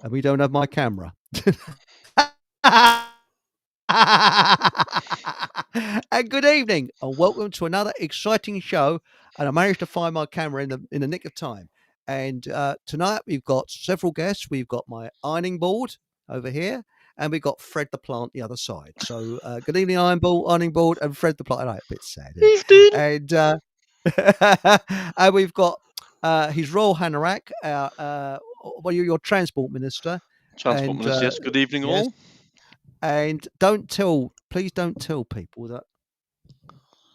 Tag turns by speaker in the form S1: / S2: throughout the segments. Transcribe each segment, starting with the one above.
S1: and we don't have my camera. And good evening, and welcome to another exciting show. And I managed to find my camera in the nick of time. And tonight we've got several guests. We've got my ironing board over here, and we've got Fred the plant the other side. So good evening, ironing board, and Fred the plant. I know, a bit sad. And and we've got His Royal Hanorak, your transport minister.
S2: Transport minister, yes. Good evening,
S1: yes.
S2: all.
S1: And please don't tell people that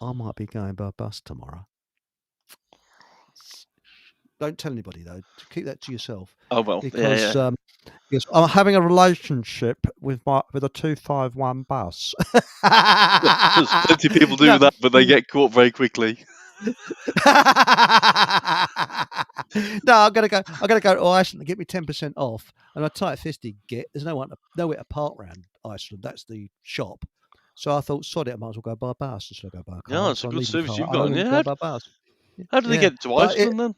S1: I might be going by bus tomorrow. Don't tell anybody though. Keep that to yourself.
S2: Oh well,
S1: because yes, I'm having a relationship with a 251 bus.
S2: There's plenty of people do that, but they get caught very quickly.
S1: No, I'm gonna go to Iceland and get me 10% off, and a tight-fisted there's nowhere to park around Iceland. That's the shop. So I thought, sod it, I might as well go by bus instead of go by car.
S2: Yeah, it's a good service you've got.
S1: Go by bus.
S2: How do they get to Iceland then?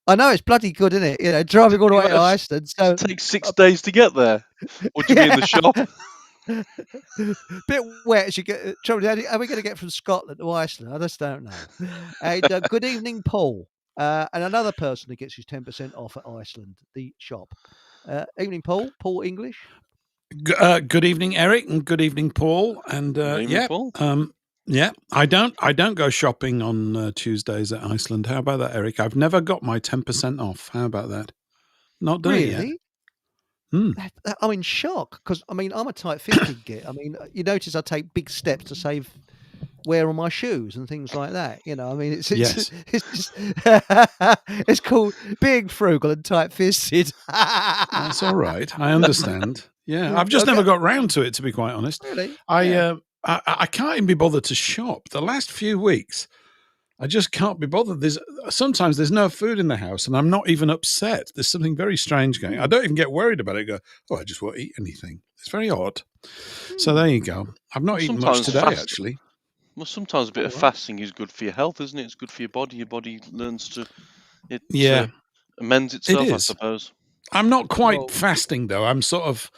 S1: I know, it's bloody good, isn't it? You know, driving all the way to Iceland. So
S2: it takes 6 days to get there. What do you mean in the shop?
S1: Bit wet as you get. Are we going to get from Scotland to Iceland? I just don't know. And good evening, Paul, and another person who gets his 10% off at Iceland, the shop. Evening, Paul. Paul English.
S3: Good evening, Eric, and good evening, Paul. And
S2: Paul.
S3: I don't go shopping on Tuesdays at Iceland. How about that, Eric? I've never got my 10% off. How about that? Not done it yet.
S1: I'm in shock because I'm a tight-fisted git. You notice I take big steps to save wear on my shoes and things like that. You know, it's just it's called being frugal and tight-fisted.
S3: That's all right. I understand. Yeah, I've just never got round to it, to be quite honest.
S1: Really?
S3: I can't even be bothered to shop. The last few weeks, I just can't be bothered. Sometimes there's no food in the house, and I'm not even upset. There's something very strange going. I don't even get worried about it. I go, I just won't eat anything. It's very odd. So there you go. I've not eaten much today, actually.
S2: Well, sometimes a bit of fasting is good for your health, isn't it? It's good for your body. Your body learns to amends itself, I suppose.
S3: I'm not quite fasting, though. I'm sort of,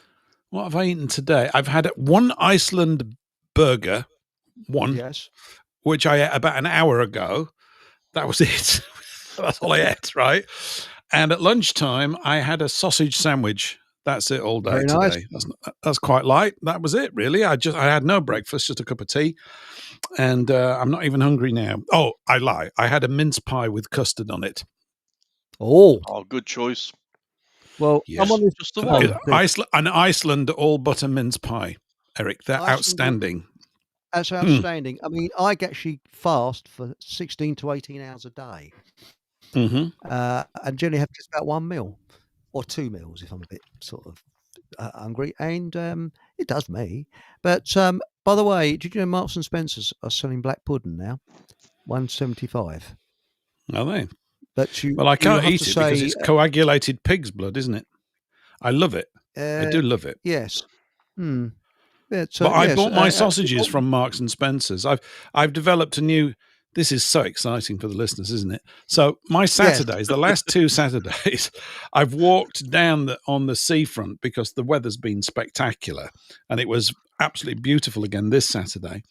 S3: what have I eaten today? I've had one Iceland burger, which I ate about an hour ago. That was it. That's all I ate, right? And at lunchtime, I had a sausage sandwich. That's it all day today. Nice. That's quite light. That was it, really. I had no breakfast, just a cup of tea. And I'm not even hungry now. Oh, I lie. I had a mince pie with custard on it.
S1: Oh,
S2: good choice.
S1: Well,
S2: yes. I'm on this just the one.
S3: An Iceland all butter mince pie, Eric. They're outstanding.
S1: That's outstanding. I actually fast for 16 to 18 hours a day. And generally have just about one meal or two meals if I'm a bit sort of hungry. And it does me. But by the way, did you know Marks and Spencer's are selling black pudding now? $1.75.
S3: Are they?
S1: But
S3: I can't eat it because it's coagulated pig's blood, isn't it? I love it. I do love it.
S1: Yes.
S3: But I bought my sausages from Marks and Spencer's. I've developed a new. This is so exciting for the listeners, isn't it? So my Saturdays, the last 2 Saturdays, I've walked down on the seafront because the weather's been spectacular, and it was absolutely beautiful again this Saturday.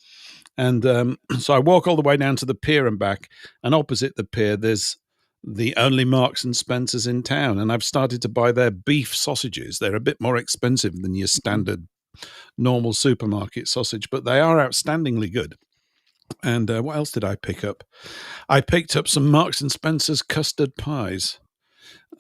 S3: And so I walk all the way down to the pier and back, and opposite the pier, there's the only Marks and Spencer's in town, and I've started to buy their beef sausages. They're a bit more expensive than your standard normal supermarket sausage, but they are outstandingly good. And what else did I pick up? I picked up some Marks and Spencer's custard pies.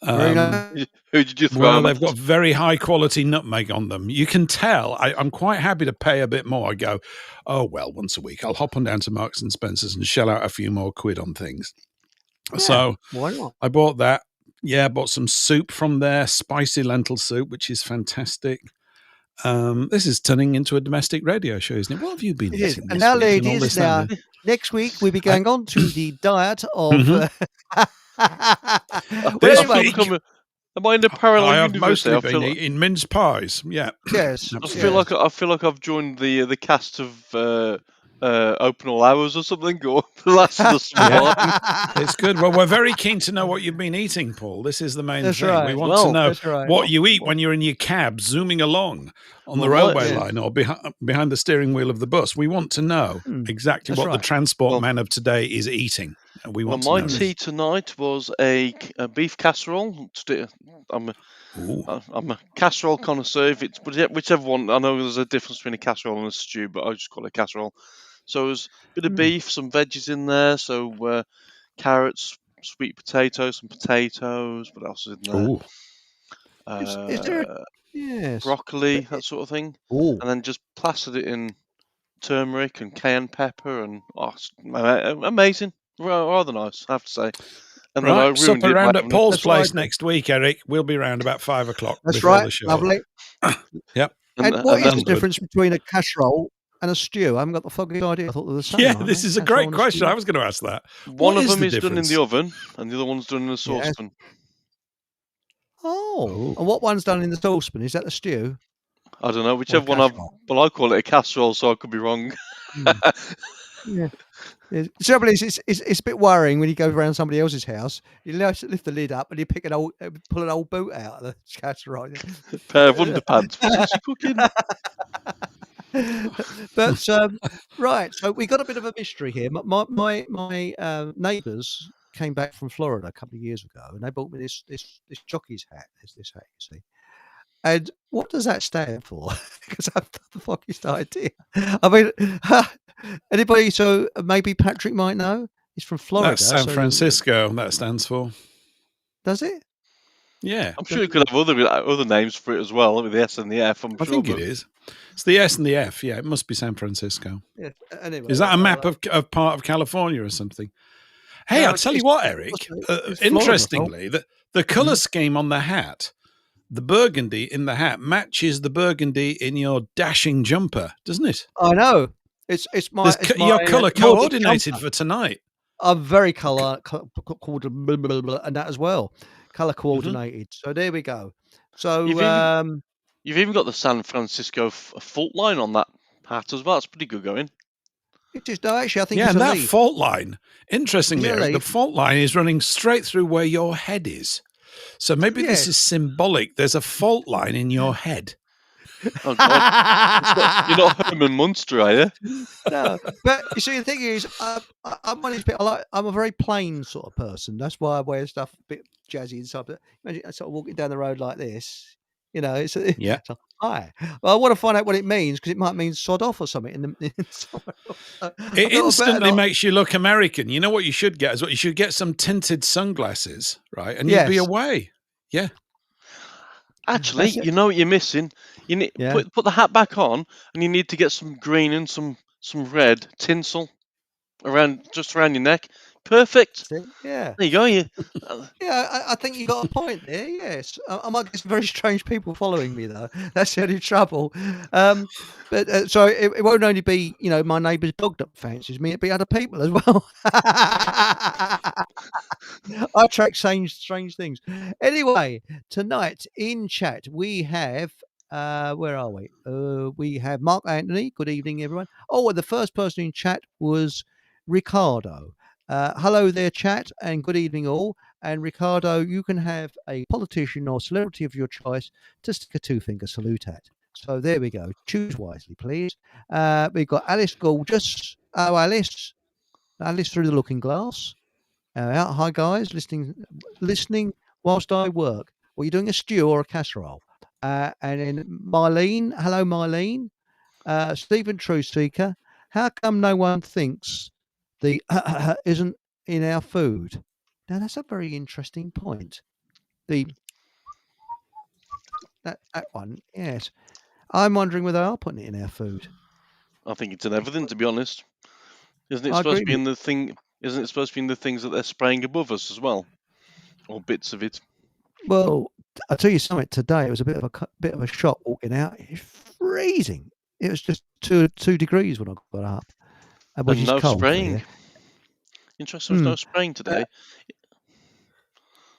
S2: Who did you throw?
S3: Well, they've got very high quality nutmeg on them. You can tell. I'm quite happy to pay a bit more. I go, oh well, once a week I'll hop on down to Marks and Spencer's and shell out a few more quid on things. Yeah, so
S1: why not?
S3: I bought that. Yeah, I bought some soup from there, spicy lentil soup, which is fantastic. This is turning into a domestic radio show, isn't it? What have you been eating?
S1: And now, ladies, next week we'll be going on to the diet of.
S2: Am I in a parallel universe?
S3: I have mostly been eating mince pies. Yeah.
S1: Yes.
S2: I feel like I've joined the cast of open all hours or something, or the last of the summer line.
S3: It's good. Well, we're very keen to know what you've been eating, Paul. This is the main
S1: That's
S3: thing.
S1: right.
S3: We want to know what you eat
S2: Well-
S3: when you're in your cab zooming along on the
S2: Well,
S3: railway line or behind the steering wheel of the bus. We want to know exactly what the transport man of today is eating. And we want to
S2: my
S3: know
S2: tea tonight was a beef casserole. I'm a casserole connoisseur. Whichever one. I know there's a difference between a casserole and a stew, but I just call it a casserole. So it was a bit of beef, some veggies in there. So carrots, sweet potatoes, some potatoes. What else is in there?
S3: Ooh.
S1: Is there
S2: broccoli, that sort of thing.
S1: Ooh.
S2: And then just plastered it in turmeric and cayenne pepper, and amazing, rather nice, I have to say. And then I ruined
S3: supper
S2: it
S3: round
S2: by
S3: at Paul's place next week, Eric. We'll be round about 5 o'clock.
S1: That's
S3: before
S1: right.
S3: the show.
S1: Lovely.
S3: Yep.
S1: And what is the difference between a casserole and a stew? I haven't got the foggy idea. I thought they were the same.
S3: Yeah, this is a great question. I was going to ask that.
S2: One of them is done in the oven, and the other one's done in a saucepan.
S1: Oh, and what one's done in the saucepan? Is that the stew?
S2: I don't know. Whichever one I call it a casserole, so I could be wrong.
S1: Yeah. The trouble is, it's a bit worrying when you go around somebody else's house. You lift the lid up and you pull an old boot out of the casserole.
S2: Pair of underpants. What's she cooking?
S1: But right, so we got a bit of a mystery here. My neighbours came back from Florida a couple of years ago, and they bought me this jockey's hat. There's this hat, you see. And what does that stand for? Because I've got the foggiest idea. I mean, anybody? So maybe Patrick might know. He's from Florida.
S3: That's San Francisco. That stands for.
S1: Does it?
S3: Yeah,
S2: I'm sure it could have other names for it as well, with the S and the F.
S3: I think it is. It's the S and the F. Yeah, it must be San Francisco.
S1: Yeah. Anyway,
S3: is that a map of part of California or something? Hey, I'll tell you what, Eric. Interestingly, the color scheme on the hat. The burgundy in the hat matches the burgundy in your dashing jumper, doesn't it?
S1: I know.
S3: You're colour coordinated for tonight.
S1: I'm very colour coordinated, and that as well. Colour coordinated. So there we go. So
S2: you've even got the San Francisco fault line on that hat as well. It's pretty good going.
S1: It is. No, actually, I think.
S3: Yeah,
S1: it's
S3: and that
S1: lead.
S3: fault line. Interestingly, Eric, the fault line is running straight through where your head is. So maybe this is symbolic. There's a fault line in your head.
S2: Oh, God. You're not Herman Munster, are you?
S1: No, but you see, the thing is, I'm a very plain sort of person. That's why I wear stuff a bit jazzy and stuff. But imagine I sort of walking down the road like this. You know, it's hi. Well, I want to find out what it means because it might mean sod off or something.
S3: It instantly makes you look American. You know what you should get is you should get some tinted sunglasses, right? And you'd be away. Yeah.
S2: Actually, you know what you're missing? You need put the hat back on, and you need to get some green and some red tinsel around your neck. Perfect.
S1: Yeah.
S2: There you go.
S1: I think you got a point there. Yes, I might get some very strange people following me though. That's the only trouble. But so it won't only be my neighbour's dog that fancies me; it'll be other people as well. I attract strange things. Anyway, tonight in chat we have. Where are we? We have Mark Anthony. Good evening, everyone. Oh, well, the first person in chat was Ricardo. Hello there, chat, and good evening all. And Ricardo, you can have a politician or celebrity of your choice to stick a two-finger salute at. So there we go. Choose wisely, please. We've got Alice Gorgeous. Oh, Alice through the looking glass. Hi, guys. Listening whilst I work. Were you doing a stew or a casserole? And then Marlene. Hello, Marlene. Stephen Truthseeker. How come no one thinks the isn't in our food? Now that's a very interesting point. That one, yes. I'm wondering whether they are putting it in our food.
S2: I think it's in everything, to be honest. Isn't it supposed to be in the thing? Isn't it supposed to be in the things that they're spraying above us as well, or bits of it?
S1: Well, I'll tell you something. Today it was a bit of a shock walking out. It's freezing. It was just 2 degrees when I got up.
S2: And no spraying. Interesting. There's no spraying today.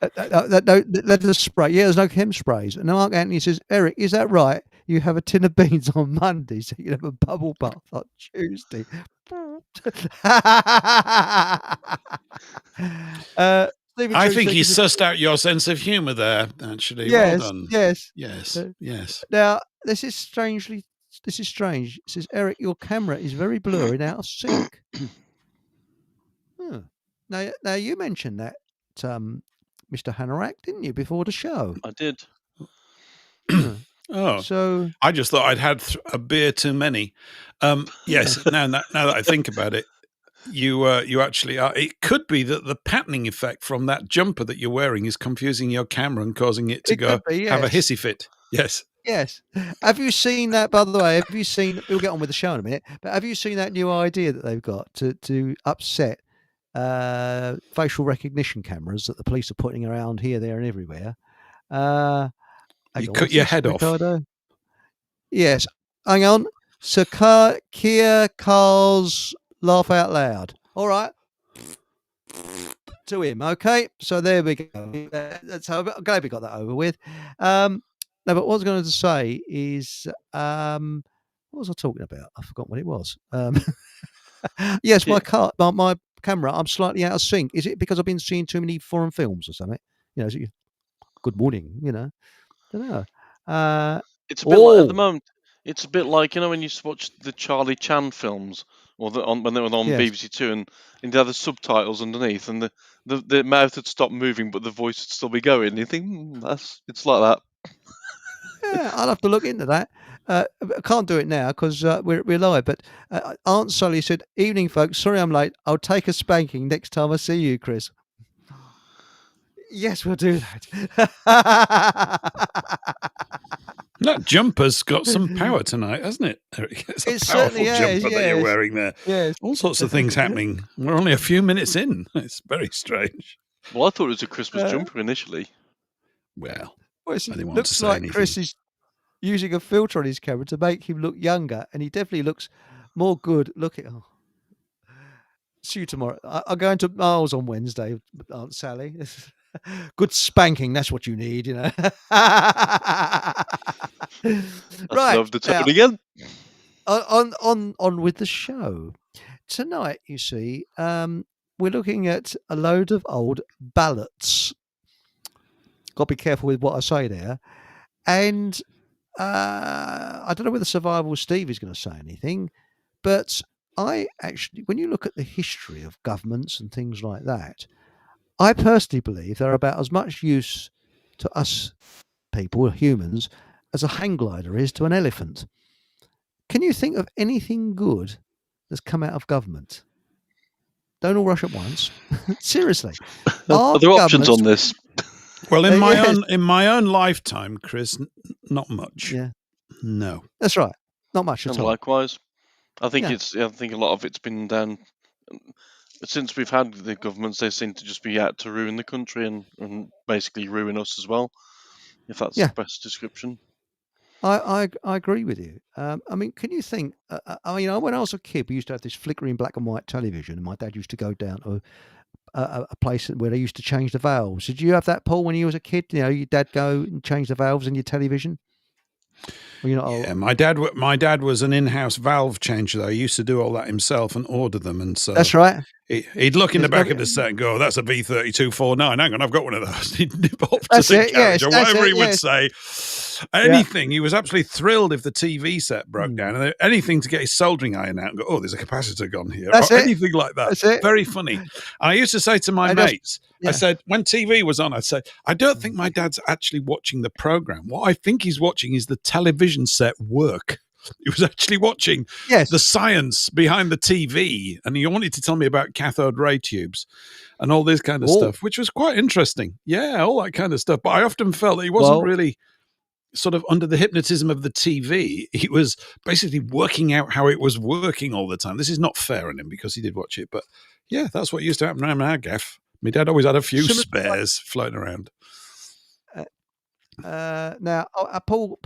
S1: No spray. Yeah, there's no chem sprays. And Mark Anthony says, Eric, is that right? you have a tin of beans on Monday, so you have a bubble bath on Tuesday.
S3: I think he sussed out your sense of humour there, actually.
S1: Yes,
S3: well done.
S1: Yes.
S3: Yes.
S1: Now, this is strange. It says, Eric, your camera is very blurry and out of sync. Now you mentioned that, Mr. Hanorak, didn't you, before the show?
S2: I did.
S3: Oh,
S1: so
S3: I just thought I'd had a beer too many. Yes, now that I think about it, you actually are. It could be that the patterning effect from that jumper that you're wearing is confusing your camera and causing it to have a hissy fit. Yes.
S1: Yes. Have you seen that, by the way? Have you seen, we'll get on with the show in a minute, but have you seen that new idea that they've got to upset facial recognition cameras that the police are putting around here, there, and everywhere?
S3: You cut your head off.
S1: Yes. Hang on. Sir Keir Carl's laugh out loud. All right. To him. Okay. So there we go. That's how I'm glad we got that over with. No, but what I was going to say is, what was I talking about? I forgot what it was. Yes, my camera, I'm slightly out of sync. Is it because I've been seeing too many foreign films or something? Good morning, Don't know.
S2: It's a bit like, at the moment, it's a bit like, when you watch the Charlie Chan films, or when they were on BBC Two, and they had the subtitles underneath, and the mouth had stopped moving, but the voice would still be going. And you think, it's like that.
S1: Yeah, I'll have to look into that. I can't do it now because we're live. But Aunt Sully said, "Evening, folks. Sorry I'm late. I'll take a spanking next time I see you, Chris." Yes, we'll do that.
S3: That jumper's got some power tonight, hasn't it, Eric? It's a powerful jumper that you're wearing there.
S1: Yes.
S3: All sorts of things happening. We're only a few minutes in. It's very strange.
S2: Well, I thought it was a Christmas jumper initially.
S3: Well,
S1: I didn't want to say anything. Chris is using a filter on his camera to make him look younger, and he definitely looks more good looking. Oh. See you tomorrow. I'm going to Miles on Wednesday, Aunt Sally. Good spanking, that's what you need,
S2: Right. Love the tone again.
S1: On with the show. Tonight, you see, we're looking at a load of old ballots. Got to be careful with what I say there. And I don't know whether Survival Steve is going to say anything, but I actually, when you look at the history of governments and things like that, I personally believe they're about as much use to us people, humans, as a hang glider is to an elephant. Can you think of anything good that's come out of government? Don't all rush at once. Seriously.
S2: Are there options on this?
S3: Well, in my own lifetime, Chris, not much.
S1: Yeah.
S3: No.
S1: That's right. Not much at all.
S2: Likewise. I think I think a lot of it's been down since we've had the governments. They seem to just be out to ruin the country and basically ruin us as well, if that's the best description.
S1: I agree with you. I mean, can you think? When I was a kid, we used to have this flickering black and white television, and my dad used to go down to a place where they used to change the valves. Did you have that, Paul, when you was a kid? Your dad go and change the valves in your television.
S3: Yeah, my dad was an in-house valve changer, though. He used to do all that himself and order them, and so
S1: that's right.
S3: He'd look in the back of the set and go, "That's a V3249. Hang on, I've got one of those." He'd nip off to the garage or whatever he would say. Anything. He was absolutely thrilled if the TV set broke down, and anything to get his soldering iron out and go, "Oh, there's a capacitor gone here," or anything like that.
S1: That's it.
S3: Very funny. And I used to say to my mates, I said, when TV was on, I'd say, "I don't think my dad's actually watching the program. What I think he's watching is the television set work." He was actually watching the science behind the TV, and he wanted to tell me about cathode ray tubes and all this kind of stuff, which was quite interesting. Yeah, all that kind of stuff. But I often felt that he wasn't really sort of under the hypnotism of the TV. He was basically working out how it was working all the time. This is not fair on him because he did watch it, but yeah, that's what used to happen around our gaff. My dad always had a few spares floating around.
S1: Now, Paul,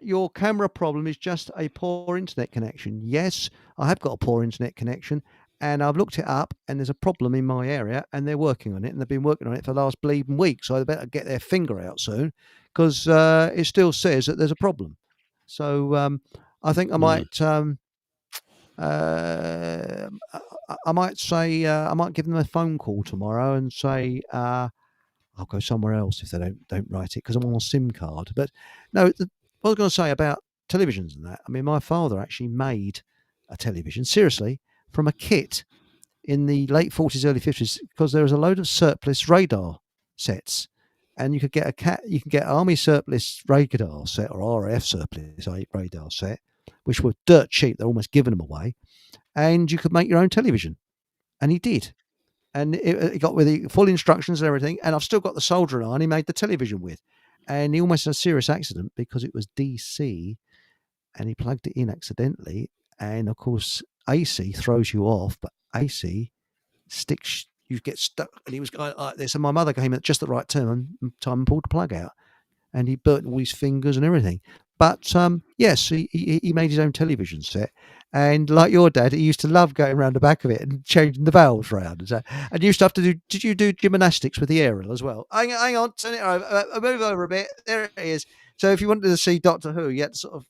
S1: your camera problem is just a poor internet connection. Yes, I have got a poor internet connection, and I've looked it up, and there's a problem in my area, and they're working on it, and they've been working on it for the last bleeding week, so they better get their finger out soon, because it still says that there's a problem. So I think I might. I might say I might give them a phone call tomorrow and say I'll go somewhere else if they don't write it because I'm on a SIM card. But no, what I was going to say about televisions and that. I mean, my father actually made a television seriously from a kit in the late 40s, early 50s because there was a load of surplus radar sets. And you could get you can get Army surplus radar set or RAF surplus radar set, which were dirt cheap. They're almost giving them away, and you could make your own television. And he did, and it got with the full instructions and everything. And I've still got the soldering iron he made the television with, and he almost had a serious accident because it was DC, and he plugged it in accidentally. And of course, AC throws you off, but AC sticks. You get stuck, and he was going like this. And my mother came at just the right time and pulled the plug out, and he burnt all his fingers and everything. But yes, he made his own television set, and like your dad, he used to love going around the back of it and changing the valves around. And you used to have to do. Did you do gymnastics with the aerial as well? Hang on, turn it over, move over a bit. There it is. So if you wanted to see Doctor Who, you had to sort of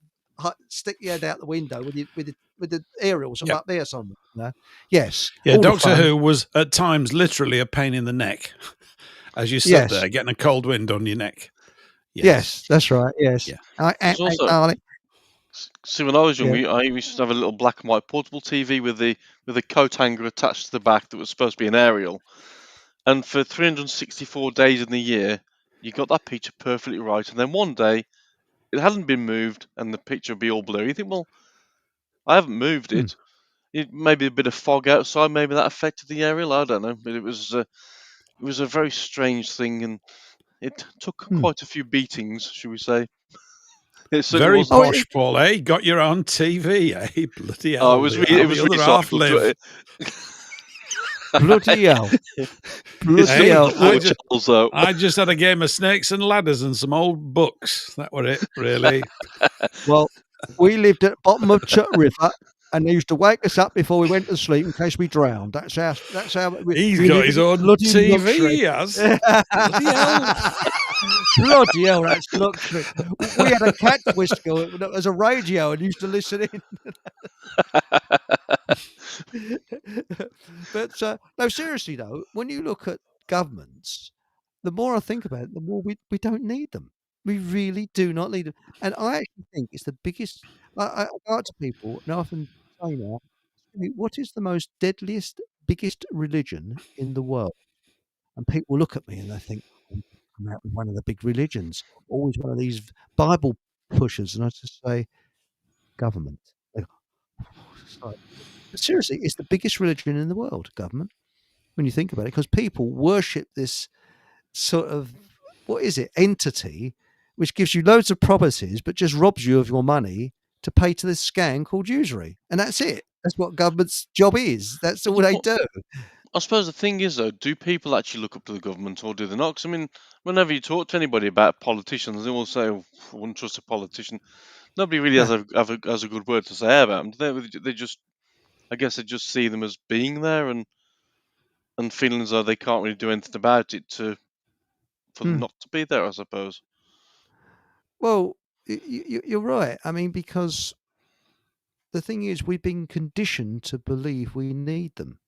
S1: stick your head out the window with the aerial sort of up there somewhere. You know? Yes.
S3: Yeah, Doctor Who was at times literally a pain in the neck as you sat there getting a cold wind on your neck.
S1: Yes, that's right. Yes.
S2: Yeah. See, when I was young, I used to have a little black and white portable TV with a coat hanger attached to the back that was supposed to be an aerial. And for 364 days in the year, you got that picture perfectly right. And then one day, it hadn't been moved, and the picture would be all blurry. You think, well, I haven't moved it. Maybe a bit of fog outside, maybe that affected the aerial. I don't know, but it was a very strange thing, and it took quite a few beatings, should we say?
S3: Very posh, Paul, eh? Got your own TV, eh? Bloody hell.
S2: Oh, it was really
S3: half live.
S1: Bloody hell. Bloody hell.
S3: I just had a game of snakes and ladders and some old books. That were it, really.
S1: Well, we lived at the bottom of Chut River, and they used to wake us up before we went to sleep in case we drowned. That's how
S3: he's got his own TV, he has. Bloody hell.
S1: Bloody hell, that's luxury. We had a cat whisker as a radio and used to listen in. But no, seriously though, when you look at governments, the more I think about it, the more we don't need them. We really do not need them. And I actually think it's the biggest. I go out to people and I often say now, what is the most deadliest, biggest religion in the world? And people look at me and they think, I'm out with one of the big religions, always one of these Bible pushers. And I just say, government. They go, sorry. But seriously, it's the biggest religion in the world, government, when you think about it, because people worship this sort of, what is it, entity, which gives you loads of promises, but just robs you of your money to pay to this scam called usury. And that's it. That's what government's job is. That's all they do.
S2: I suppose the thing is, though, do people actually look up to the government or do they not? Because, I mean, whenever you talk to anybody about politicians, they will say, oh, I wouldn't trust a politician. Nobody really has a good word to say about them. They just, I guess they just see them as being there and feeling as though they can't really do anything about it for them not to be there, I suppose.
S1: Well, you're right. I mean, because the thing is, we've been conditioned to believe we need them.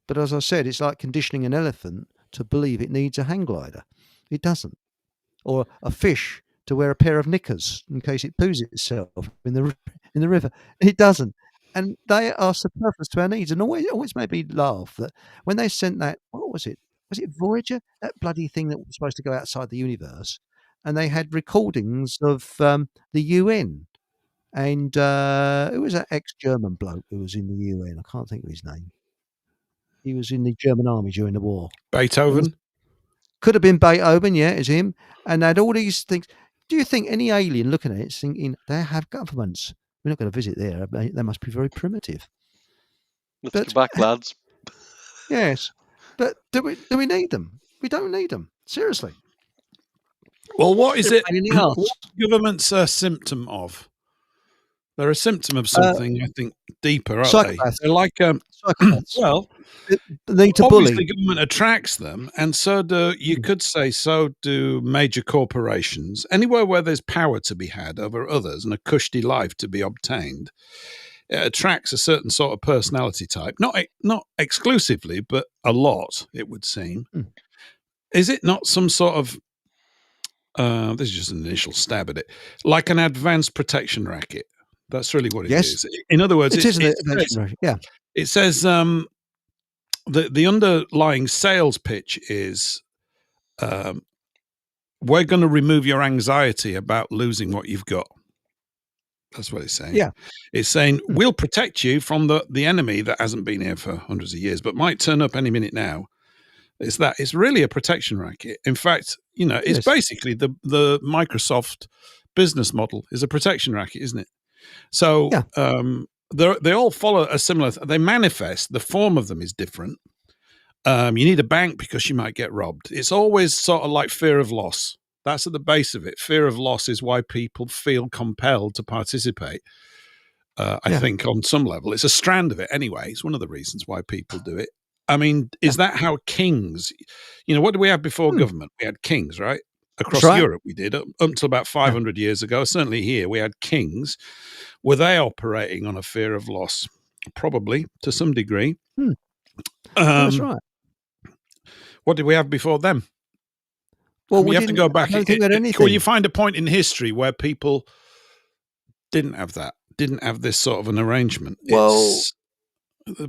S1: But as I said, it's like conditioning an elephant to believe it needs a hang glider. It doesn't. Or a fish to wear a pair of knickers in case it poos itself in the river. It doesn't. And they are superfluous to our needs. And always made me laugh that when they sent that, what was it? Was it Voyager? That bloody thing that was supposed to go outside the universe. And they had recordings of the UN. And who was that ex-German bloke who was in the UN? I can't think of his name. He was in the German army during the war.
S3: Beethoven?
S1: Could have been Beethoven, yeah, it's him. And they had all these things. Do you think any alien looking at it thinking, they have governments? We're not going to visit there. They must be very primitive.
S2: Let's go back, lads.
S1: Yes. But do we need them? We don't need them. Seriously.
S3: Well, what is it? What government's a symptom of? They're a symptom of something, I think, deeper, aren't they?
S1: Psychopaths.
S3: They're like,
S1: Psychopaths.
S3: well,
S1: They need to
S3: obviously
S1: bully.
S3: government attracts them, and so do, you could say, so do major corporations. Anywhere where there's power to be had over others and a cushy life to be obtained, it attracts a certain sort of personality type. Not exclusively, but a lot, it would seem. Is it not some sort of this is just an initial stab at it, like an advanced protection racket? That's really what it is. In other words,
S1: it is an advanced racket. Yeah.
S3: It says the underlying sales pitch is we're going to remove your anxiety about losing what you've got. That's what it's saying.
S1: Yeah.
S3: It's saying we'll protect you from the enemy that hasn't been here for hundreds of years, but might turn up any minute now. It's really a protection racket. In fact, it's basically the Microsoft business model is a protection racket, isn't it? So they all follow a similar. They manifest. The form of them is different. You need a bank because you might get robbed. It's always sort of like fear of loss. That's at the base of it. Fear of loss is why people feel compelled to participate. I think on some level, it's a strand of it anyway. It's one of the reasons why people do it. I mean, is that how kings, what did we have before government? We had kings, right? Across Europe, we did up until about 500 years ago. Certainly here, we had kings. Were they operating on a fear of loss? Probably, to some degree.
S1: That's right.
S3: What did we have before them?
S1: Well,
S3: we have to go back.
S1: I don't think we had anything.
S3: Will you find a point in history where people didn't have that? Didn't have this sort of an arrangement?
S1: Well,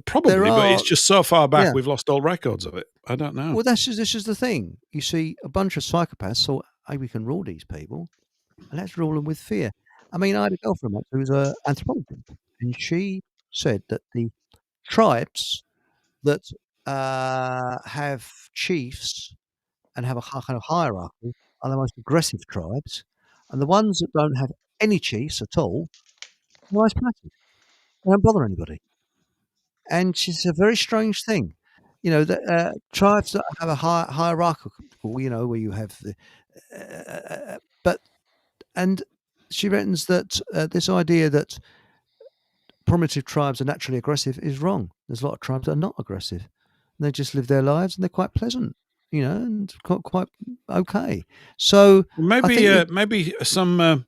S3: probably, but it's just so far back we've lost all records of it. I don't know.
S1: Well, this is the thing. You see, a bunch of psychopaths thought, hey, we can rule these people, and let's rule them with fear. I mean, I had a girlfriend once who was an anthropologist, and she said that the tribes that have chiefs and have a kind of hierarchy are the most aggressive tribes, and the ones that don't have any chiefs at all are the most passive. They don't bother anybody. And it's a very strange thing. The tribes that have a hierarchical, where you have the, and she reckons that this idea that primitive tribes are naturally aggressive is wrong. There's a lot of tribes that are not aggressive. They just live their lives and they're quite pleasant, and quite okay. So
S3: maybe some.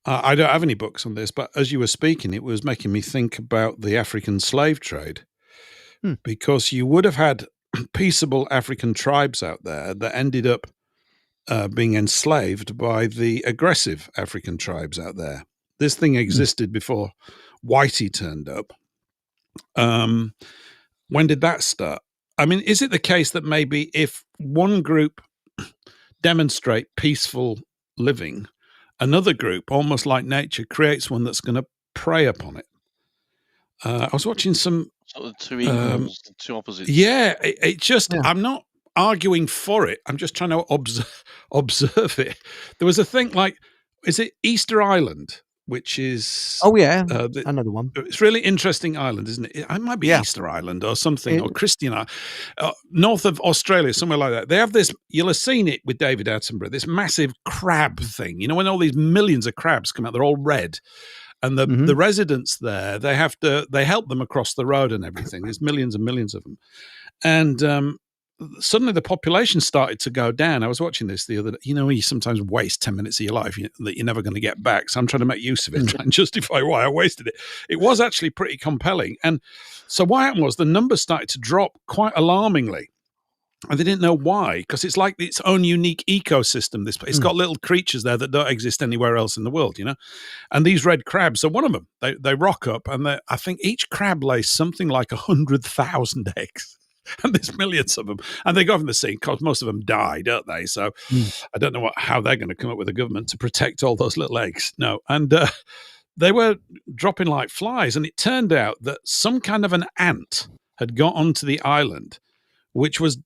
S3: I don't have any books on this, but as you were speaking, it was making me think about the African slave trade, because you would have had peaceable African tribes out there that ended up being enslaved by the aggressive African tribes out there. This thing existed before Whitey turned up. When did that start? I mean, is it the case that maybe if one group demonstrate peaceful living, another group, almost like nature, creates one that's going to prey upon it? I was watching some
S2: sort of two equals, two opposites.
S3: Yeah, it just. I'm not arguing for it. I'm just trying to observe it. There was a thing like, is it Easter Island, which is
S1: another one.
S3: It's really interesting island, isn't it? It might be Easter Island or something, or Christian Island, north of Australia, somewhere like that. They have this. You'll have seen it with David Attenborough. This massive crab thing. When all these millions of crabs come out, they're all red. And the residents there, they help them across the road and everything. There's millions and millions of them. And suddenly the population started to go down. I was watching this the other day. You sometimes waste 10 minutes of your life that you're never going to get back. So I'm trying to make use of it and justify why I wasted it. It was actually pretty compelling. And so what happened was the numbers started to drop quite alarmingly. And they didn't know why, because it's like its own unique ecosystem. It's got little creatures there that don't exist anywhere else in the world, And these red crabs are one of them. They rock up, and I think each crab lays something like 100,000 eggs. And there's millions of them. And they go from the scene because most of them die, don't they? So I don't know how they're going to come up with a government to protect all those little eggs. No. And they were dropping like flies. And it turned out that some kind of an ant had got onto the island, which was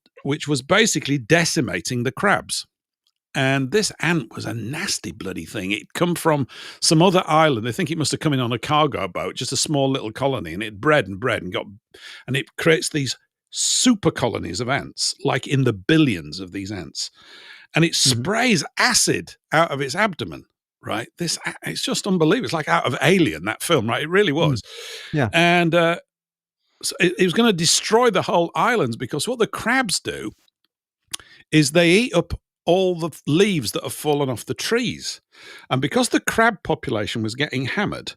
S3: basically decimating the crabs. And this ant was a nasty bloody thing. It'd come from some other island. They think it must have come in on a cargo boat, just a small little colony, and it bred and it creates these super colonies of ants, like in the billions of these ants. And it sprays acid out of its abdomen, right? It's just unbelievable. It's like out of Alien, that film, right? It really was.
S1: Yeah.
S3: And so it was going to destroy the whole islands, because what the crabs do is they eat up all the leaves that have fallen off the trees. And because the crab population was getting hammered,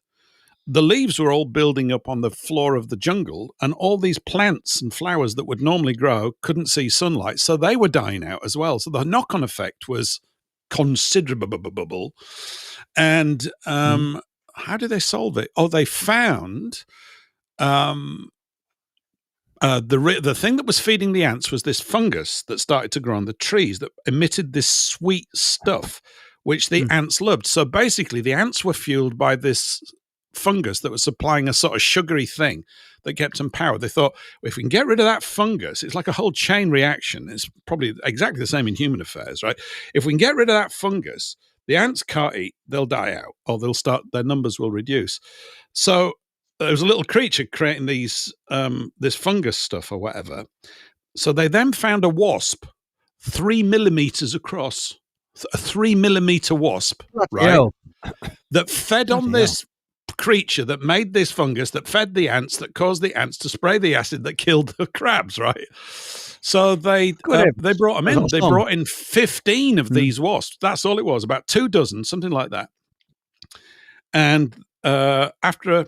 S3: the leaves were all building up on the floor of the jungle, and all these plants and flowers that would normally grow couldn't see sunlight, so they were dying out as well. So the knock-on effect was considerable. And how did they solve it? Oh, they found the thing that was feeding the ants was this fungus that started to grow on the trees that emitted this sweet stuff, which the ants loved. So basically, the ants were fueled by this fungus that was supplying a sort of sugary thing that kept them powered. They thought, well, if we can get rid of that fungus, it's like a whole chain reaction. It's probably exactly the same in human affairs, right? If we can get rid of that fungus, the ants can't eat, they'll die out, or their numbers will reduce. So there was a little creature creating these this fungus stuff or whatever. So they then found a wasp 3 millimeters across, a 3 millimeter wasp, right? That fed on this creature that made this fungus, that fed the ants, that caused the ants to spray the acid that killed the crabs, right? So they brought them in. They brought in 15 of these wasps. That's all it was, about 2 dozen, something like that. And after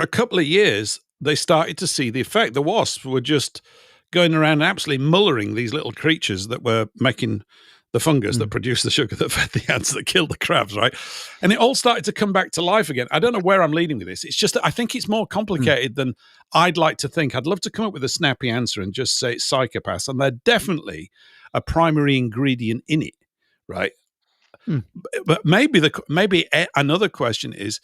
S3: a couple of years, they started to see the effect. The wasps were just going around absolutely mullering these little creatures that were making the fungus that produced the sugar that fed the ants that killed the crabs, right? And it all started to come back to life again. I don't know where I'm leading with this. It's just that I think it's more complicated than I'd like to think. I'd love to come up with a snappy answer and just say it's psychopaths, and they're definitely a primary ingredient in it, right? But maybe another question is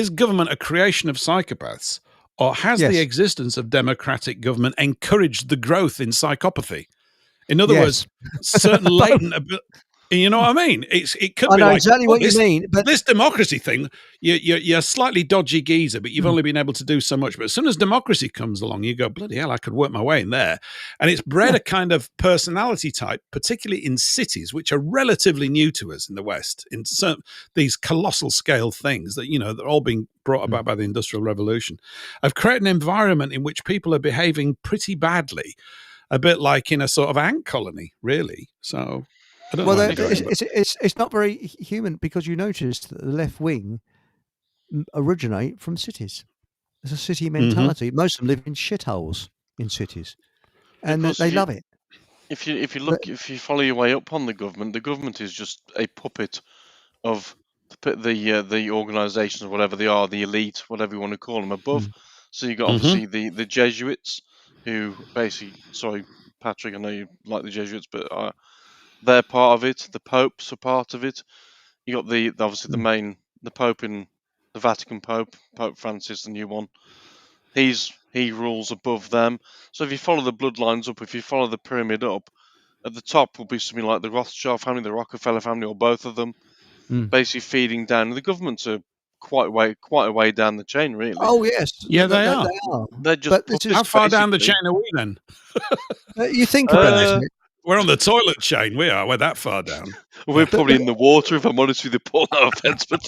S3: government a creation of psychopaths, or has the existence of democratic government encouraged the growth in psychopathy? In other words, certain latent, you know what I mean? It could be like
S1: exactly what you mean. But
S3: this democracy thing, you're a slightly dodgy geezer, but you've only been able to do so much. But as soon as democracy comes along, you go, bloody hell, I could work my way in there. And it's bred a kind of personality type, particularly in cities, which are relatively new to us in the West, in these colossal scale things that, they're all being brought about by the Industrial Revolution, have created an environment in which people are behaving pretty badly. A bit like in a sort of ant colony, really. So I don't know.
S1: It's not very human, because you noticed that the left wing originate from cities. It's a city mentality. Most of them live in shitholes in cities, and they love it.
S2: If you follow your way up on the government is just a puppet of the organisations, or whatever they are, the elite, whatever you want to call them, above. So you got obviously the Jesuits, who basically, sorry, Patrick, I know you like the Jesuits, but they're part of it. The popes are part of it. You got obviously the Pope in the Vatican Pope Francis, the new one. He rules above them. So if you follow the bloodlines up, if you follow the pyramid up, at the top will be something like the Rothschild family, the Rockefeller family, or both of them, basically feeding down. The governments are quite a way down the chain, really.
S1: Oh yes,
S3: yeah, they are.
S2: They're just
S3: how far down the chain are we then?
S1: You think about it.
S3: We're on the toilet chain. We are. We're that far down.
S2: We're probably in the water, if I'm honest with you, Paul. No offense, but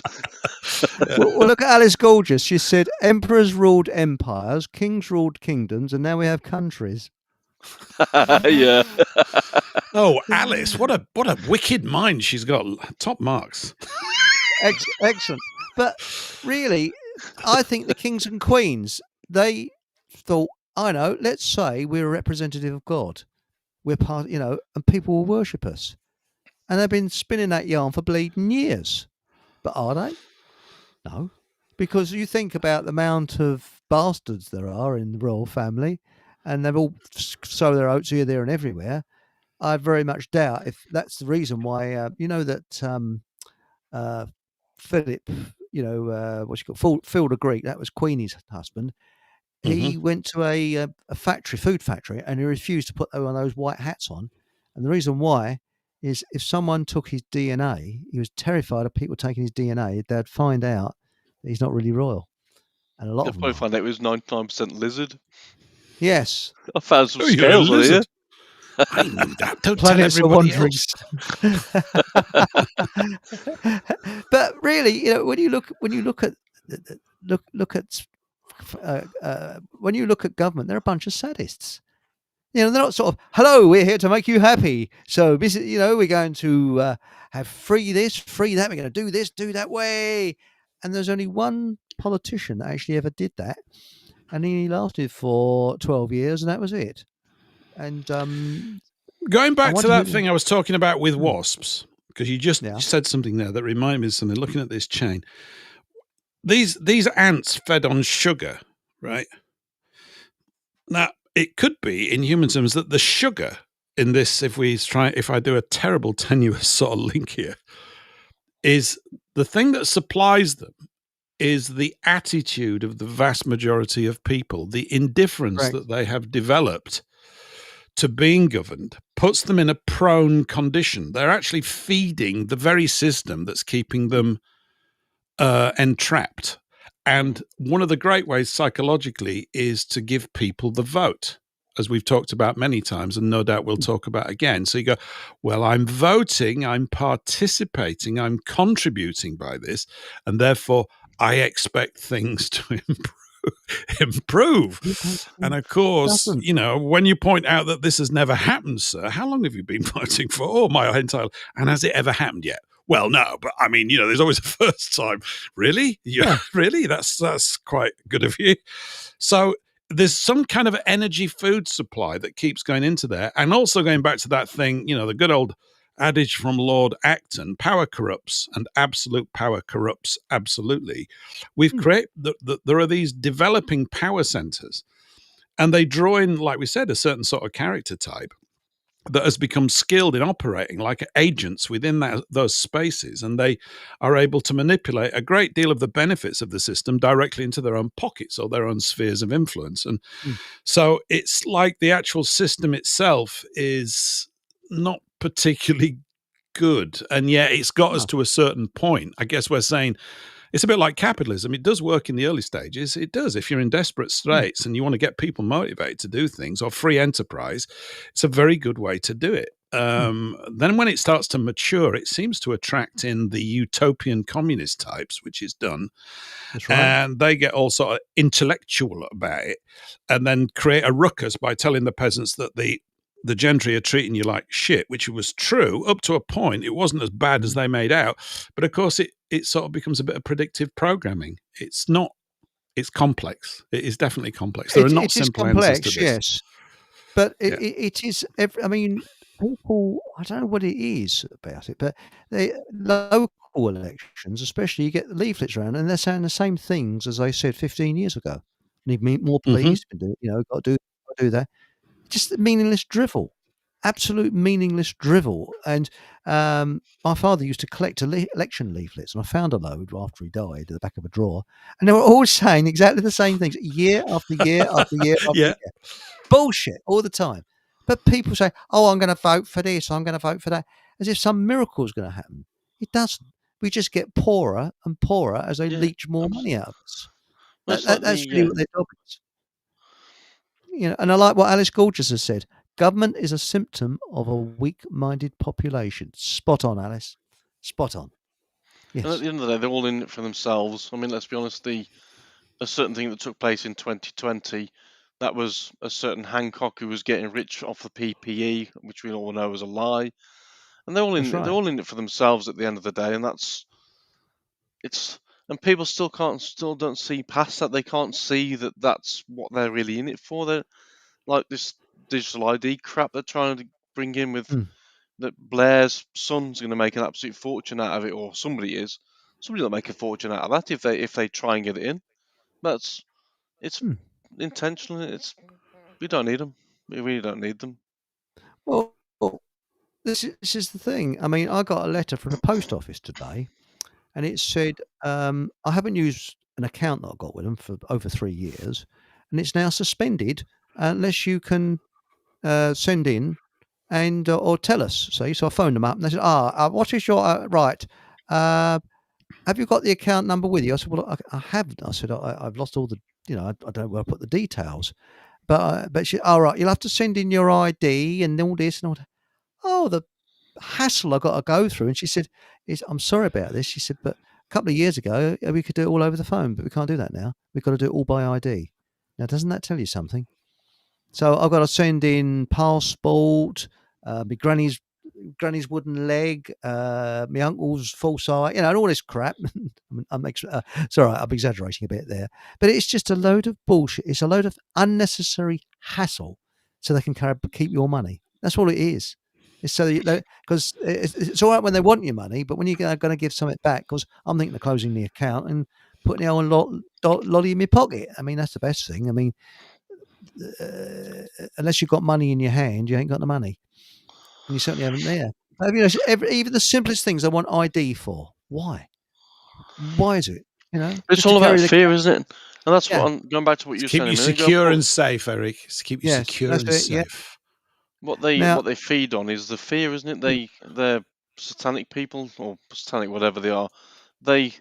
S1: well, look at Alice Gorgeous. She said, "Emperors ruled empires, kings ruled kingdoms, and now we have countries."
S2: Yeah.
S3: Oh, Alice! What a wicked mind she's got. Top marks.
S1: Excellent. But really, I think the kings and queens, they thought, I know, let's say we're a representative of God. We're part, and people will worship us. And they've been spinning that yarn for bleeding years. But are they? No. Because you think about the amount of bastards there are in the royal family, and they've all sow their oats here, there, and everywhere. I very much doubt if that's the reason why, that Philip, Phil the Greek, that was Queenie's husband. He went to a food factory, and he refused to put one of those white hats on. And the reason why is if someone took his DNA, he was terrified of people taking his DNA. They'd find out that he's not really royal. And a lot of them
S2: probably find out it was 99% lizard.
S1: Yes.
S2: I found some scales on here.
S3: I knew that. Don't
S1: Planets
S3: tell everybody
S1: are
S3: else.
S1: But really, when you look at when you look at government, they're a bunch of sadists. They're not sort of, hello, we're here to make you happy. So, we're going to have free this, free that. We're going to do this, do that way. And there's only one politician that actually ever did that. And he lasted for 12 years, and that was it. And
S3: going back to that thing I was talking about with wasps, because you just said something there that reminded me of something, looking at this chain. These ants fed on sugar, right? Now, it could be in human terms that the sugar in this, if I do a terrible tenuous sort of link here, is the thing that supplies them is the attitude of the vast majority of people, the indifference that they have developed to being governed puts them in a prone condition. They're actually feeding the very system that's keeping them entrapped. And one of the great ways psychologically is to give people the vote, as we've talked about many times, and no doubt we'll talk about again. So you go, well, I'm voting, I'm participating, I'm contributing by this, and therefore I expect things to improve. And of course, when you point out that this has never happened, sir, how long have you been voting for? Oh, my entire, and has it ever happened yet? Well, no, but I mean, there's always a first time. Really? Yeah. Really? That's quite good of you. So there's some kind of energy food supply that keeps going into there. And also going back to that thing, the good old adage from Lord Acton, power corrupts and absolute power corrupts absolutely. We've created, there are these developing power centers, and they draw in, like we said, a certain sort of character type that has become skilled in operating like agents within those spaces, and they are able to manipulate a great deal of the benefits of the system directly into their own pockets or their own spheres of influence. And so it's like the actual system itself is not particularly good, and yet it's got us to a certain point. I guess we're saying it's a bit like capitalism. It does work in the early stages. It does. If you're in desperate straits and you want to get people motivated to do things, or free enterprise, it's a very good way to do it. Then when it starts to mature, it seems to attract in the utopian communist types, which is done.
S1: That's right.
S3: And they get all sort of intellectual about it, and then create a ruckus by telling the peasants that the gentry are treating you like shit, which was true up to a point. It wasn't as bad as they made out. But of course, it sort of becomes a bit of predictive programming. It's complex. It is definitely complex. There are not simple answers to this.
S1: Yes. But it is, I mean, people, I don't know what it is about it, but local elections, especially, you get leaflets around and they're saying the same things as they said 15 years ago. Need more police, got to do that. Just meaningless drivel, absolute meaningless drivel. And my father used to collect election leaflets, and I found a load after he died at the back of a drawer, and they were all saying exactly the same things year after year after year after year. Bullshit all the time. But people say, oh, I'm going to vote for this, I'm going to vote for that, as if some miracle is going to happen. It doesn't. We just get poorer and poorer as they leech more money out of us. That's really what their job is. And I like what Alice Gorgeous has said. Government is a symptom of a weak-minded population. Spot on, Alice. Spot on. Yes.
S2: And at the end of the day, they're all in it for themselves. I mean, let's be honest, a certain thing that took place in 2020, that was a certain Hancock who was getting rich off the PPE, which we all know is a lie. And they're all in it for themselves at the end of the day, and and people still don't see past that. They can't see that that's what they're really in it for. They're like this digital ID crap they're trying to bring in with that Blair's son's going to make an absolute fortune out of it, or somebody will make a fortune out of that if they try and get it in. It's intentional. We don't need them. We really don't need them.
S1: Well, this is the thing. I mean, I got a letter from the post office today, and it said, I haven't used an account that I got with them for over 3 years, and it's now suspended unless you can send in and or tell us. See, so I phoned them up, and they said, what is your right? Have you got the account number with you? I said, well, I haven't. I said, I've lost all the, I don't know where I put the details. but she, all right, you'll have to send in your ID and all this and all that. Oh, the hassle I got to go through. And she said, I'm sorry about this. She said, but a couple of years ago, we could do it all over the phone, but we can't do that now. We've got to do it all by ID. Now, doesn't that tell you something? So I've got to send in passport, my granny's wooden leg, my uncle's false eye, and all this crap. It's all right, I'm exaggerating a bit there, but it's just a load of bullshit. It's a load of unnecessary hassle, so they can keep your money. That's all it is. It's so because it's all right when they want your money, but when you're going to give something back, because I'm thinking of closing the account and putting the whole lolly in my pocket. I mean, that's the best thing. I mean, unless you've got money in your hand, you ain't got the money, and you certainly haven't there. Even the simplest things I want ID for. Why? Why is it?
S2: It's all about fear, isn't it? And that's what I'm going back to what you were saying.
S3: Keep you secure and safe, Eric. To keep you secure and safe.
S2: Yeah. What they feed on is the fear, isn't it? They're satanic people or satanic whatever they are. They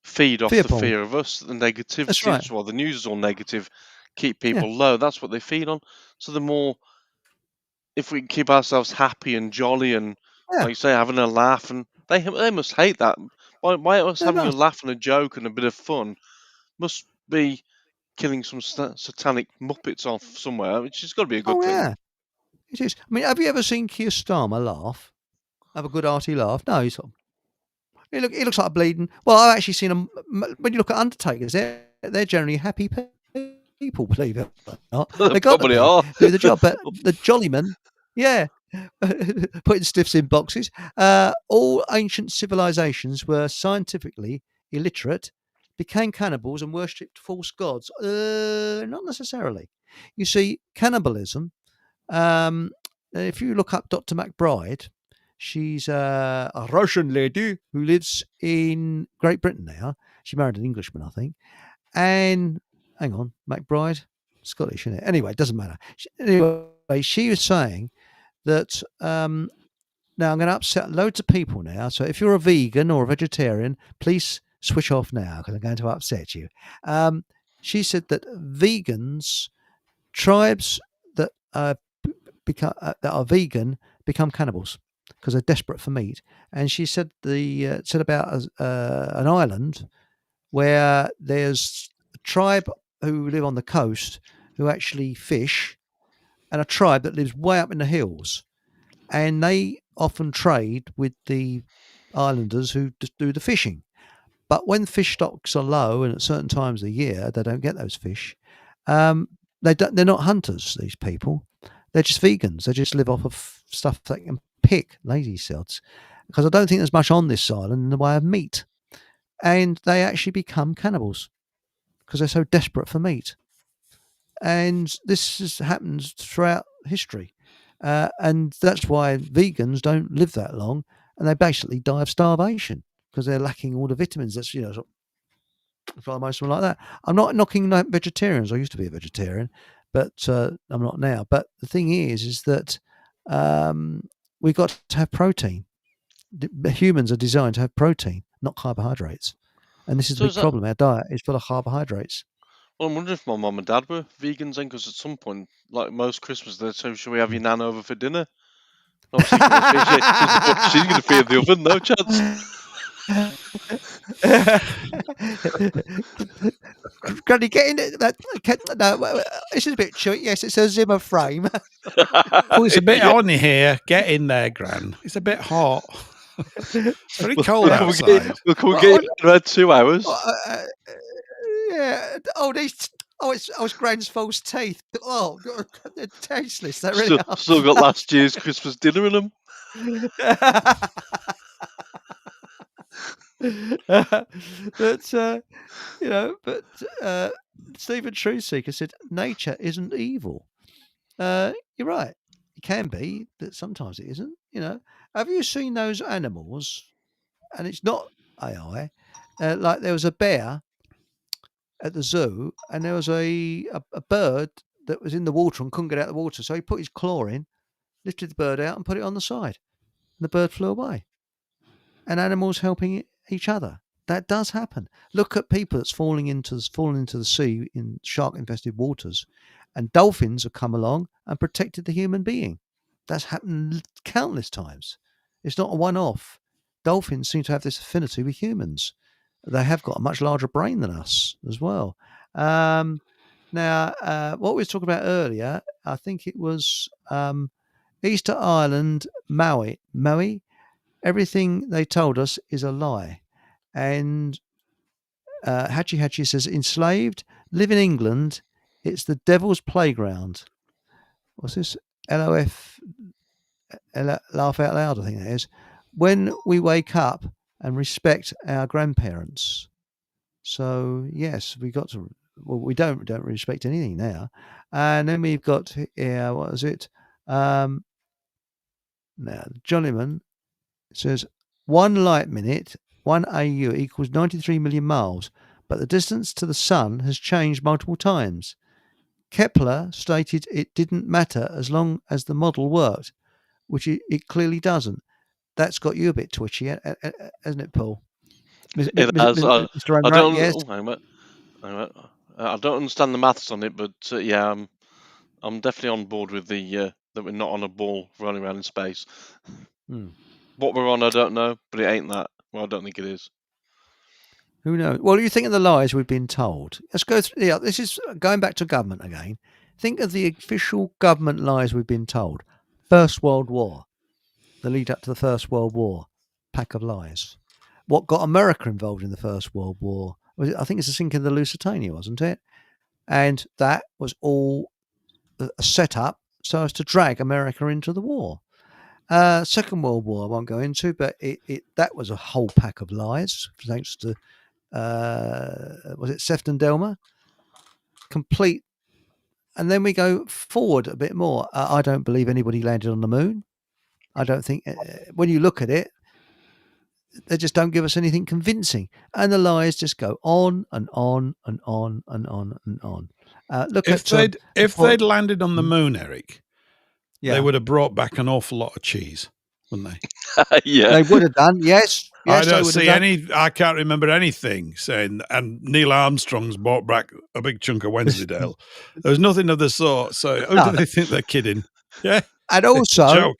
S2: feed off the fear of us, the negativity.
S1: That's right.
S2: Well, the news is all negative, keep people low. That's what they feed on. So the more, if we can keep ourselves happy and jolly and, like you say, having a laugh, and they must hate that. Why us having a laugh and a joke and a bit of fun must be killing some satanic muppets off somewhere, which has got to be a good thing.
S1: Yeah, it is. I mean, have you ever seen Keir Starmer laugh? Have a good hearty laugh? No, he looks like a bleeding. Well, I've actually seen them. When you look at undertakers, they're generally happy people, believe it or not. They got to do the job. But the Jollyman, putting stiffs in boxes. All ancient civilizations were scientifically illiterate, became cannibals, and worshipped false gods. Not necessarily. You see, cannibalism. If you look up Dr. McBride, she's a Russian lady who lives in Great Britain now. She married an Englishman, I think. And hang on, McBride, Scottish, isn't it? Anyway, it doesn't matter. She was saying that now I'm going to upset loads of people now. So if you're a vegan or a vegetarian, please switch off now because I'm going to upset you. She said that vegans, tribes that are vegan, become cannibals because they're desperate for meat. And she said said about an island where there's a tribe who live on the coast who actually fish, and a tribe that lives way up in the hills, and they often trade with the islanders who do the fishing. But when fish stocks are low and at certain times of the year they don't get those fish, they're not hunters, these people. They're just vegans. They just live off of stuff they can pick, lazy sods. Because I don't think there's much on this island in the way of meat. And they actually become cannibals because they're so desperate for meat. And this happens throughout history. And that's why vegans don't live that long, and they basically die of starvation because they're lacking all the vitamins. That's, most of them like that. I'm not knocking vegetarians. I used to be a vegetarian, but I'm not now. But the thing is that we've got to have protein. Humans are designed to have protein, not carbohydrates. And this is a big problem. Our diet is full of carbohydrates.
S2: Well, I'm wondering if my mum and dad were vegans then, because at some point, like most Christmas, they'd say, "Shall we have your nan over for dinner?" Obviously, she's going to feed the oven, no chance.
S1: Granny, get in it. No, this is a bit chewy. Yes, it's a Zimmer frame.
S3: Oh, it's a bit on here. Get in there, Gran. It's a bit hot. It's very cold outside.
S2: We'll get you in about 2 hours.
S1: Yeah. It's Gran's false teeth. Oh, they're tasteless. They really are.
S2: Still got last year's Christmas dinner in them.
S1: But Stephen Truthseeker said nature isn't evil. You're right. It can be, but sometimes it isn't. Have you seen those animals? And it's not AI. Like there was a bear at the zoo, and there was a bird that was in the water and couldn't get out of the water. So he put his claw in, lifted the bird out, and put it on the side. And the bird flew away. And animals helping each other. That does happen. Look at people that's falling into the sea in shark-infested waters, and dolphins have come along and protected the human being. That's happened countless times. It's not a one-off. Dolphins seem to have this affinity with humans. They have got a much larger brain than us as well. Now, what we were talking about earlier, I think it was Easter Island, Maui. Everything they told us is a lie. And Hachi says, enslaved, live in England, it's the devil's playground. What's this? LOF, laugh out loud, I think that is. When we wake up and respect our grandparents. So, yes, we got to, well, we don't respect anything now. And then we've got, what is it? Now, Jollyman says, 1 light minute, 1 AU equals 93 million miles, but the distance to the sun has changed multiple times. Kepler stated it didn't matter as long as the model worked, which it clearly doesn't. That's got you a bit twitchy, hasn't it, Paul?
S2: It has.
S1: Mr.
S2: I don't.
S1: Yes.
S2: I don't understand the maths on it, but yeah, I'm definitely on board with the that we're not on a ball running around in space. What we're on, I don't know, but it ain't that. Well, I don't think it is.
S1: Who knows? Well, you think of the lies we've been told. Let's go through. Yeah, this is going back to government again. Think of the official government lies we've been told. First World War, the lead up to the First World War, pack of lies. What got America involved in the First World War? I think it's the sinking of the Lusitania, wasn't it? And that was all a setup so as to drag America into the war. Second World War, I won't go into, but that was a whole pack of lies, thanks to was it Sefton Delmer? Complete. And then we go forward a bit more. I don't believe anybody landed on the moon. I don't think, when you look at it, they just don't give us anything convincing. And the lies just go on and on and on and on and on.
S3: If they'd landed on the moon, Eric, they would have brought back an awful lot of cheese, wouldn't they?
S2: Yeah,
S1: they would have done. Yes,
S3: I don't see any. I can't remember anything saying. And Neil Armstrong's brought back a big chunk of Wensleydale. There was nothing of the sort. So who do they think they're kidding? Yeah,
S1: and also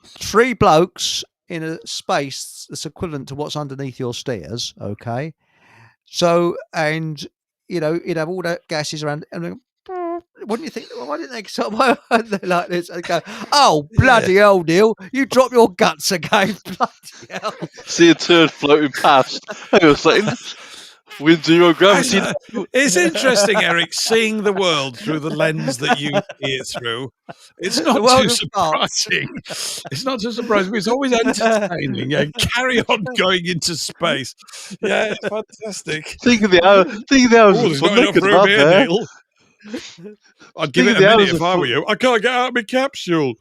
S1: 3 blokes in a space that's equivalent to what's underneath your stairs. Okay, so and you'd have all the gases around and. Wouldn't you think? Why didn't they sort of like this and go, "Oh bloody hell, Neil! You drop your guts again!" Bloody hell!
S2: See a turd floating past. Hang on a second. With 0 gravity.
S3: It's interesting, Eric, seeing the world through the lens that you see it through. It's not too surprising. It's not too surprising. It's always entertaining. Yeah, carry on going into space. Yeah, it's fantastic.
S2: Think of the hours of fun they could have there.
S3: Neil. I'd give it a minute if I were you. I can't get out of my capsule.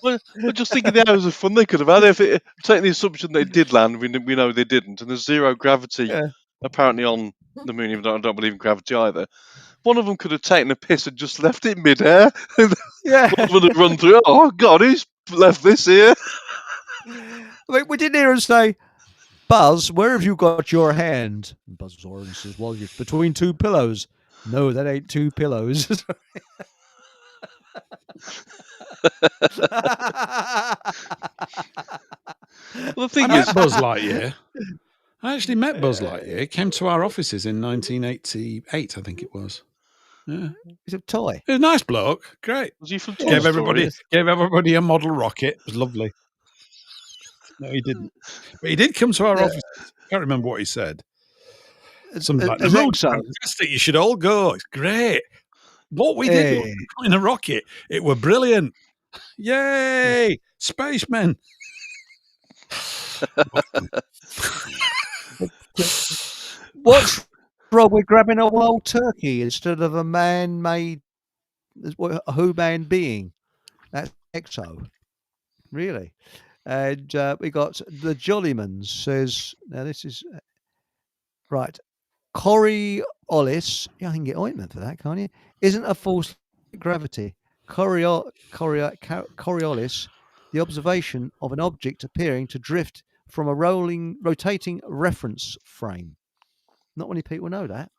S2: Well, just think of the hours of fun they could have had. If taking the assumption they did land, we know they didn't, and there's 0 gravity apparently on the moon, even though I don't believe in gravity either. One of them could have taken a piss and just left it mid-air.
S1: Yeah.
S2: One of them would have run through. Oh, God, who's left this here?
S1: We didn't hear him say, "Buzz, where have you got your hand?" And Buzz Orange says, "Well, you're between 2 pillows." No, that ain't 2 pillows.
S2: Well, the thing is,
S3: Buzz Lightyear. I actually met Buzz Lightyear. He came to our offices in 1988, I think it was. Yeah,
S1: he's a toy.
S3: He was a nice bloke. Great.
S2: Was he from
S3: gave everybody a model rocket. It was lovely. No, he didn't. But he did come to our offices. I can't remember what he said. Something like, "The road's fantastic. You should all go. It's great. What we did in a rocket, it were brilliant. Yay, spacemen!"
S1: What's wrong with grabbing a wild turkey instead of a man-made, a human being? That's exo, really. And we got the Jollymans says, now this is right. Coriolis, I can get ointment for that, can't you? Isn't a force gravity. Coriolis, the observation of an object appearing to drift from a rotating reference frame. Not many people know that.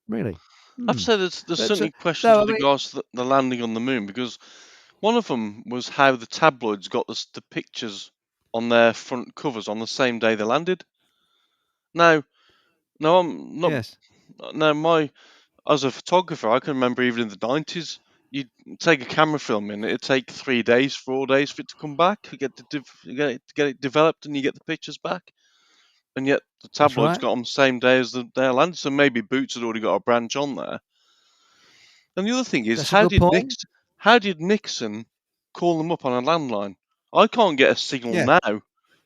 S1: Really?
S2: I have to say there's
S1: But,
S2: certainly questions
S1: no, I
S2: with
S1: mean,
S2: regards to the landing on the moon, because one of them was how the tabloids got the pictures on their front covers on the same day they landed. Now, no, I'm not.
S1: yes,
S2: Now, as a photographer, I can remember even in the 90s, you'd take a camera film in, it'd take 3 days, 4 days for it to come back. You get it developed, and you get the pictures back. And yet the
S1: that's
S2: tabloids
S1: right.
S2: got on the same day as they landed, so maybe Boots had already got a branch on there. And the other thing is,
S1: That's a good point.
S2: how did Nixon call them up on a landline? I can't get a signal
S1: Yeah,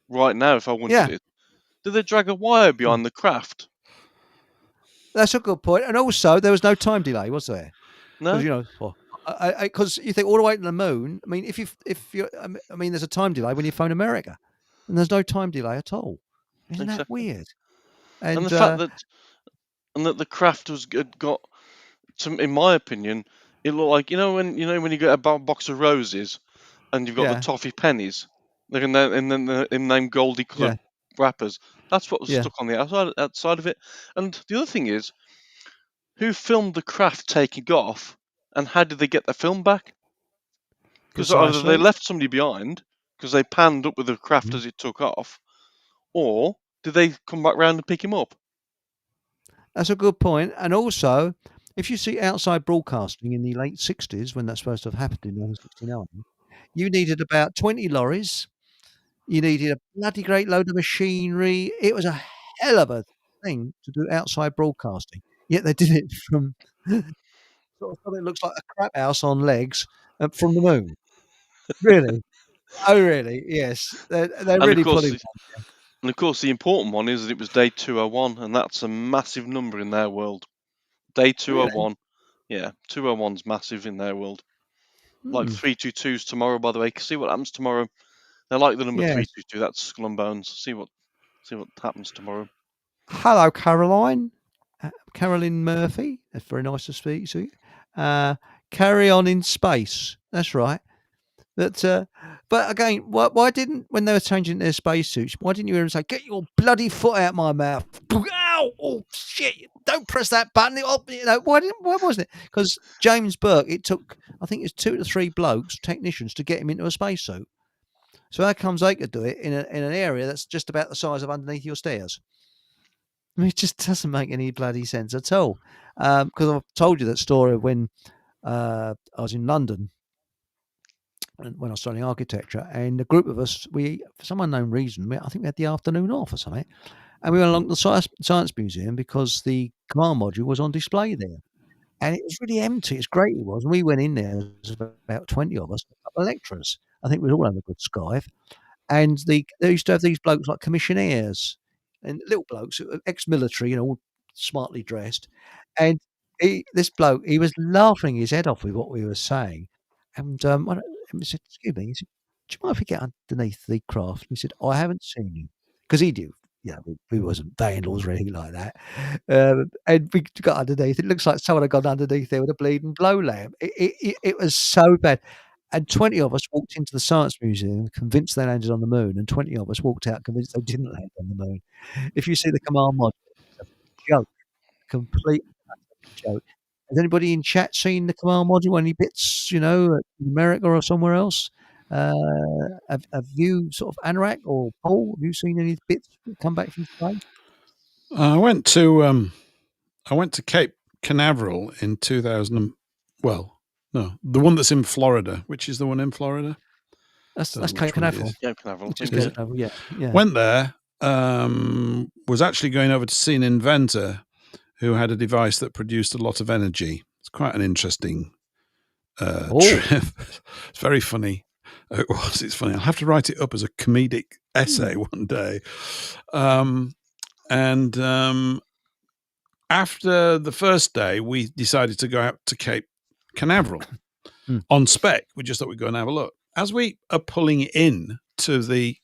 S2: right now, if I wanted
S1: yeah.
S2: it. Did they drag a wire
S1: Mm.
S2: behind the craft?
S1: That's a good point. And also, there was no time delay, was there? Because
S2: No,
S1: well, because you think all the way to the moon. I mean, if you, I mean, there's a time delay when you phone America, and there's no time delay at all. Isn't that
S2: exactly.
S1: weird?
S2: And
S1: And
S2: the fact that the craft had got, in my opinion, it looked like, when you get a box of roses and you've got the
S1: yeah,
S2: toffee pennies, they're in them goldy
S1: yeah,
S2: coloured wrappers. That's what was
S1: yeah.
S2: stuck on the outside of it. And the other thing is, who filmed the craft taking off, and how did they get the film back? Because either they
S1: Precisely.
S2: left somebody behind because they panned up with the craft
S1: Mm.
S2: as it took off, or did they come back round and pick him up?
S1: That's a good point. And also, if you see outside broadcasting in the late 60s, when that's supposed to have happened in 1969, you needed about 20 lorries. You needed a bloody great load of machinery. It was a hell of a thing to do outside broadcasting. Yet they did it from sort of something that looks like a crap house on legs from the moon. Really? Oh, really? Yes. They're
S2: And of
S1: really
S2: course,
S1: pulling
S2: the, and of course, the important one is that it was day 201, and that's a massive number in their world. Day
S1: really?
S2: 201, yeah, 201's massive in their world. Like
S1: Hmm.
S2: 322's tomorrow, by the way. See what happens tomorrow. They like the number
S1: Yes.
S2: 322. That's Skull and Bones. See what happens tomorrow.
S1: Hello, Caroline. Carolyn Murphy. That's very nice to speak to you. Carry on in space. That's right. But again, why didn't, when they were changing their spacesuits, why didn't you hear them say, "Get your bloody foot out my mouth"? Ow! Oh shit! Don't press that button. Why wasn't it? Because James Burke, it took, I think it's 2 to 3 blokes, technicians, to get him into a spacesuit. So how comes they could do it in an area that's just about the size of underneath your stairs? I mean, it just doesn't make any bloody sense at all. Because I've told you that story of when I was in London when I was studying architecture, and a group of us, for some unknown reason, I think we had the afternoon off or something, and we went along to the Science Museum because the command module was on display there. And it was really empty. It's great it was. And we went in there, there was about 20 of us, a couple of lecturers. I think we were all having a good skive. And they used to have these blokes like commissionaires and little blokes, ex-military, all smartly dressed. And this bloke, he was laughing his head off with what we were saying. And he said, "Excuse me," he said, "do you mind if we get underneath the craft?" He said, "I haven't seen you." Because he knew, we wasn't vandals or anything like that. And we got underneath. It looks like someone had gone underneath there with a bleeding blow lamp. It was so bad. And 20 of us walked into the Science Museum convinced they landed on the moon, and 20 of us walked out convinced they didn't land on the moon. If you see the command module, it's a joke, complete joke. Has anybody in chat seen the command module? Any bits, in America or somewhere else? Have you, sort of, Anorak or Paul, have you seen any bits that come back from space?
S3: I went to Cape Canaveral in 2000. Well, no, the one that's in Florida. Which is the one in Florida?
S1: That's Cape Canaveral.
S2: Cape Canaveral.
S1: Which is Cape Canaveral, yeah.
S3: Went there. Was actually going over to see an inventor who had a device that produced a lot of energy. It's quite an interesting trip. It's very funny. It was. It's funny. I'll have to write it up as a comedic essay one day. After the first day, we decided to go out to Cape Canaveral on spec. We just thought we'd go and have a look. As we are pulling in to the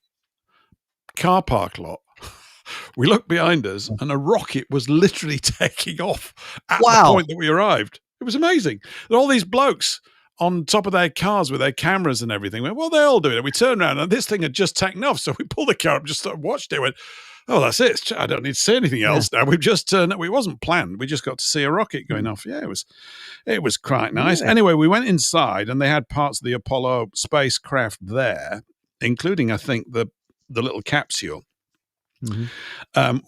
S3: car park lot, we looked behind us and a rocket was literally taking off at the point that we arrived. It was amazing. There are all these blokes on top of their cars with their cameras and everything. Well, they all do it. We turned around and this thing had just taken off. So we pulled the car up, just sort of watched it, went, oh, that's it. I don't need to see anything else now. We've just turned up. It wasn't planned. We just got to see a rocket going off. Yeah, it was quite nice. Yeah. Anyway, we went inside and they had parts of the Apollo spacecraft there, including, I think, the little capsule,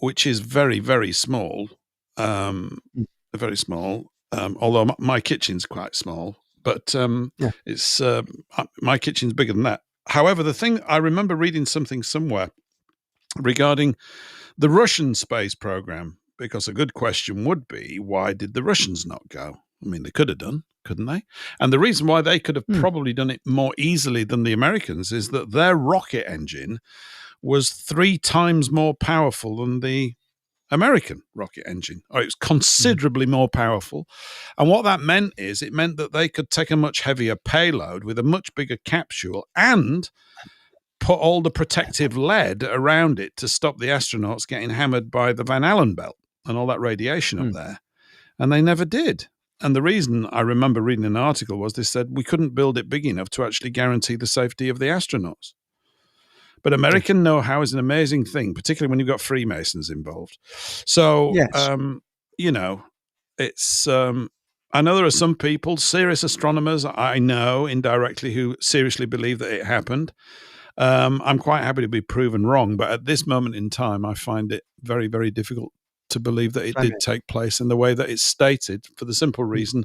S3: which is very, very small. Very small. Although my kitchen's quite small, but it's my kitchen's bigger than that. However, the thing I remember reading something somewhere regarding the Russian space program, because a good question would be, why did the Russians not go? I mean, they could have done, couldn't they? And the reason why they could have probably done it more easily than the Americans is that their rocket engine was 3 times more powerful than the American rocket engine. Or it was considerably more powerful. And what that meant is it meant that they could take a much heavier payload with a much bigger capsule and put all the protective lead around it to stop the astronauts getting hammered by the Van Allen belt and all that radiation up there. And they never did. And the reason I remember reading an article was they said we couldn't build it big enough to actually guarantee the safety of the astronauts. But American know-how is an amazing thing, particularly when you've got Freemasons involved. So, it's... I know there are some people, serious astronomers, I know indirectly, who seriously believe that it happened. I'm quite happy to be proven wrong, but at this moment in time, I find it very, very difficult to believe that it did take place in the way that it's stated, for the simple reason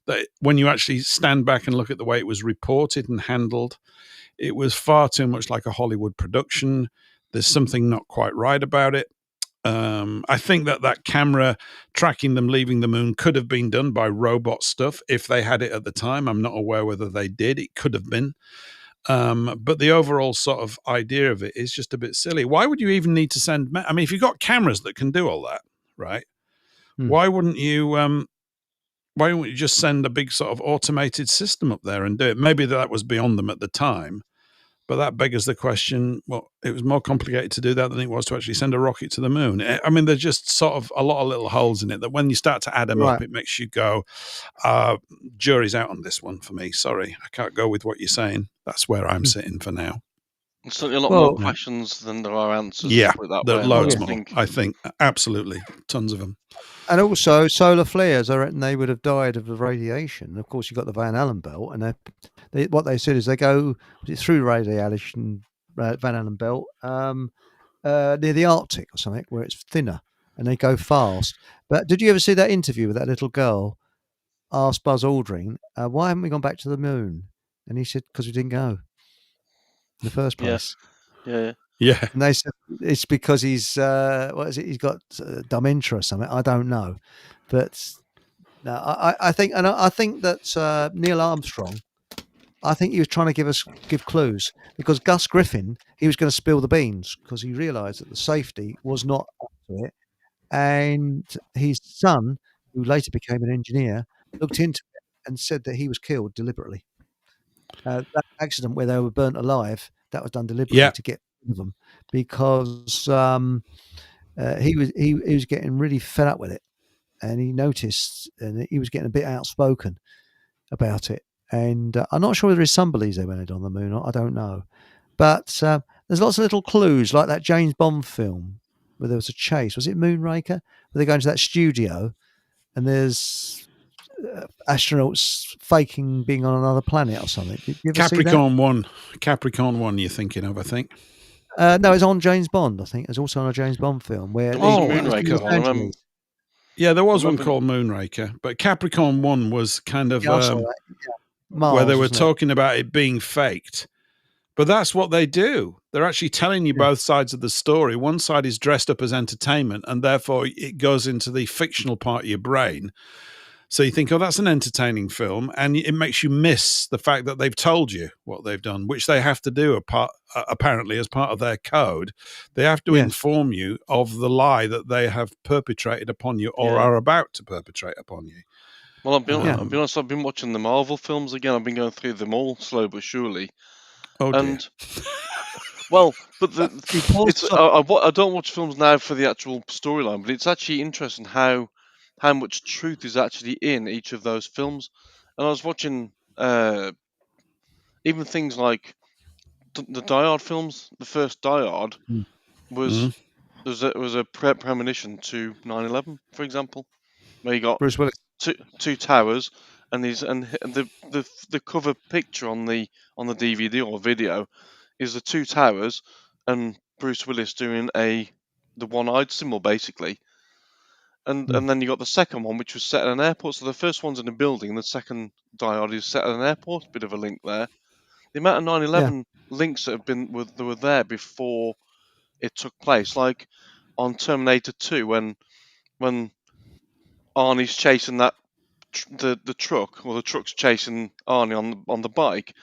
S3: that when you actually stand back and look at the way it was reported and handled, it was far too much like a Hollywood production. There's something not quite right about it. I think that camera tracking them leaving the moon could have been done by robot stuff if they had it at the time. I'm not aware whether they did. It could have been. But the overall sort of idea of it is just a bit silly. Why would you even need to send... I mean, if you've got cameras that can do all that, right? Why wouldn't you just send a big sort of automated system up there and do it? Maybe that was beyond them at the time. But that beggars the question, well, it was more complicated to do that than it was to actually send a rocket to the moon. I mean, there's just sort of a lot of little holes in it that when you start to add them up, it makes you go, jury's out on this one for me. Sorry, I can't go with what you're saying. That's where I'm sitting for now.
S2: There's certainly a lot more questions than there are answers.
S3: Yeah, loads more, I think. Absolutely. Tons of them.
S1: And also solar flares, I reckon they would have died of the radiation. Of course, you've got the Van Allen belt, and what they said is they go through radiation, Van Allen belt, near the Arctic or something, where it's thinner, and they go fast. But did you ever see that interview with that little girl asked Buzz Aldrin, why haven't we gone back to the moon? And he said, because we didn't go in the first place.
S3: Yeah.
S1: And they said it's because he's what is it? He's got dementia or something. I don't know, but no, I think that Neil Armstrong, I think he was trying to give clues, because Gus Griffin, he was going to spill the beans because he realised that the safety was not up to it, and his son, who later became an engineer, looked into it and said that he was killed deliberately. That accident where they were burnt alive, that was done deliberately to get rid of them, because he was getting really fed up with it, and he noticed, and he was getting a bit outspoken about it. And I'm not sure whether his son believes they went on the moon or not. I don't know, but there's lots of little clues, like that James Bond film where there was a chase. Was it Moonraker? Where they go into that studio, and there's astronauts faking being on another planet or something. Did you ever see that?
S3: Capricorn 1 you're thinking of, I think.
S1: No, it's on James Bond, I think. It's also on a James Bond film where
S2: Moonraker.
S3: Yeah, there was one called Moonraker, but Capricorn 1 was kind of Mars, where they were talking about it being faked. But that's what they do. They're actually telling you both sides of the story. One side is dressed up as entertainment, and therefore it goes into the fictional part of your brain. So you think, oh, that's an entertaining film, and it makes you miss the fact that they've told you what they've done, which they have to do apparently as part of their code. They have to inform you of the lie that they have perpetrated upon you or are about to perpetrate upon you.
S2: Well, I'll be honest, I've been watching the Marvel films again. I've been going through them all slow but surely.
S3: Oh, dear.
S2: Well, but I don't watch films now for the actual storyline, but it's actually interesting how much truth is actually in each of those films. And I was watching even things like the Die Hard films. The first Die Hard was a premonition to 9/11, for example, where you got
S1: Bruce Willis.
S2: two towers, and the cover picture on the DVD or video is the two towers and Bruce Willis doing the one-eyed symbol basically, and then you got the second one which was set at an airport. So the first one's in a building, and the second Die Hard is set at an airport. Bit of a link there. The amount of 9/11 links that were there before it took place, like on Terminator 2 when Arnie's chasing the truck, or the truck's chasing Arnie on the bike,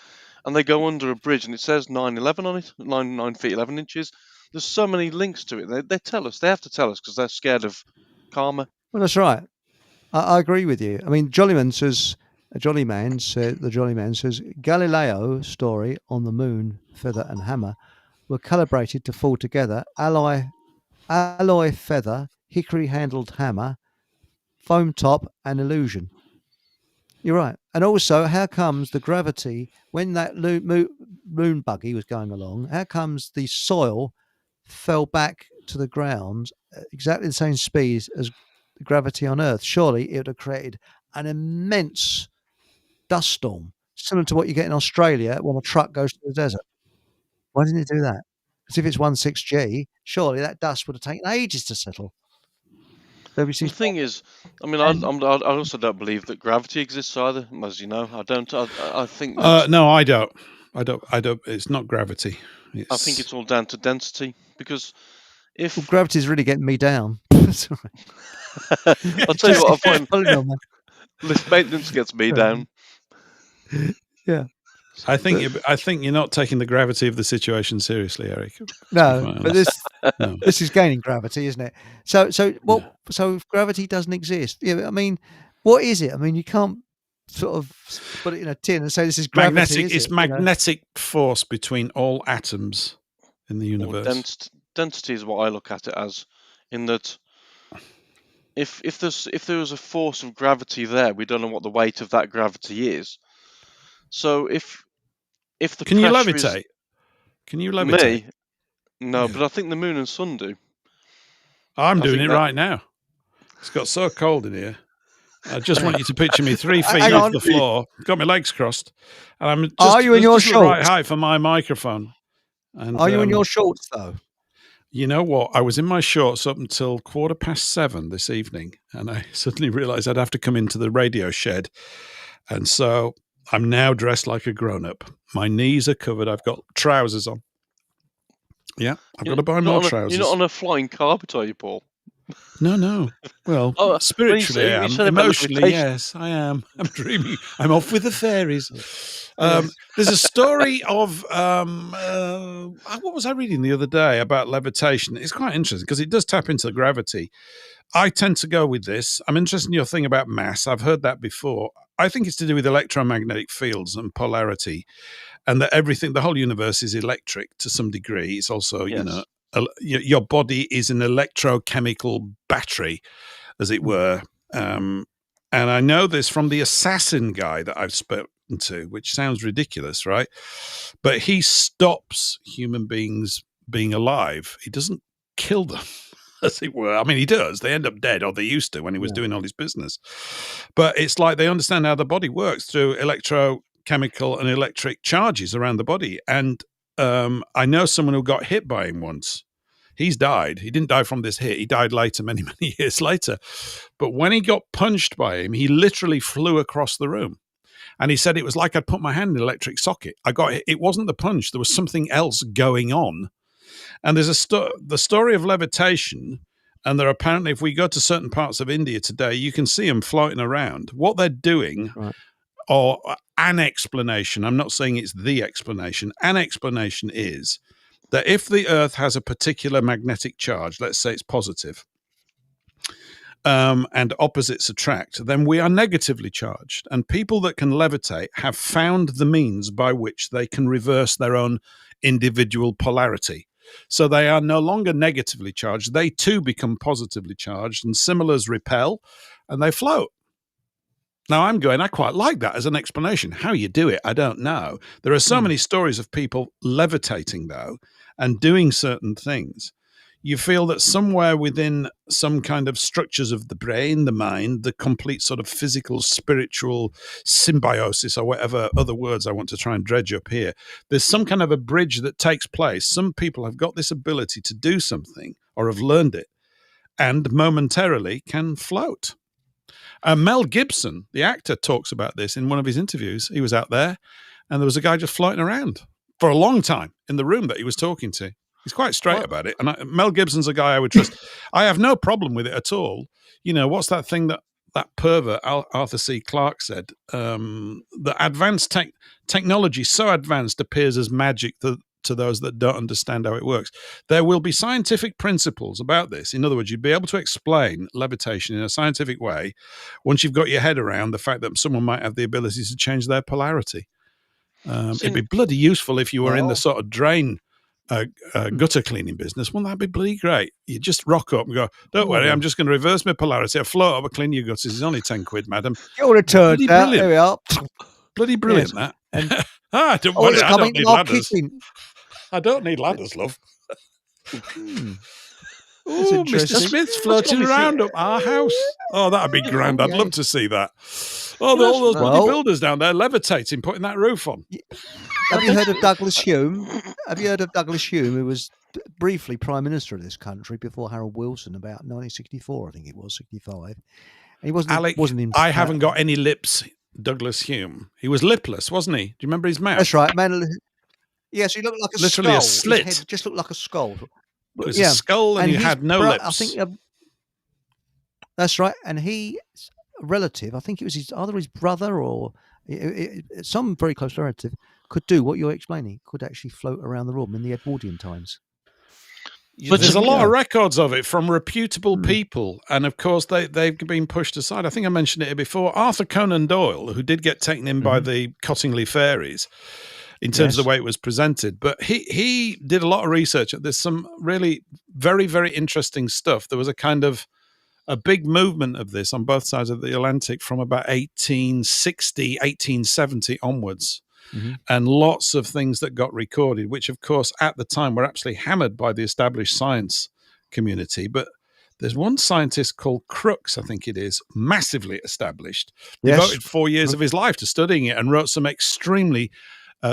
S2: and they go under a bridge and it says 9/11 on it, 9 feet 11 inches. There's so many links to it. They tell us. They have to tell us because they're scared of karma.
S1: Well, that's right. I agree with you. I mean, the Jolly Man says Galileo's story on the moon, feather and hammer were calibrated to fall together. Alloy feather, hickory-handled hammer, foam top, and illusion. You're right. And also, how comes the gravity, when that moon buggy was going along, how comes the soil fell back to the ground at exactly the same speed as the gravity on Earth? Surely it would have created an immense dust storm, similar to what you get in Australia when a truck goes through the desert. Why didn't it do that? Because if it's 16G, surely that dust would have taken ages to settle.
S2: The thing is, I mean, I also don't believe that gravity exists either, as you know. I don't. I think.
S3: No, I don't. I don't. It's not gravity.
S2: I think it's all down to density, because if
S1: gravity's really getting me down. That's all right.
S2: I'll tell you what, I find lift maintenance gets me down.
S1: Yeah.
S3: I think you're not taking the gravity of the situation seriously, Eric.
S1: No, but this is gaining gravity, isn't it? So if gravity doesn't exist, I mean, what is it? I mean, you can't sort of put it in a tin and say this is gravity.
S3: It's magnetic force between all atoms in the universe.
S2: Density is what I look at it as, in that if there was a force of gravity there, we don't know what the weight of that gravity is. So if the
S3: Can you levitate? Can you levitate?
S2: Me? No, but I think the moon and sun do.
S3: I'm doing it right now. It's got so cold in here. I just want you to picture me 3 feet off the floor. Got my legs crossed, and I'm just,
S1: are you in your shorts?
S3: The right height for my microphone. And,
S1: are you in your shorts though?
S3: You know what? I was in my shorts up until 7:15 this evening, and I suddenly realised I'd have to come into the radio shed, and so I'm now dressed like a grown-up. My knees are covered. I've got trousers on. Yeah, I've got to buy more trousers.
S2: You're not on a flying carpet, are you, Paul?
S3: No. Well, spiritually I am. Emotionally, yes, I am. I'm dreaming. I'm off with the fairies. There's a story of what was I reading the other day about levitation? It's quite interesting because it does tap into gravity. I tend to go with this. I'm interested in your thing about mass. I've heard that before. I think it's to do with electromagnetic fields and polarity, and that the whole universe is electric to some degree. It's also, your body is an electrochemical battery, as it were. And I know this from the assassin guy that I've spoken to, which sounds ridiculous, right? But he stops human beings being alive. He doesn't kill them, as it were. I mean, he does. They end up dead, or they used to when he was doing all his business. But it's like they understand how the body works through electrochemical and electric charges around the body. And I know someone who got hit by him once. He's died. He didn't die from this hit. He died later, many, many years later. But when he got punched by him, he literally flew across the room. And he said it was like I'd put my hand in an electric socket. It wasn't the punch. There was something else going on. And there's the story of levitation. And there apparently, if we go to certain parts of India today, you can see them floating around. What they're doing, or an explanation, I'm not saying it's the explanation, an explanation is that if the Earth has a particular magnetic charge, let's say it's positive, and opposites attract, then we are negatively charged. And people that can levitate have found the means by which they can reverse their own individual polarity. So they are no longer negatively charged. They too become positively charged, and similars repel, and they float. Now I'm going, I quite like that as an explanation. How you do it, I don't know. There are so many stories of people levitating, though, and doing certain things. You feel that somewhere within some kind of structures of the brain, the mind, the complete sort of physical, spiritual symbiosis, or whatever other words I want to try and dredge up here, there's some kind of a bridge that takes place. Some people have got this ability to do something or have learned it and momentarily can float. Mel Gibson, the actor, talks about this in one of his interviews. He was out there and there was a guy just floating around for a long time in the room that he was talking to. He's quite straight about it. And Mel Gibson's a guy I would trust. I have no problem with it at all. You know, what's that thing that pervert Arthur C. Clarke said? The advanced technology, so advanced, appears as magic to those that don't understand how it works. There will be scientific principles about this. In other words, you'd be able to explain levitation in a scientific way once you've got your head around the fact that someone might have the ability to change their polarity. It'd be bloody useful if you were in the sort of drain gutter cleaning business. Wouldn't that be bloody great? You just rock up and go, don't worry, I'm just going to reverse my polarity. I'll float up and clean your gutters. It's only 10 quid, madam.
S1: It would have turned out. There we are.
S3: Bloody brilliant,
S1: Yes.
S3: that. Don't worry, I don't need ladders. I don't need ladders, love. Oh, Mr. Smith's floating around up our house. Oh, that'd be grand. I'd love to see that. Oh, all those bloody builders down there levitating, putting that roof on.
S1: Have you heard of Douglas Hume? Have you heard of Douglas Hume, who was briefly Prime Minister of this country before Harold Wilson, about 1964, I think it was, 65. And he wasn't.
S3: Alec, I haven't got any lips. Douglas Hume. He was lipless, wasn't he? Do you remember his mouth?
S1: That's right, man. Yes, he looked like a
S3: literally
S1: skull.
S3: A slit.
S1: His head just looked like a skull.
S3: It was a skull, and he had no lips.
S1: I think that's right. And he, a relative, I think it was either his brother or some very close relative, could do what you're explaining. Could actually float around the room in the Edwardian times.
S3: But there's a lot of records of it from reputable people, and of course they've been pushed aside. I think I mentioned it before. Arthur Conan Doyle, who did get taken in by the Cottingley fairies, in terms of the way it was presented, but he did a lot of research. There's some really very, very interesting stuff. There was a kind of a big movement of this on both sides of the Atlantic from about 1860, 1870 onwards. And lots of things that got recorded, which, of course, at the time were absolutely hammered by the established science community. But there's one scientist called Crookes, I think it is, massively established, devoted 4 years of his life to studying it and wrote some extremely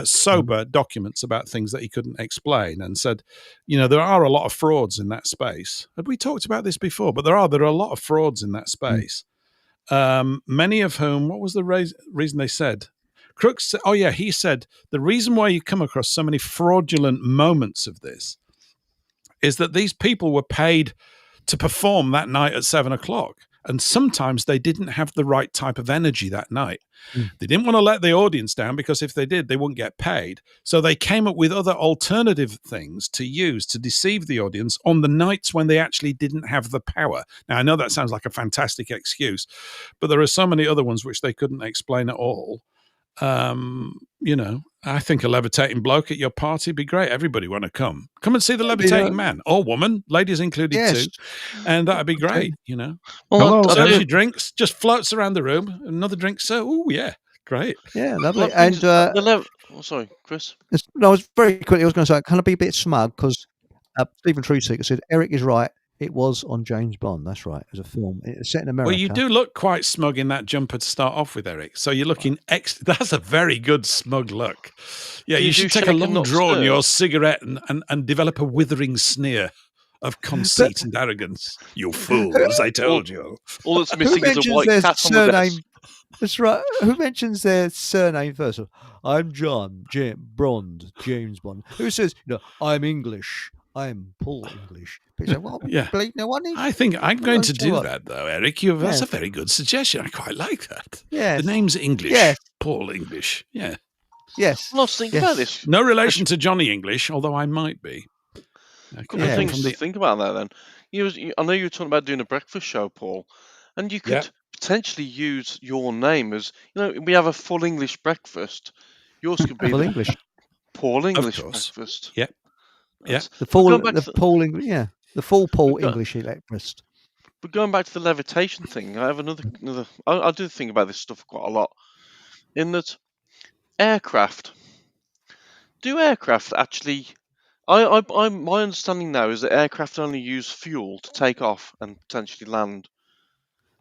S3: sober documents about things that he couldn't explain, and said, you know, there are a lot of frauds in that space. Had we talked about this before? But there are a lot of frauds in that space. Many of whom, what was the reason they said? Crookes, he said, the reason why you come across so many fraudulent moments of this is that these people were paid to perform that night at 7:00. And sometimes they didn't have the right type of energy that night. They didn't want to let the audience down, because if they did, they wouldn't get paid. So they came up with other alternative things to use to deceive the audience on the nights when they actually didn't have the power. Now, I know that sounds like a fantastic excuse, but there are so many other ones which they couldn't explain at all. You know, I think a levitating bloke at your party would be great. Everybody want to come and see the levitating man or woman, ladies included too, and that'd be great. You know, serves you drinks, just floats around the room, another drink. So, oh yeah, great,
S1: yeah, lovely. And
S2: sorry, Chris.
S1: No, I was very quickly. I was going to say, can I be a bit smug, because Stephen Truseeker said Eric is right. It was on James Bond. That's right. As a film, it's set in America.
S3: Well, you do look quite smug in that jumper to start off with, Eric. So you're looking that's a very good smug look. Yeah, you should take a long draw on your cigarette and develop a withering sneer of conceit and arrogance. You fools, I told you.
S2: All that's missing is a white cat on the desk.
S1: That's right. Who mentions their surname first? I'm John James Bond. Who says, I'm English? I'm Paul English. Say, well, no one
S3: I think I'm going to do that, though, Eric. That's a very good suggestion. I quite like that.
S1: Yeah.
S3: The name's English. Yes. Paul English. Yeah.
S1: Yes.
S2: Well, I was thinking about this.
S3: No relation to Johnny English, although I might be.
S2: Things to think about that then. I know you were talking about doing a breakfast show, Paul, and you could potentially use your name as, we have a full English breakfast. Yours could be
S1: English.
S2: Paul English breakfast.
S3: Yep. Yeah.
S1: The full Paul English breakfast.
S2: But going back to the levitation thing, I have another. I do think about this stuff quite a lot. In that, aircraft. Do aircraft actually? My understanding now is that aircraft only use fuel to take off and potentially land.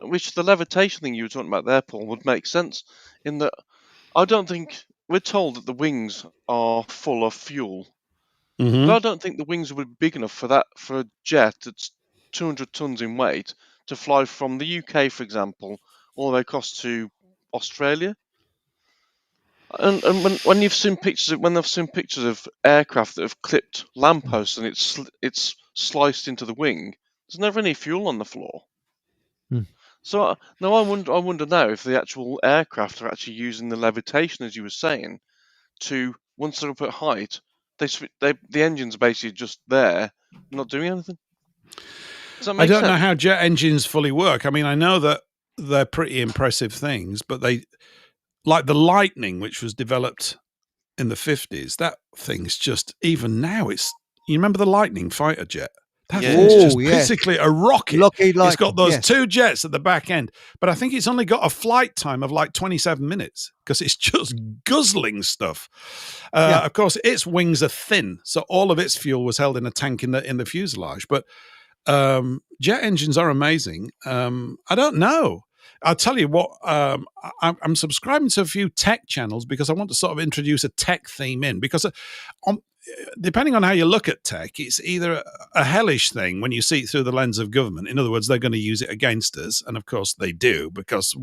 S2: Which the levitation thing you were talking about there, Paul, would make sense. In that, I don't think we're told that the wings are full of fuel.
S3: Mm-hmm.
S2: But I don't think the wings would be big enough for a jet that's 200 tons in weight to fly from the UK, for example, all the way across to Australia. And when you've seen pictures of aircraft that have clipped lampposts and it's sliced into the wing, there's never any fuel on the floor. So now I wonder now if the actual aircraft are actually using the levitation, as you were saying, to once they're up at height, the engines are basically just there, not doing anything. Does that make sense?
S3: I don't know how jet engines fully work. I mean, I know that they're pretty impressive things, but they, like the Lightning, which was developed in the 50s, that thing's just, even now, you remember the Lightning fighter jet? That thing's just basically a rocket. It's got those two jets at the back end, but I think it's only got a flight time of like 27 minutes because it's just guzzling stuff. Of course, its wings are thin, so all of its fuel was held in a tank in the fuselage. But jet engines are amazing. I don't know. I'll tell you what, I'm subscribing to a few tech channels because I want to sort of introduce a tech theme in, because depending on how you look at tech, it's either a hellish thing when you see it through the lens of government. In other words, they're going to use it against us. And of course they do, because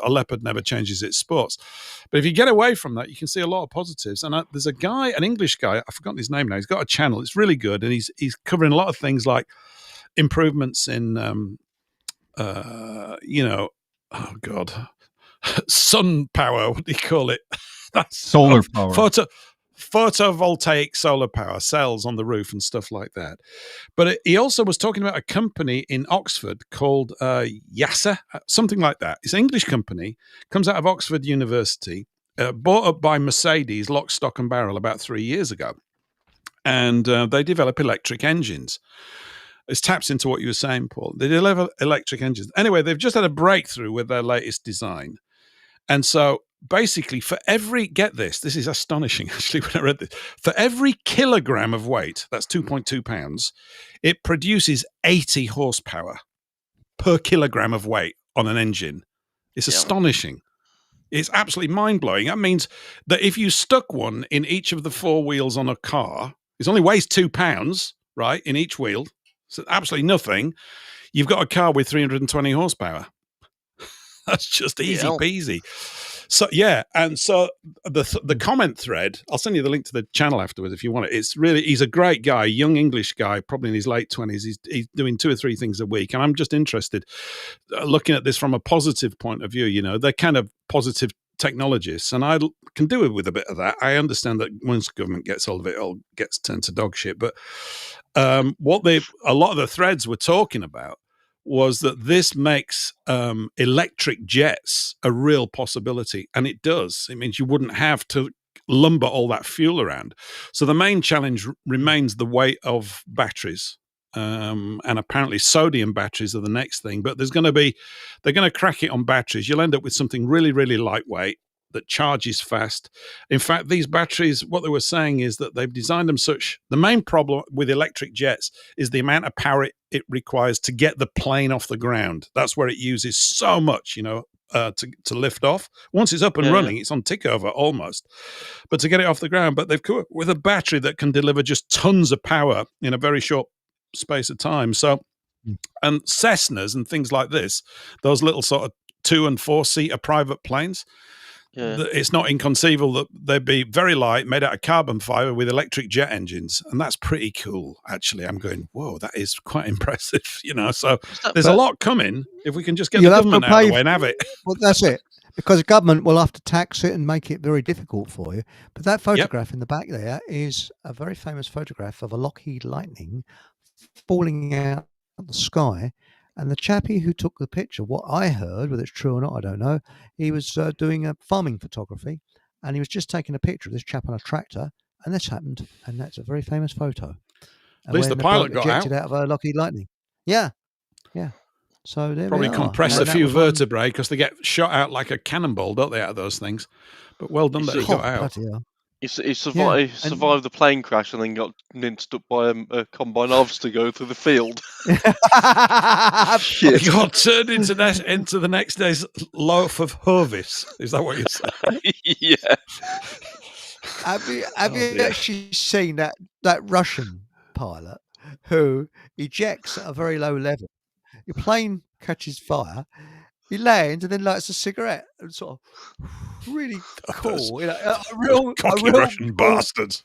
S3: a leopard never changes its spots. But if you get away from that, you can see a lot of positives. And there's a guy, an English guy, I've forgotten his name now. He's got a channel. It's really good. And he's covering a lot of things like improvements in, sun power. What do you call it? That's
S4: solar power.
S3: Photovoltaic solar power, cells on the roof and stuff like that. But he also was talking about a company in Oxford called Yasa, something like that. It's an English company, comes out of Oxford University, bought up by Mercedes, lock, stock and barrel, about 3 years ago. And they develop electric engines. This taps into what you were saying, Paul. They deliver electric engines. Anyway, they've just had a breakthrough with their latest design. And so basically, get this is astonishing, actually, when I read this. For every kilogram of weight, that's 2.2 pounds, it produces 80 horsepower per kilogram of weight on an engine. It's astonishing. It's absolutely mind-blowing. That means that if you stuck one in each of the four wheels on a car, it only weighs 2 pounds, right, in each wheel. So absolutely nothing. You've got a car with 320 horsepower. That's just easy peasy. So and so the comment thread, I'll send you the link to the channel afterwards if you want it. It's really, he's a great guy, young English guy, probably in his late 20s. He's doing 2 or 3 things a week, and I'm just interested, looking at this from a positive point of view. They're kind of positive technologists, and I can do it with a bit of that. I understand that once government gets hold of it, it all gets turned to dog shit. But a lot of the threads were talking about was that this makes electric jets a real possibility. And it does. It means you wouldn't have to lumber all that fuel around. So the main challenge remains the weight of batteries. And apparently sodium batteries are the next thing. But they're going to crack it on batteries. You'll end up with something really, really lightweight that charges fast. In fact, these batteries, what they were saying is that they've designed them such, the main problem with electric jets is the amount of power it requires to get the plane off the ground. That's where it uses so much, to lift off. Once it's up and running, it's on tick over almost. But to get it off the ground, but they've come up with a battery that can deliver just tons of power in a very short space of time. So, and Cessnas and things like this, those little sort of 2- and 4-seater private planes, it's not inconceivable that they'd be very light, made out of carbon fiber with electric jet engines. And that's pretty cool, actually. I'm going, whoa, that is quite impressive, So there's a lot coming if we can just get the government out of the way and have it.
S1: Well, that's it. Because the government will have to tax it and make it very difficult for you. But that photograph in the back there is a very famous photograph of a Lockheed Lightning falling out of the sky. And the chappie who took the picture, what I heard, whether it's true or not, I don't know, he was doing a farming photography, and he was just taking a picture of this chap on a tractor, and this happened, and that's a very famous photo.
S3: At least the pilot got
S1: out of a Lockheed Lightning. Yeah. Yeah. So there
S3: Probably
S1: we are.
S3: compress a few vertebrae because they get shot out like a cannonball, don't they, out of those things? But well done that he got out.
S2: He survived the plane crash and then got ninced up by a combine harvester to go through the field.
S3: Shit. He got turned into the next day's loaf of Hovis. Is that what you're saying?
S2: Yeah.
S1: Have you actually seen that Russian pilot who ejects at a very low level? Your plane catches fire, he lands and then lights a cigarette. And sort of really cool, a real
S3: Russian bastards.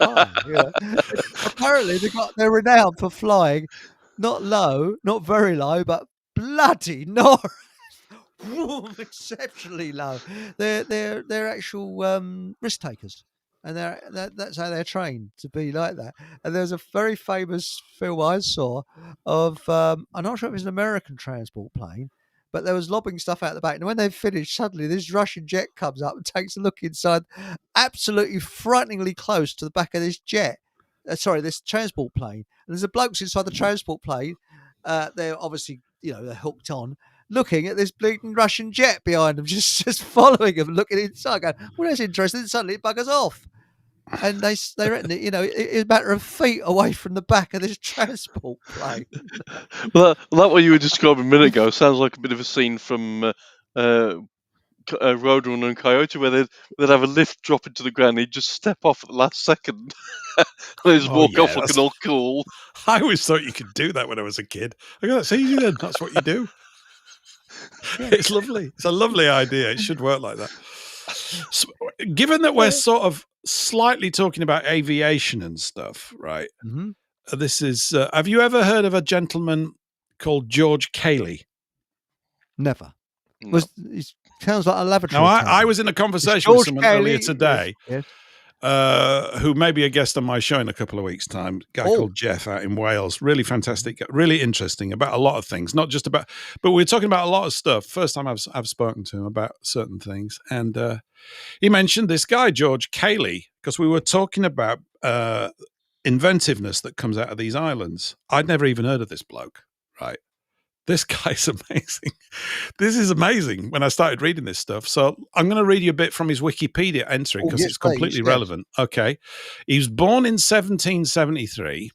S1: Apparently they're renowned for flying not low, not very low, but bloody not exceptionally low. They're actual risk takers, and that's how they're trained to be like that. And there's a very famous film I saw of I'm not sure if it was an American transport plane, but there was lobbing stuff out the back. And when they finished, suddenly this Russian jet comes up and takes a look inside, absolutely frighteningly close to the back of this jet. This transport plane. And there's a bloke inside the transport plane. They're obviously, they're hooked on, looking at this bleeding Russian jet behind them, just following them, looking inside, going, well, that's interesting. And suddenly it buggers off. And they reckon that, it's a matter of feet away from the back of this transport plane.
S2: Well, that what you were describing a minute ago sounds like a bit of a scene from Roadrunner and Coyote, where they'd have a lift drop into the ground, he'd just step off at the last second and they just walk off looking all cool.
S3: I always thought you could do that when I was a kid. I go, that's easy then. That's what you do. It's lovely. It's a lovely idea. It should work like that. So, given that we're sort of slightly talking about aviation and stuff, right?
S1: Mm-hmm.
S3: This is. Have you ever heard of a gentleman called George Cayley?
S1: Never. No. It sounds like a laboratory.
S3: Now, I was in a conversation with someone earlier today.
S1: Yes.
S3: Who may be a guest on my show in a couple of weeks' time, a guy called Jeff out in Wales. Really fantastic, really interesting about a lot of things, not just about, but we're talking about a lot of stuff. First time I've spoken to him about certain things. And he mentioned this guy, George Cayley, because we were talking about inventiveness that comes out of these islands. I'd never even heard of this bloke, right? This guy's amazing. This is amazing when I started reading this stuff. So I'm going to read you a bit from his Wikipedia entry because it's completely relevant. Okay. He was born in 1773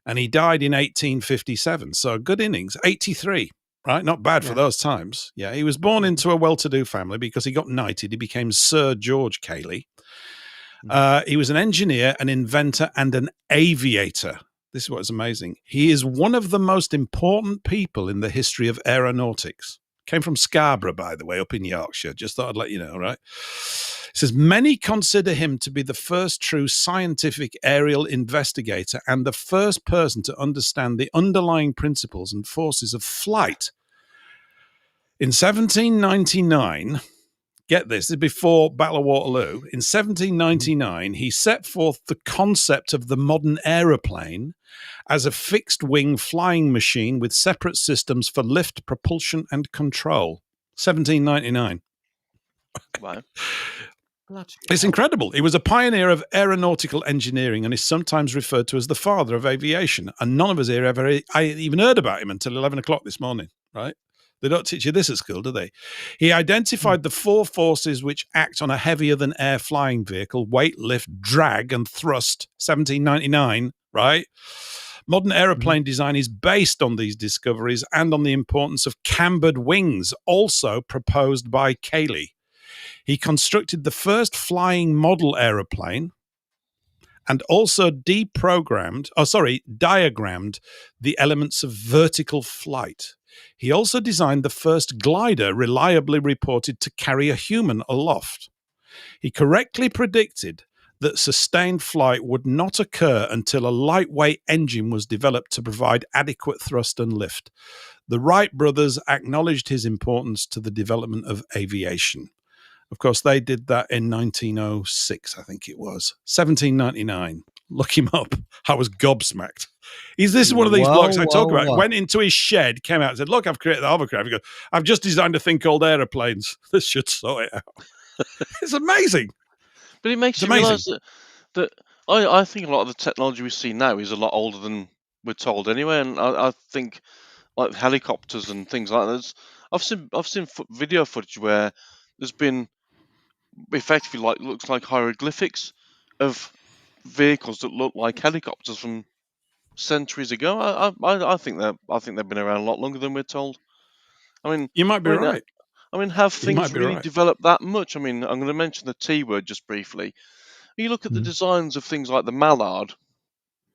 S3: and he died in 1857. So good innings, 83, right? Not bad for those times. Yeah. He was born into a well-to-do family because he got knighted. He became Sir George Cayley. He was an engineer, an inventor, and an aviator. This is what's amazing. He is one of the most important people in the history of aeronautics. Came from Scarborough, by the way, up in Yorkshire. Just thought I'd let you know, right? It says, many consider him to be the first true scientific aerial investigator and the first person to understand the underlying principles and forces of flight. In 1799... Get this is before Battle of Waterloo. In 1799, he set forth the concept of the modern aeroplane as a fixed-wing flying machine with separate systems for lift, propulsion, and control. 1799.
S2: Wow.
S3: It's incredible. He was a pioneer of aeronautical engineering and is sometimes referred to as the father of aviation. And none of us here I even heard about him until 11 o'clock this morning, right? They don't teach you this at school, do they? He identified the four forces which act on a heavier-than-air flying vehicle: weight, lift, drag, and thrust. 1799, right? Modern aeroplane design is based on these discoveries and on the importance of cambered wings, also proposed by Cayley. He constructed the first flying model aeroplane and also diagrammed the elements of vertical flight. He also designed the first glider reliably reported to carry a human aloft. He correctly predicted that sustained flight would not occur until a lightweight engine was developed to provide adequate thrust and lift. The Wright brothers acknowledged his importance to the development of aviation. Of course, they did that in 1906, I think it was. 1799. Look him up. I was gobsmacked. This is one of these blokes I talk about. Went into his shed, came out and said, look, I've created the hovercraft. He goes, I've just designed a thing called aeroplanes. This should sort it out. It's amazing.
S2: But it makes you realise that I think a lot of the technology we see now is a lot older than we're told anyway. And I think like helicopters and things like that. I've seen video footage where there's been effectively looks like hieroglyphics of vehicles that look like helicopters from centuries ago. I think they've been around a lot longer than we're told. I mean,
S3: you might be right.
S2: Have
S3: You might
S2: things
S3: be
S2: really
S3: right.
S2: developed that much? I mean, I'm going to mention the T word just briefly. You look at the designs of things like the Mallard,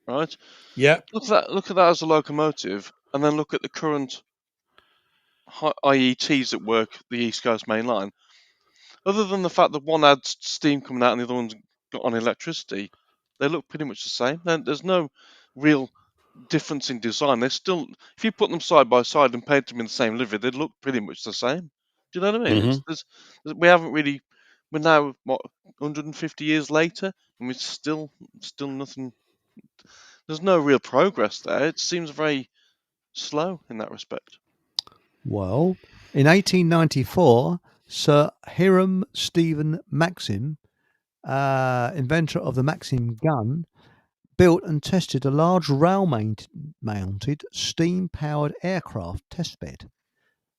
S2: right?
S3: Yeah.
S2: Look at that as a locomotive, and then look at the current IETs that work the East Coast Main Line. Other than the fact that one had steam coming out and the other one's got on electricity, they look pretty much the same. There's no real difference in design. They're still, if you put them side by side and paint them in the same livery, they'd look pretty much the same. Do you know what I mean? We haven't really. We're now 150 years later, and we're still nothing. There's no real progress there. It seems very slow in that respect.
S1: Well, in 1894, Sir Hiram Stephen Maxim, inventor of the Maxim gun, built and tested a large rail-mounted steam-powered aircraft testbed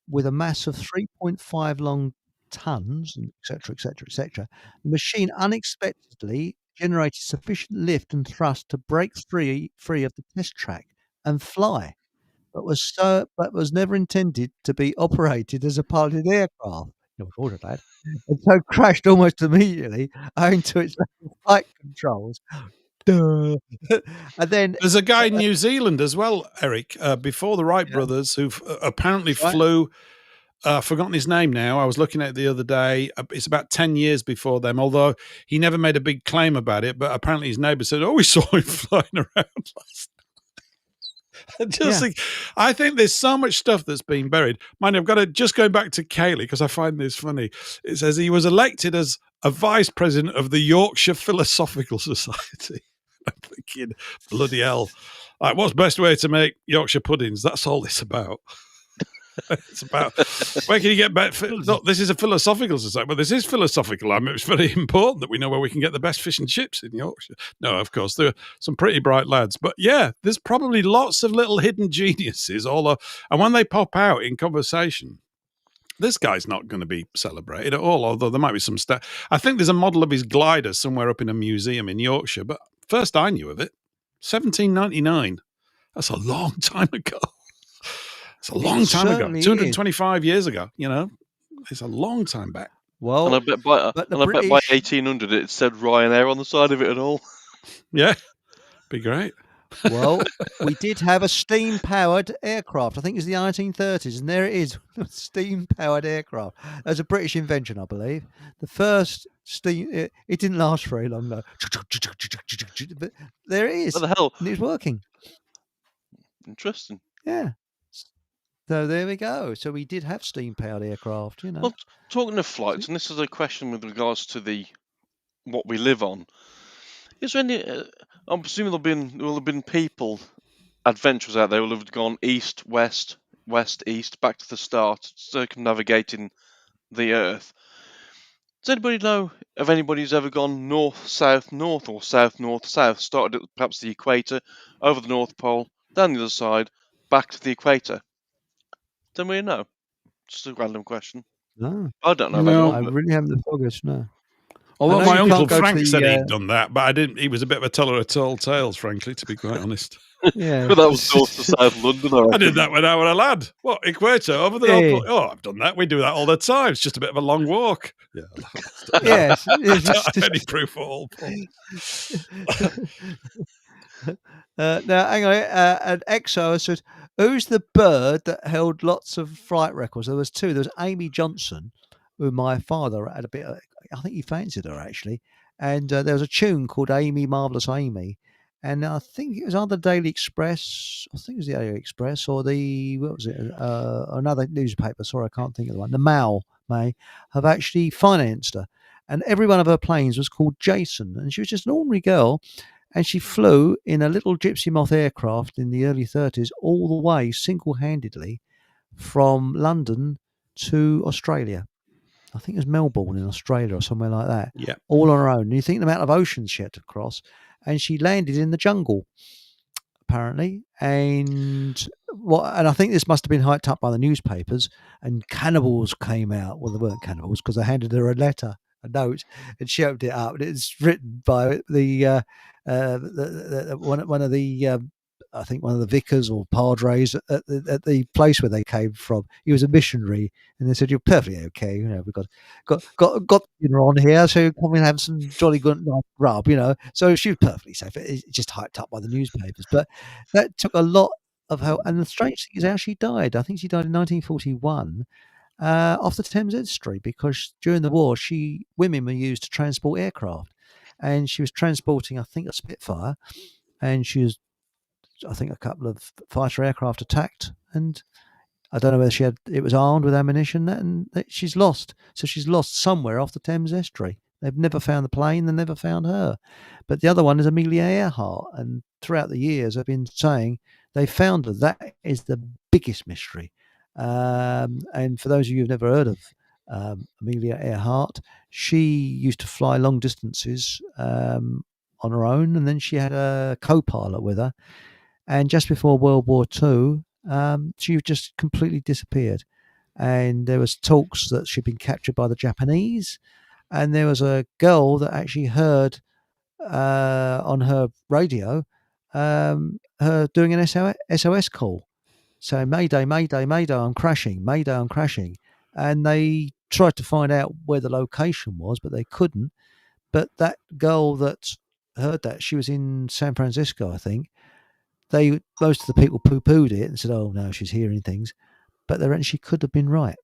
S1: with a mass of 3.5 long tons, etc., etc., etc. The machine unexpectedly generated sufficient lift and thrust to break free of the test track and fly, but was never intended to be operated as a piloted aircraft. Never thought of that. And so crashed almost immediately owing to its lack of flight controls. Duh. And then
S3: there's a guy in New Zealand as well, Eric, before the Wright brothers, who apparently flew. Forgotten his name now. I was looking at it the other day. It's about 10 years before them, although he never made a big claim about it. But apparently his neighbour said, "Oh, we saw him flying around last night." I think there's so much stuff that's been buried. Mind you, I've got to just go back to Cayley because I find this funny. It says he was elected as a vice president of the Yorkshire Philosophical Society. I'm thinking, bloody hell. Like, what's the best way to make Yorkshire puddings? That's all it's about. It's about where can you get better? Look, this is a philosophical society. Well, this is philosophical. I mean, it's very important that we know where we can get the best fish and chips in Yorkshire. No, of course, there are some pretty bright lads. But yeah, there's probably lots of little hidden geniuses and when they pop out in conversation, this guy's not going to be celebrated at all, although there might be some stuff. I think there's a model of his glider somewhere up in a museum in Yorkshire, but first I knew of it, 1799. That's a long time ago. It's a long time ago, 225 years ago, it's a long time back.
S2: Well, and I bet by 1800 it said Ryanair on the side of it and all.
S3: Yeah, be great.
S1: Well, we did have a steam-powered aircraft. I think it was the 1930s, and there it is, steam-powered aircraft. That was a British invention, I believe. The first steam, it didn't last very long, though. But there it is.
S2: What the hell?
S1: And it was working.
S2: Interesting.
S1: Yeah. So there we go. So we did have steam-powered aircraft,
S2: Well, talking of flights, and this is a question with regards to what we live on. Is there any? I'm presuming there will have been people, adventurers out there who will have gone east, west, east, back to the start, circumnavigating the Earth. Does anybody know of anybody who's ever gone north, south, north, or south, north, south? Started at perhaps the equator, over the North Pole, down the other side, back to the equator. Don't we know? Just a random question.
S1: No,
S2: I don't know. No,
S1: I really haven't the foggiest. No.
S3: Although my uncle Frank said he'd done that, but I didn't. He was a bit of a teller of tall tales, frankly, to be quite honest.
S1: Yeah,
S2: but that was north to south London.
S3: I did that when I was a lad. What, equator over the North Pole? Oh, I've done that. We do that all the time. It's just a bit of a long walk. Yeah.
S1: Yes.
S3: I don't have any proof at all.
S1: Now, hang on. An Exo said, "Who's the bird that held lots of flight records?" There was two. There was Amy Johnson, who my father had a bit. I think he fancied her actually, and there was a tune called "Amy, Marvelous Amy," and I think it was on the Daily Express. I think it was the Daily Express or another newspaper. Sorry, I can't think of the one. The Mail may have actually financed her, and every one of her planes was called Jason, and she was just an ordinary girl. And she flew in a little Gypsy Moth aircraft in the early 30s all the way single-handedly from London to Australia. I think it was Melbourne in Australia or somewhere like that.
S3: Yeah.
S1: All on her own. And you think the amount of oceans she had to cross. And she landed in the jungle. apparently, and I think this must have been hyped up by the newspapers. And cannibals came out. Well, they weren't cannibals because they handed her a note, and she opened it up, and it's written by one of the. I think one of the vicars or padres at the place where they came from. He was a missionary, and they said, "You're perfectly okay. We've got dinner on here, so come and have some jolly good nice grub." So she was perfectly safe. It's just hyped up by the newspapers, but that took a lot of her. And the strange thing is how she died. I think she died in 1941 off the Thames Estuary, because during the war, women were used to transport aircraft, and she was transporting, I think, a Spitfire, and I think a couple of fighter aircraft attacked, and I don't know whether it was armed with ammunition, and she's lost. So she's lost somewhere off the Thames Estuary. They've never found the plane, they never found her. But the other one is Amelia Earhart, and throughout the years I've been saying they found her. That is the biggest mystery. And for those of you who've never heard of Amelia Earhart, she used to fly long distances on her own, and then she had a co-pilot with her. And just before World War II, she just completely disappeared. And there was talks that she'd been captured by the Japanese. And there was a girl that actually heard on her radio her doing an SOS call. So, Mayday, Mayday, Mayday, I'm crashing. Mayday, I'm crashing. And they tried to find out where the location was, but they couldn't. But that girl that heard that, she was in San Francisco, I think. Most of the people poo-pooed it and said, "Oh no, she's hearing things," but they reckon she could have been right,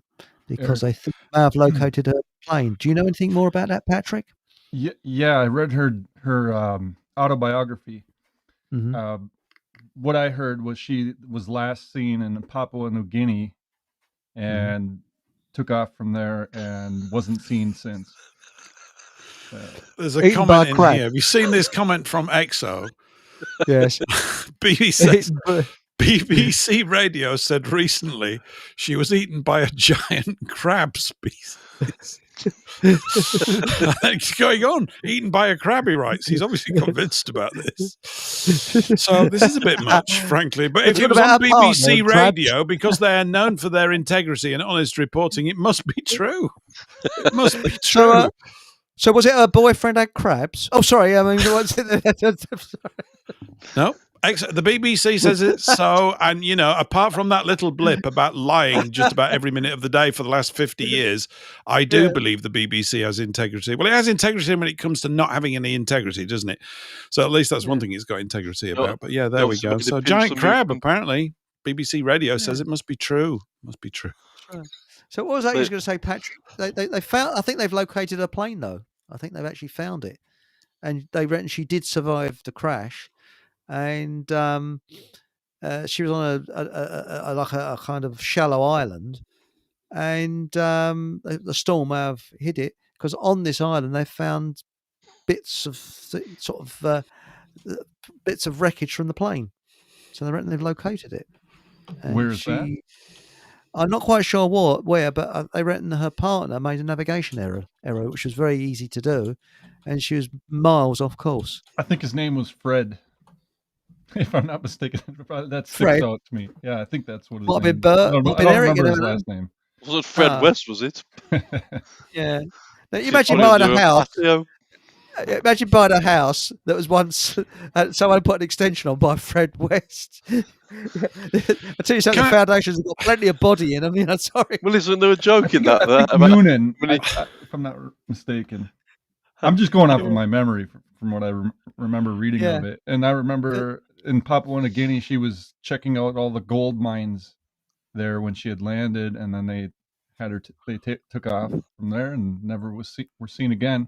S1: because they think they may have located her plane. Do you know anything more about that, Patrick?
S4: Yeah, I read her autobiography.
S1: Mm-hmm.
S4: What I heard was she was last seen in Papua New Guinea and took off from there and wasn't seen since.
S3: There's a comment in here. Have you seen this comment from EXO?
S1: Yes.
S3: BBC Radio said recently she was eaten by a giant crab species. What's going on? Eaten by a crab, he writes. He's obviously convinced about this. So this is a bit much, frankly. But if it was on BBC Radio, because they are known for their integrity and honest reporting, it must be true. It must be true.
S1: So was it her boyfriend had crabs? Oh, sorry. I mean, what's it?
S3: No. The BBC says it so, and apart from that little blip about lying just about every minute of the day for the last 50 years, I do believe the BBC has integrity. Well, it has integrity when it comes to not having any integrity, doesn't it? So at least that's one thing it's got integrity about. But yeah, there we go. So giant crab, apparently, BBC Radio says it must be true. Must be true.
S1: So what was I just going to say, Patrick? They found. I think they've located her plane, though. I think they've actually found it, and they reckon she did survive the crash. And she was on a kind of shallow island, and the storm may have hit it, because on this island they found bits of bits of wreckage from the plane. So they reckon they've located it. And
S4: where's that?
S1: I'm not quite sure where, but they reckon her partner made a navigation error, which was very easy to do, and she was miles off course.
S4: I think his name was Fred. If I'm not mistaken, that sticks out to me. Yeah, I think that's what his name.
S1: Been Bert. I don't
S4: remember his last name.
S2: Was it Fred West? Was it?
S1: Yeah. Now, you imagine buying a house. Imagine buying a house that was once someone put an extension on by Fred West. I tell you something, the foundations have got plenty of body in them. Sorry.
S2: Well, isn't there a joke in that?
S4: Noonan, if I'm not mistaken. I'm just going off of my memory from what I remember reading of it. And I remember in Papua New Guinea, she was checking out all the gold mines there when she had landed, and then they had her. They took off from there and never were seen again.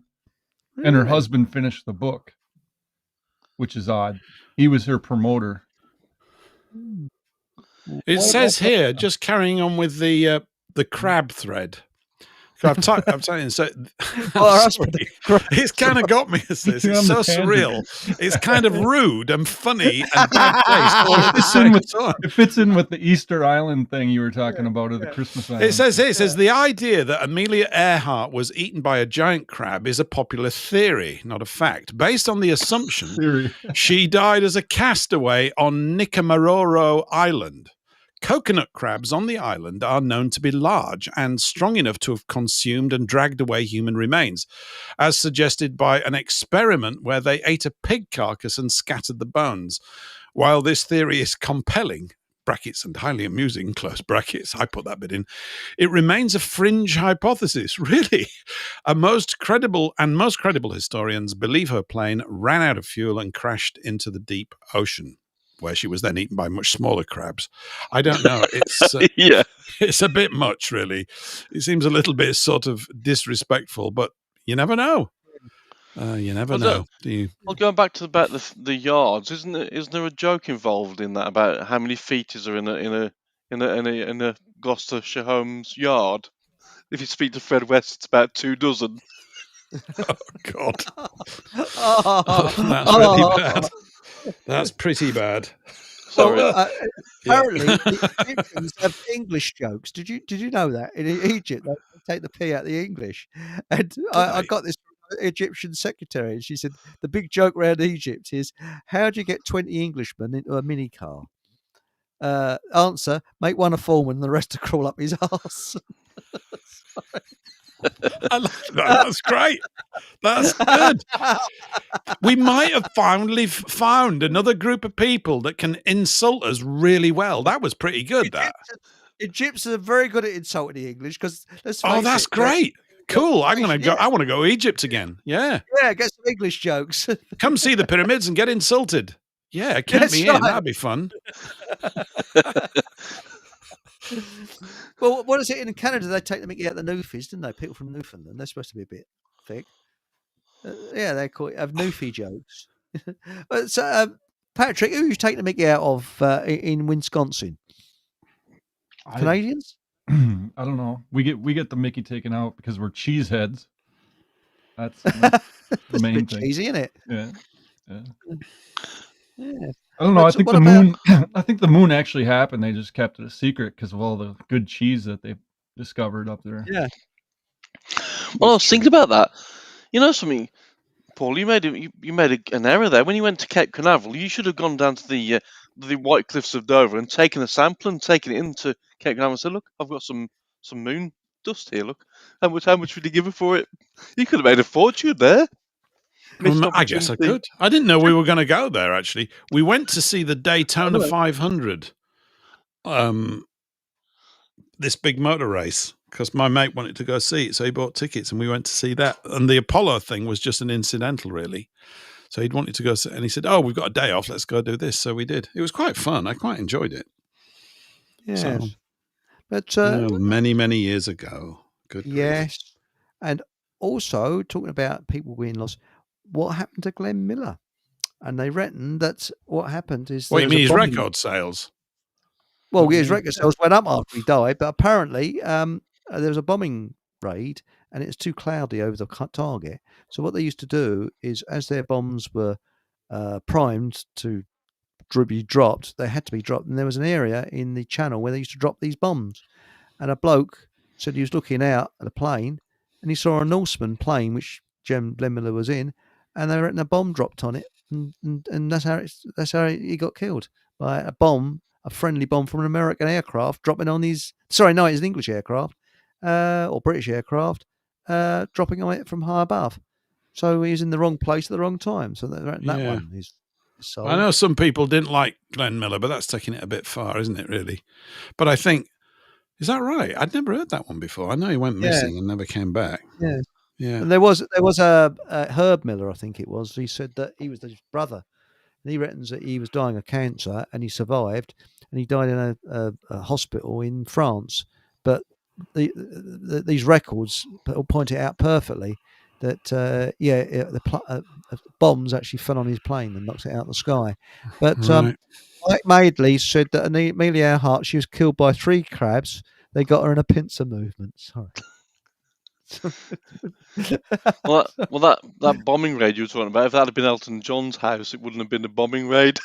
S4: Really? And her husband finished the book, which is odd. He was her promoter.
S3: It says here, just carrying on with the crab thread, I'm saying so. Sorry. It's kind of got me as this. It's so surreal. It's kind of rude and funny and bad taste.
S4: It fits in with the Easter Island thing you were talking about, or the Christmas Island.
S3: It says the idea that Amelia Earhart was eaten by a giant crab is a popular theory, not a fact, based on the assumption she died as a castaway on Nikamaroro Island. Coconut crabs on the island are known to be large and strong enough to have consumed and dragged away human remains, as suggested by an experiment where they ate a pig carcass and scattered the bones. While this theory is compelling, brackets, and highly amusing, close brackets, I put that bit in, it remains a fringe hypothesis, really. Most credible historians believe her plane ran out of fuel and crashed into the deep ocean, where she was then eaten by much smaller crabs. I don't know. It's it's a bit much, really. It seems a little bit sort of disrespectful, but you never know. You never know.
S2: Well, going back to about the yards, isn't there a joke involved in that about how many feet are in a Gloucestershire home's yard? If you speak to Fred West, it's about 24.
S3: Oh God, that's really bad. That's pretty bad.
S2: Sorry.
S1: Apparently, the Egyptians have English jokes. Did you know that in Egypt they take the P out of the English? And I got this from the Egyptian secretary, and she said the big joke around Egypt is, how do you get 20 Englishmen into a mini car? Answer: make one a foreman, and the rest to crawl up his arse.
S3: I love that. That's great. That's good. We might have finally found another group of people that can insult us really well. That was pretty good.
S1: Egyptians are very good at insulting the English because.
S3: That's great. Cool. I'm gonna go. I want to go Egypt again. Yeah.
S1: Yeah. Get some English jokes.
S3: Come see the pyramids and get insulted. Yeah, count me in. That'd be fun.
S1: Well, what is it in Canada? They take the mickey out the Newfies, didn't they? People from Newfoundland. They're supposed to be a bit thick. Yeah, they call it have Newfie jokes. So, Patrick, who you take the mickey out of in Wisconsin? Canadians?
S4: I don't know. We get the mickey taken out because we're cheeseheads. That's the main thing.
S1: Cheesy, isn't it?
S4: Yeah. I don't know. I think the moon. I think the moon actually happened. They just kept it a secret because of all the good cheese that they've discovered up there.
S1: Yeah.
S2: Well, I was thinking about that. You know something, Paul? You made an error there when you went to Cape Canaveral. You should have gone down to the White Cliffs of Dover and taken a sample and taken it into Cape Canaveral and said, "Look, I've got some moon dust here. Look, how much would you give it for it? You could have made a fortune there."
S3: I guess I could. I didn't know we were going to go there, actually. We went to see the Daytona 500, this big motor race, because my mate wanted to go see it, so he bought tickets, and we went to see that. And the Apollo thing was just an incidental, really. So he'd wanted to go, and he said, "Oh, we've got a day off. Let's go do this." So we did. It was quite fun. I quite enjoyed it.
S1: Yes.
S3: So,
S1: but
S3: many, many years ago. Good.
S1: Yes. Grief. And also, talking about people being lost, what happened to Glenn Miller? And they reckon that what happened is...
S3: What, you mean his record sales?
S1: Well, his record sales went up after he died, but apparently there was a bombing raid and it was too cloudy over the target. So what they used to do is, as their bombs were primed to be dropped, they had to be dropped. And there was an area in the channel where they used to drop these bombs. And a bloke said he was looking out at a plane and he saw a Norseman plane, which Glenn Miller was in, and they reckon a bomb dropped on it, and that's how he got killed by a friendly bomb from an American aircraft dropping on his. Sorry, no, it's an English aircraft or British aircraft dropping on it from high above. So he was in the wrong place at the wrong time. So that one is sold.
S3: I know some people didn't like Glenn Miller, but that's taking it a bit far, isn't it? Really, but I think, is that right? I'd never heard that one before. I know he went missing and never came back.
S1: Yeah.
S3: Yeah,
S1: and there was a Herb Miller, I think it was. He said that he was his brother, and he reckons that he was dying of cancer, and he survived, and he died in a hospital in France. But these records point it out perfectly that the bombs actually fell on his plane and knocked it out of the sky. But Mike Madeley said that Amelia Earhart, she was killed by 3 crabs. They got her in a pincer movement. Sorry.
S2: Well, that bombing raid you were talking about, if that had been Elton John's house, it wouldn't have been a bombing raid.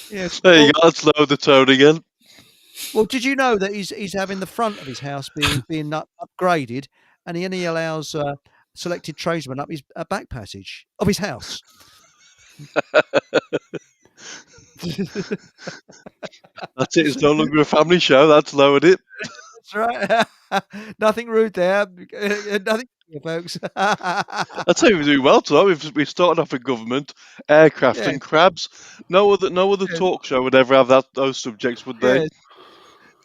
S1: Yes.
S2: There you go. Let's lower the tone again.
S1: Well, did you know that he's having the front of his house being upgraded, and he only allows selected tradesmen up his back passage of his house?
S2: That's it. It's no longer a family show. That's lowered it.
S1: That's right. Nothing rude there. Nothing, folks.
S2: I'd say we're doing well tonight. We've started off with government, aircraft,
S1: Yes.
S2: and crabs. No other
S1: Yes.
S2: talk show would ever have those subjects, would they?
S1: Yes.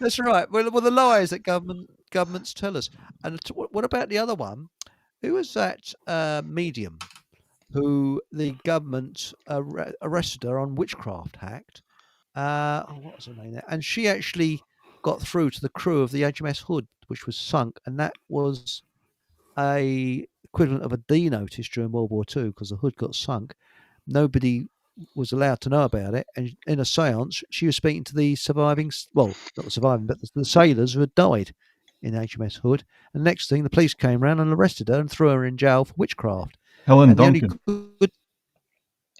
S1: That's right. Well, the lies that governments tell us. And what about the other one? Who was that medium who the government arrested her on witchcraft act? What was her name there? And she actually got through to the crew of the HMS Hood, which was sunk, and that was a equivalent of a D notice during World War II because the Hood got sunk. Nobody was allowed to know about it, and in a séance, she was speaking to the surviving, well, not the surviving, but the sailors who had died in HMS Hood. And the next thing, the police came around and arrested her and threw her in jail for witchcraft.
S4: Helen Duncan.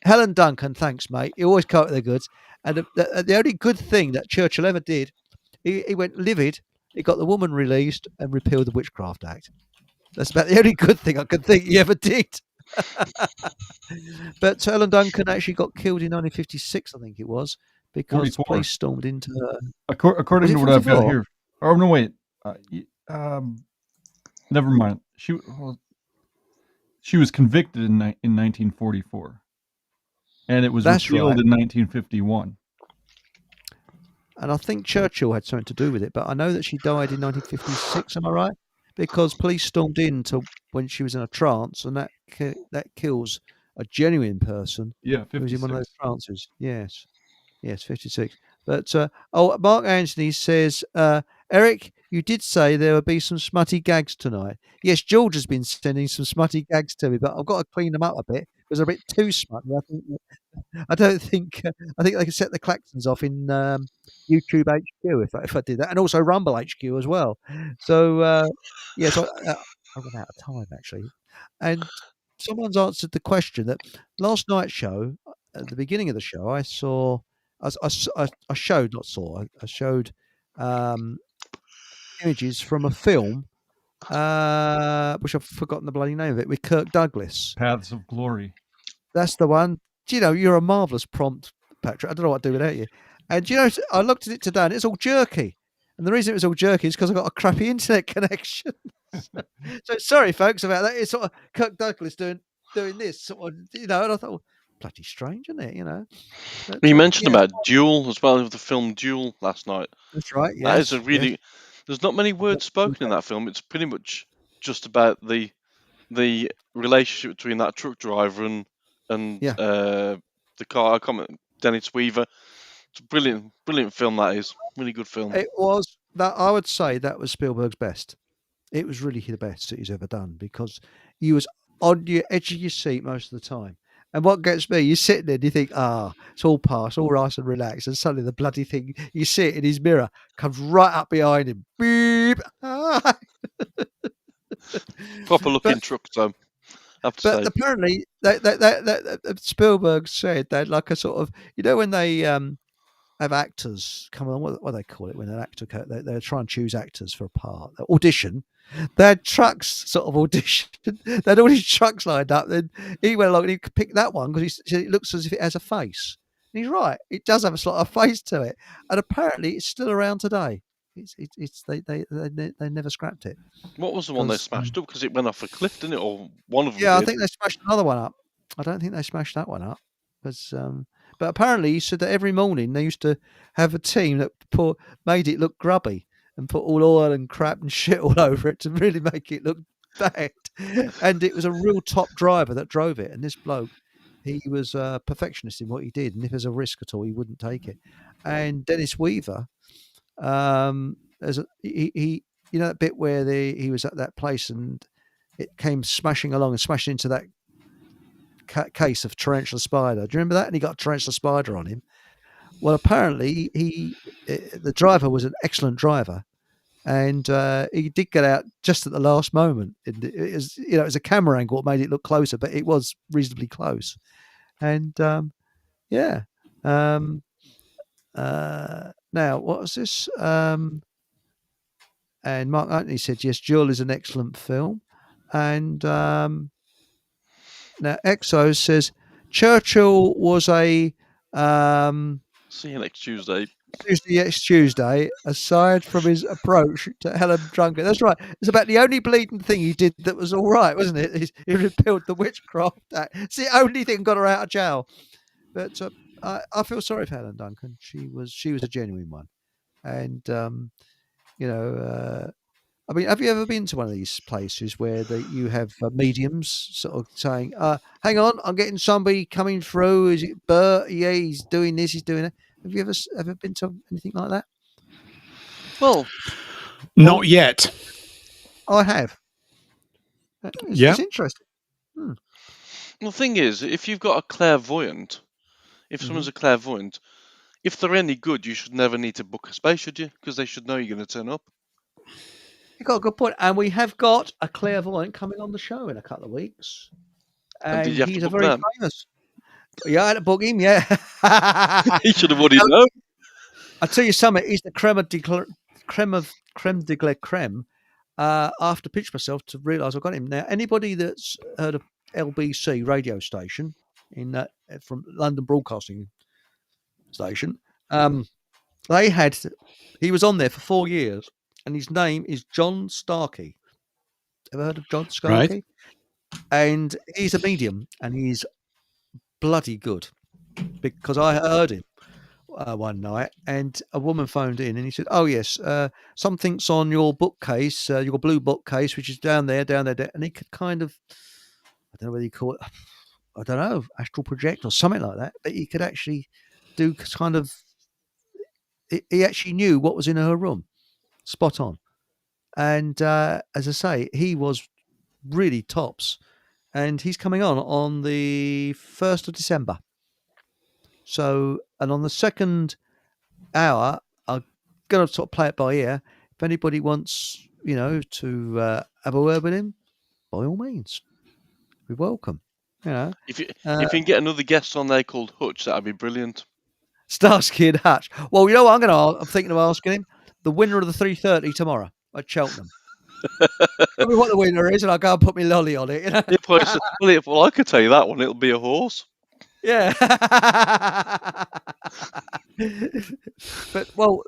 S1: Helen Duncan, thanks, mate. You always come up with the goods. And the only good thing that Churchill ever did, he went livid. He got the woman released and repealed the Witchcraft Act. That's about the only good thing I can think he ever did. But Helen Duncan actually got killed in 1956, I think it was, because
S4: 44.
S1: police stormed into her.
S4: According to what I've got here. Oh, no, wait. Never mind. She was convicted in 1944. And it was repealed in 1951.
S1: And I think Churchill had something to do with it, but I know that she died in 1956. Am I right? Because police stormed in when she was in a trance, and that kills a genuine person.
S4: Yeah, 56.
S1: Who was in one of those trances. Yes, 56. But Mark Anthony says, Eric, you did say there would be some smutty gags tonight. Yes, George has been sending some smutty gags to me, but I've got to clean them up a bit because they're a bit too smutty. I think they can set the claxons off in YouTube HQ if I did that, and also Rumble HQ as well. So yes, I ran out of time actually, and someone's answered the question that last night's show, at the beginning of the show, I showed images from a film, which I've forgotten the bloody name of it, with Kirk Douglas.
S4: Paths of Glory.
S1: That's the one. Do you know, you're a marvellous prompt, Patrick. I don't know what to do without you. And you know, I looked at it today and it's all jerky. And the reason it was all jerky is because I got a crappy internet connection. So sorry, folks, about that. It's sort of Kirk Douglas doing this, sort of, you know, and I thought, well, bloody strange, isn't it? You know.
S2: But, you mentioned about Duel as well, the film Duel last night.
S1: That's right. Yes.
S2: That is a really. Yes. There's not many words spoken in that film. It's pretty much just about the relationship between that truck driver and the car. I comment Dennis Weaver. It's a brilliant film. That is really good film.
S1: It was that. I would say that was Spielberg's best. It was really the best that he's ever done because he was on your edge of your seat most of the time. And what gets me, you're sitting there and you think, it's all past, all nice and relaxed. And suddenly the bloody thing, you see it in his mirror, comes right up behind him. Beep.
S2: Proper looking truck, though.
S1: But apparently, that Spielberg said that like a sort of, you know, when they have actors come on, what do they call it? When an actor, they try and choose actors for a part, audition. They had trucks sort of audition. They had all these trucks lined up. Then he went along and he picked that one because he said it looks as if it has a face. And he's right. It does have a sort of face to it. And apparently it's still around today. They never scrapped it.
S2: What was the one they smashed up? Because it went off a cliff, didn't it? Or one of them
S1: Yeah,
S2: did.
S1: I think they smashed another one up. I don't think they smashed that one up. But apparently he said that every morning they used to have a team that made it look grubby and put all oil and crap and shit all over it to really make it look bad. And it was a real top driver that drove it. And this bloke, he was a perfectionist in what he did. And if there's a risk at all, he wouldn't take it. And Dennis Weaver, you know that bit where he was at that place and it came smashing along and smashed into that case of tarantula spider. Do you remember that? And he got a tarantula spider on him. Well, apparently the driver was an excellent driver, and he did get out just at the last moment. It was, it was a camera angle that made it look closer, but it was reasonably close. And yeah. Now, what was this? And Mark Anthony said, yes, Jewel is an excellent film. And now Exo says, Churchill was a
S2: see you next Tuesday.
S1: Tuesday, aside from his approach to Helen Drunkard. That's right. It's about the only bleeding thing he did that was all right, wasn't it? He repealed the Witchcraft Act. It's the only thing got her out of jail. But I feel sorry for Helen Duncan. She was a genuine one. And, I mean, have you ever been to one of these places where you have mediums sort of saying, hang on, I'm getting somebody coming through. Is it Bert? Yeah, he's doing this, he's doing that. Have you ever been to anything like that?
S2: Well,
S3: not yet.
S1: I have. It's interesting.
S2: Well, the thing is, if you've got a clairvoyant, if someone's a clairvoyant, if they're any good, you should never need to book a space, should you? Because they should know you're going to turn up.
S1: You got a good point. And we have got a clairvoyant coming on the show in a couple of weeks. And
S2: did you have
S1: he's
S2: to
S1: a
S2: book
S1: very
S2: them?
S1: famous. Yeah, I had to book him, yeah.
S2: He should have already known.
S1: I'll tell you something, he's the creme de la creme. I have to pinch myself to realise I've got him. Now, anybody that's heard of LBC radio station from London Broadcasting Station, he was on there for 4 years, and his name is John Starkey. Ever heard of John Starkey?
S3: Right.
S1: And he's a medium, and he's bloody good, because I heard him one night, and a woman phoned in, and he said, "Oh yes, something's on your bookcase, your blue bookcase, which is down there," and he could kind of, I don't know whether you call it, I don't know, astral project or something like that, but he could actually do kind of. He actually knew what was in her room, spot on, and as I say, he was really tops, and he's coming on the 1st of December. So, and on the second hour, I'm going to sort of play it by ear. If anybody wants, to have a word with him, by all means, we're welcome.
S2: If you can get another guest on there called Hutch, that'd be brilliant.
S1: Starsky and Hutch. Well, you know what I'm thinking of asking him? The winner of the 3:30 tomorrow at Cheltenham. Tell me what the winner is, and I'll go and put my lolly on it.
S2: Well, I could tell you that one. It'll be a horse.
S1: Yeah. But well,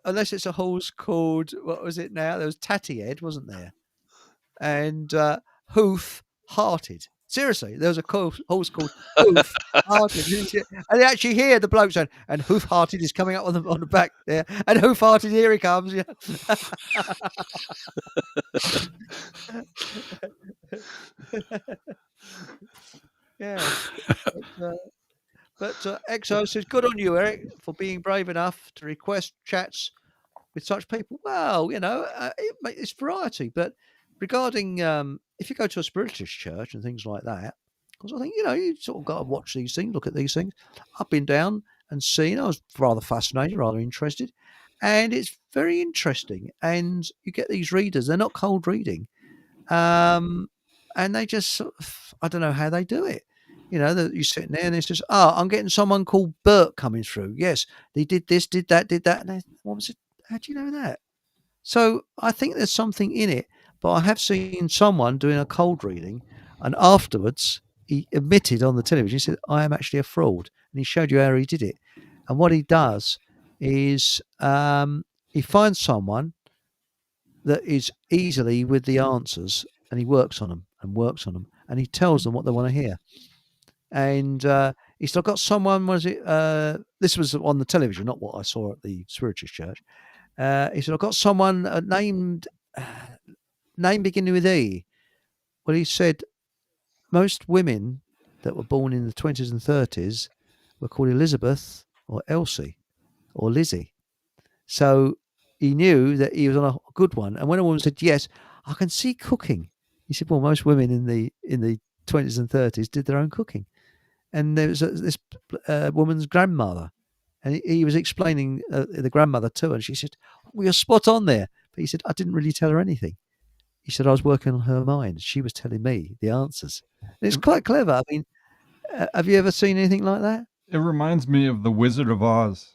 S1: unless it's a horse called, what was it now? There was Tatty Head, wasn't there? And Hoof Hearted. Seriously, there was a horse called Hoof Hearted. And you actually hear the bloke saying, and Hoof Hearted is coming up on the back there. And Hoof Hearted, here he comes. Yeah. Yeah. But Exo says, good on you, Eric, for being brave enough to request chats with such people. Well, it's variety. But regarding if you go to a spiritualist church and things like that, because I think, you sort of got to watch these things, look at these things. I've been down and seen. I was rather fascinated, rather interested. And it's very interesting. And you get these readers. They're not cold reading. And they just sort of, I don't know how they do it. That you're sitting there and it's just, I'm getting someone called Bert coming through. Yes, they did this, did that. And what was it? How do you know that? So I think there's something in it. But I have seen someone doing a cold reading, and afterwards he admitted on the television, he said, I am actually a fraud. And he showed you how he did it. And what he does is he finds someone that is easily with the answers, and he works on them, and he tells them what they want to hear. And he said, I've got someone, this was on the television, not what I saw at the spiritualist church. He said, I've got someone named, name beginning with E. Well, he said, most women that were born in the 20s and 30s were called Elizabeth or Elsie or Lizzie. So he knew that he was on a good one. And when a woman said, yes, I can see cooking. He said, well, most women in the 20s and 30s did their own cooking. and there was this woman's grandmother, and he was explaining the grandmother to her, and she said, "Well, you're spot on there." But he said, "I didn't really tell her anything." He said, "I was working on her mind. She was telling me the answers." And it's quite clever. I mean, have you ever seen anything like that?
S4: It reminds me of The Wizard of Oz,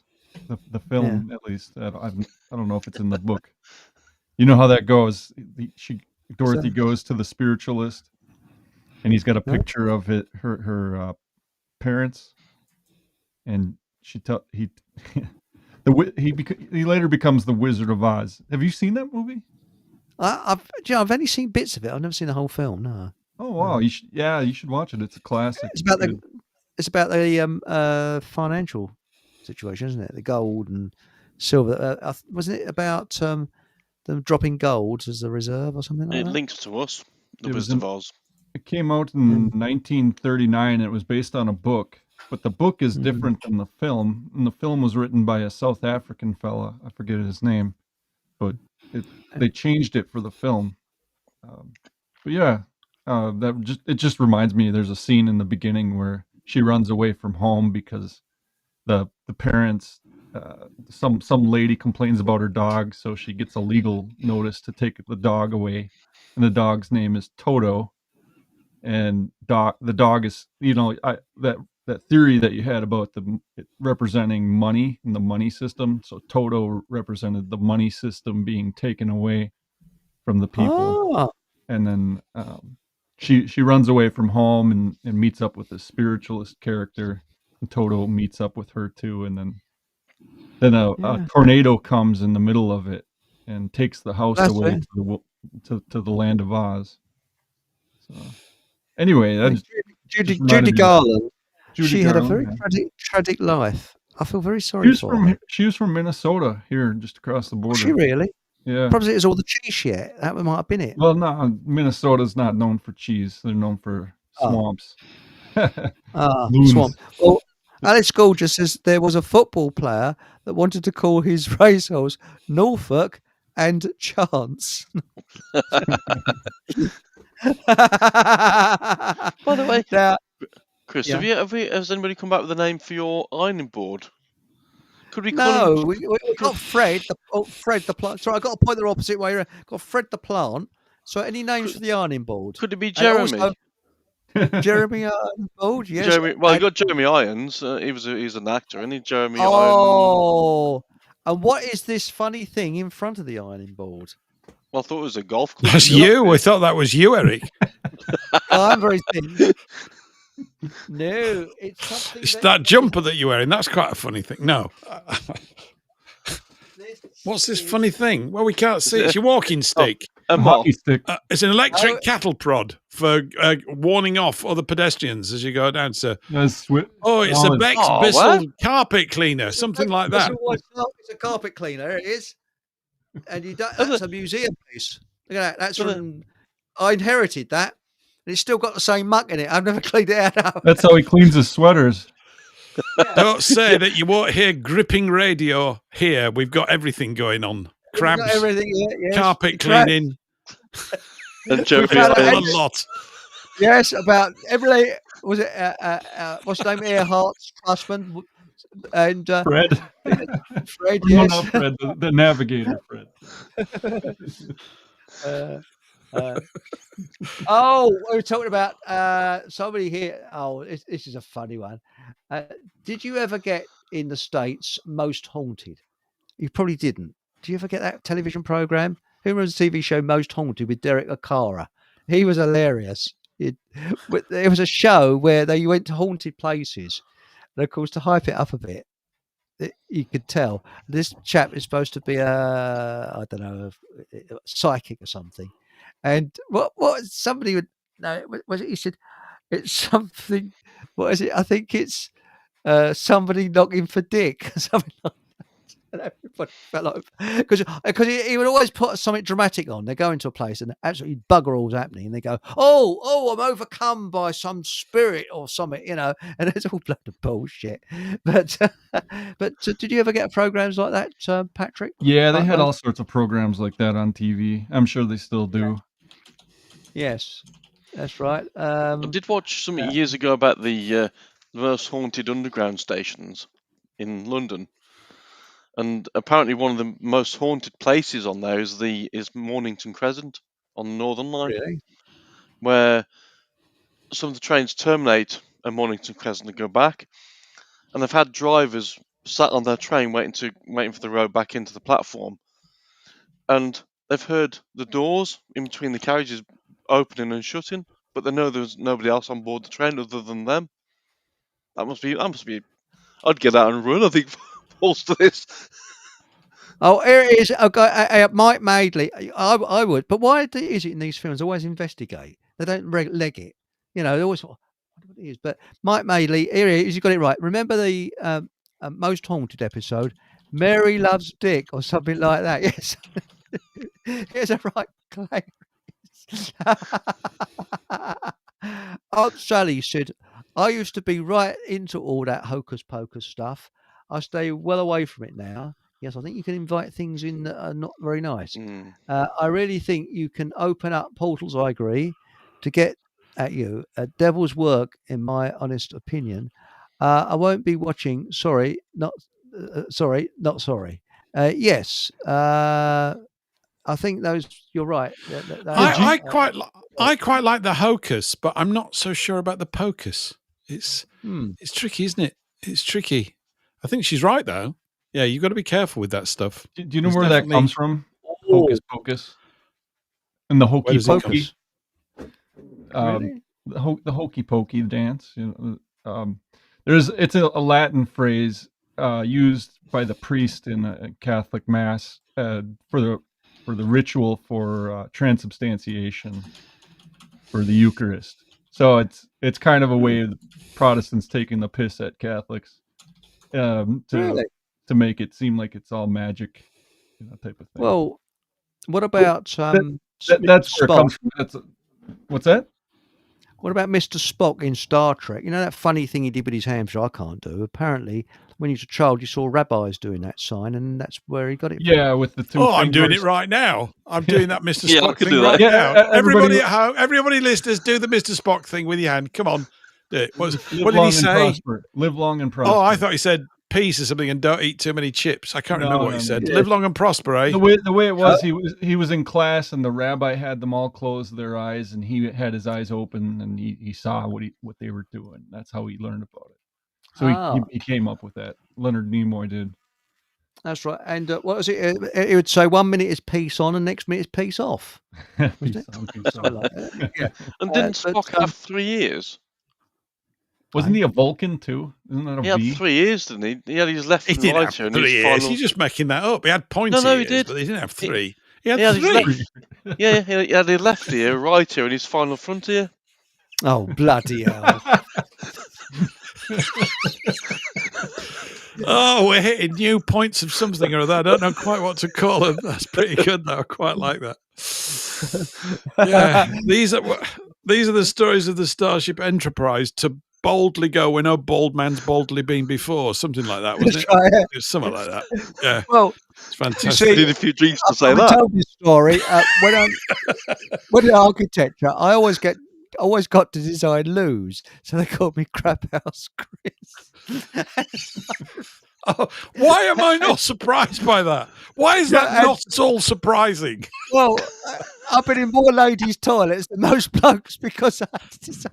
S4: the film, at least. I don't know if it's in the book. You know how that goes. Dorothy goes to the spiritualist, and he's got a picture of her parents, and he later becomes the Wizard of Oz. Have you seen that movie?
S1: I've only seen bits of it. I've never seen the whole film. No.
S4: Oh wow! You should watch it. It's a classic.
S1: It's about the financial situation, isn't it? The gold and silver. Wasn't it about them dropping gold as a reserve or something like that?
S2: It links to us, The Wizard of Oz.
S4: It came out in 1939. It was based on a book, but the book is different than the film. And the film was written by a South African fella. I forget his name, but they changed it for the film. But yeah, it just reminds me. There's a scene in the beginning where she runs away from home because the parents, some lady complains about her dog, so she gets a legal notice to take the dog away, and the dog's name is Toto, and the dog is, that theory that you had about it representing money and the money system. So Toto represented the money system being taken away from the people, and then she runs away from home and meets up with the spiritualist character. And Toto meets up with her too, and then a tornado comes in the middle of it and takes the house away to the land of Oz. So anyway, that's
S1: Judy Garland. She had a very tragic life. I feel very sorry for her.
S4: She was from Minnesota, here just across the border.
S1: Was she really?
S4: Yeah.
S1: Probably it was all the cheese shit. That might have been it.
S4: Well, no, Minnesota's not known for cheese. They're known for swamps.
S1: Swamp. Well, Alice Gorgeous says there was a football player that wanted to call his racehorse Norfolk and Chance.
S2: By the way,
S1: now,
S2: Chris, has anybody come back with a name for your ironing board? Could we
S1: call him? We got Fred. Fred the plant. Sorry, I got to point the opposite way around. Got Fred the plant. So, any names for the ironing board?
S2: Could it be Jeremy?
S1: Jeremy Iron board, yes.
S2: You got Jeremy Irons. He's an actor, isn't he? Jeremy Irons.
S1: Oh, and what is this funny thing in front of the ironing board?
S2: Well, I thought it was a golf club.
S3: That's you. I thought that was you, Eric.
S1: I'm very thin. No, it's something.
S3: It's that jumper that you're wearing. That's quite a funny thing. No. What's this funny thing? Well, we can't see. It's your walking stick.
S4: A hockey stick.
S3: It's an electric cattle prod for warning off other pedestrians as you go down. So, it's a Bex Bissell carpet cleaner, something like that.
S1: It's a carpet cleaner. It is, and that's a museum piece. Look at that. That's from. I inherited that, and it's still got the same muck in it. I've never cleaned it out.
S4: That's how he cleans his sweaters.
S3: Yeah. Don't say that you won't hear gripping radio here. We've got everything going on. Crabs, carpet cleaning,
S2: and Jeremy
S3: a lot.
S1: Yes, about every was it what's his name? Earhart's husband and
S4: Fred.
S1: Fred, yes.
S4: No, Fred, the navigator, Fred.
S1: We were talking about somebody here. Oh, this is a funny one. Did you ever get in the States Most Haunted? You probably didn't. Do you ever get that television program? Who remembers the TV show Most Haunted with Derek O'Cara? He was hilarious. It was a show where they went to haunted places. And of course, to hype it up a bit, you could tell this chap is supposed to be a psychic or something. And what somebody would no, was it? He said it's something. What is it? I think it's somebody knocking for dick. Something like that. And everybody fell over because he would always put something dramatic on. They go into a place and absolutely bugger all's happening, and they go, "Oh, I'm overcome by some spirit or something," and it's all blood of bullshit. But did you ever get programs like that, Patrick?
S4: Yeah, they had all sorts of programs like that on TV. I'm sure they still do.
S1: Yes, that's right.
S2: I did watch something years ago about the the most haunted underground stations in London. And apparently one of the most haunted places on there is Mornington Crescent on the Northern Line.
S1: Really?
S2: Where some of the trains terminate at Mornington Crescent and go back. And they've had drivers sat on their train waiting for the road back into the platform. And they've heard the doors in between the carriages opening and shutting, but they know there's nobody else on board the train other than them. That must be. I'd get out and run, I think, falls to this.
S1: Oh, here it is. Mike Madeley. I would, but why is it in these films always investigate? They don't leg it. They always. I wonder what it is. But Mike Madeley, here it is. You got it right. Remember the most haunted episode, Mary Loves Dick, or something like that. Yes. Here's a right claim. Aunt Sally said, I used to be right into all that hocus pocus stuff. I stay well away from it now. Yes, I think you can invite things in that are not very nice. I really think you can open up portals, I agree, to get at you. Devil's work, in my honest opinion. I won't be watching. Sorry, not sorry. Yes. I think you're right.
S3: I quite like the hocus, but I'm not so sure about the pocus. It's tricky, isn't it? It's tricky. I think she's right though. Yeah, you've got to be careful with that stuff.
S4: Do you know where that comes from? Hocus pocus. And the hokey pokey.
S1: Really?
S4: The hokey pokey dance. It's a Latin phrase used by the priest in a Catholic mass for the ritual for transubstantiation for the Eucharist. So it's kind of a way of Protestants taking the piss at Catholics to make it seem like it's all magic, type of thing.
S1: Well, what about
S4: that's where it comes from. What's that?
S1: What about Mr. Spock in Star Trek? You know that funny thing he did with his hands, which I can't do. Apparently, when he was a child, you saw rabbis doing that sign, and that's where he got it from.
S4: Yeah, with the two.
S3: Oh, I'm doing it right now. I'm doing that Mr.
S2: Yeah, I
S3: Spock
S2: could
S3: thing
S2: do that.
S3: right
S4: Yeah,
S3: now. Everybody
S4: everybody-
S3: at home, everybody listeners, do the Mr. Spock thing with your hand. Come on, do it. What
S4: Live
S3: did
S4: long
S3: he
S4: and
S3: say?
S4: prosper. Live long and prosper.
S3: Oh, I thought he said peace or something, and don't eat too many chips. I can't remember what he said.
S4: no.
S3: Live long and prosper, eh?
S4: The way it was, he was in class, and the rabbi had them all close their eyes, and he had his eyes open, and he saw what they were doing. That's how he learned about it. So he came up with that. Leonard Nimoy did.
S1: That's right. And what was it? It would say 1 minute is peace on, and next minute is peace off.
S4: Peace on, peace on.
S1: Like that. Yeah.
S2: And didn't Spock have 3 years?
S4: Wasn't he a Vulcan too? Isn't that a
S2: He had
S4: V?
S2: 3 years, didn't he? He had his left
S3: He
S2: and
S3: didn't
S2: right
S3: have
S2: here. And
S3: 3
S2: his
S3: years.
S2: final...
S3: He's just making that up. He had pointy
S2: No, he
S3: ears,
S2: did.
S3: but he didn't have 3. He had
S2: He had his
S3: 3.
S2: Yeah, he had his left ear, right ear, and his final front ear.
S1: Oh, bloody hell.
S3: Oh, we're hitting new points of something or other. I don't know quite what to call them. That's pretty good, though. I quite like that. Yeah, these are the stories of the Starship Enterprise to boldly go where no bald man's boldly been before. Something like that, wasn't it?
S1: Right.
S3: It was something like that. Yeah,
S1: Well,
S3: it's fantastic.
S1: see,
S2: I need a few drinks to say
S1: I
S2: that.
S1: told this story when in architecture. I always got to design loos, so they called me Crap House Chris.
S3: Oh, why am I not surprised by that? Why is that not at all surprising?
S1: Well, I've been in more ladies' toilets than most blokes because I had to design.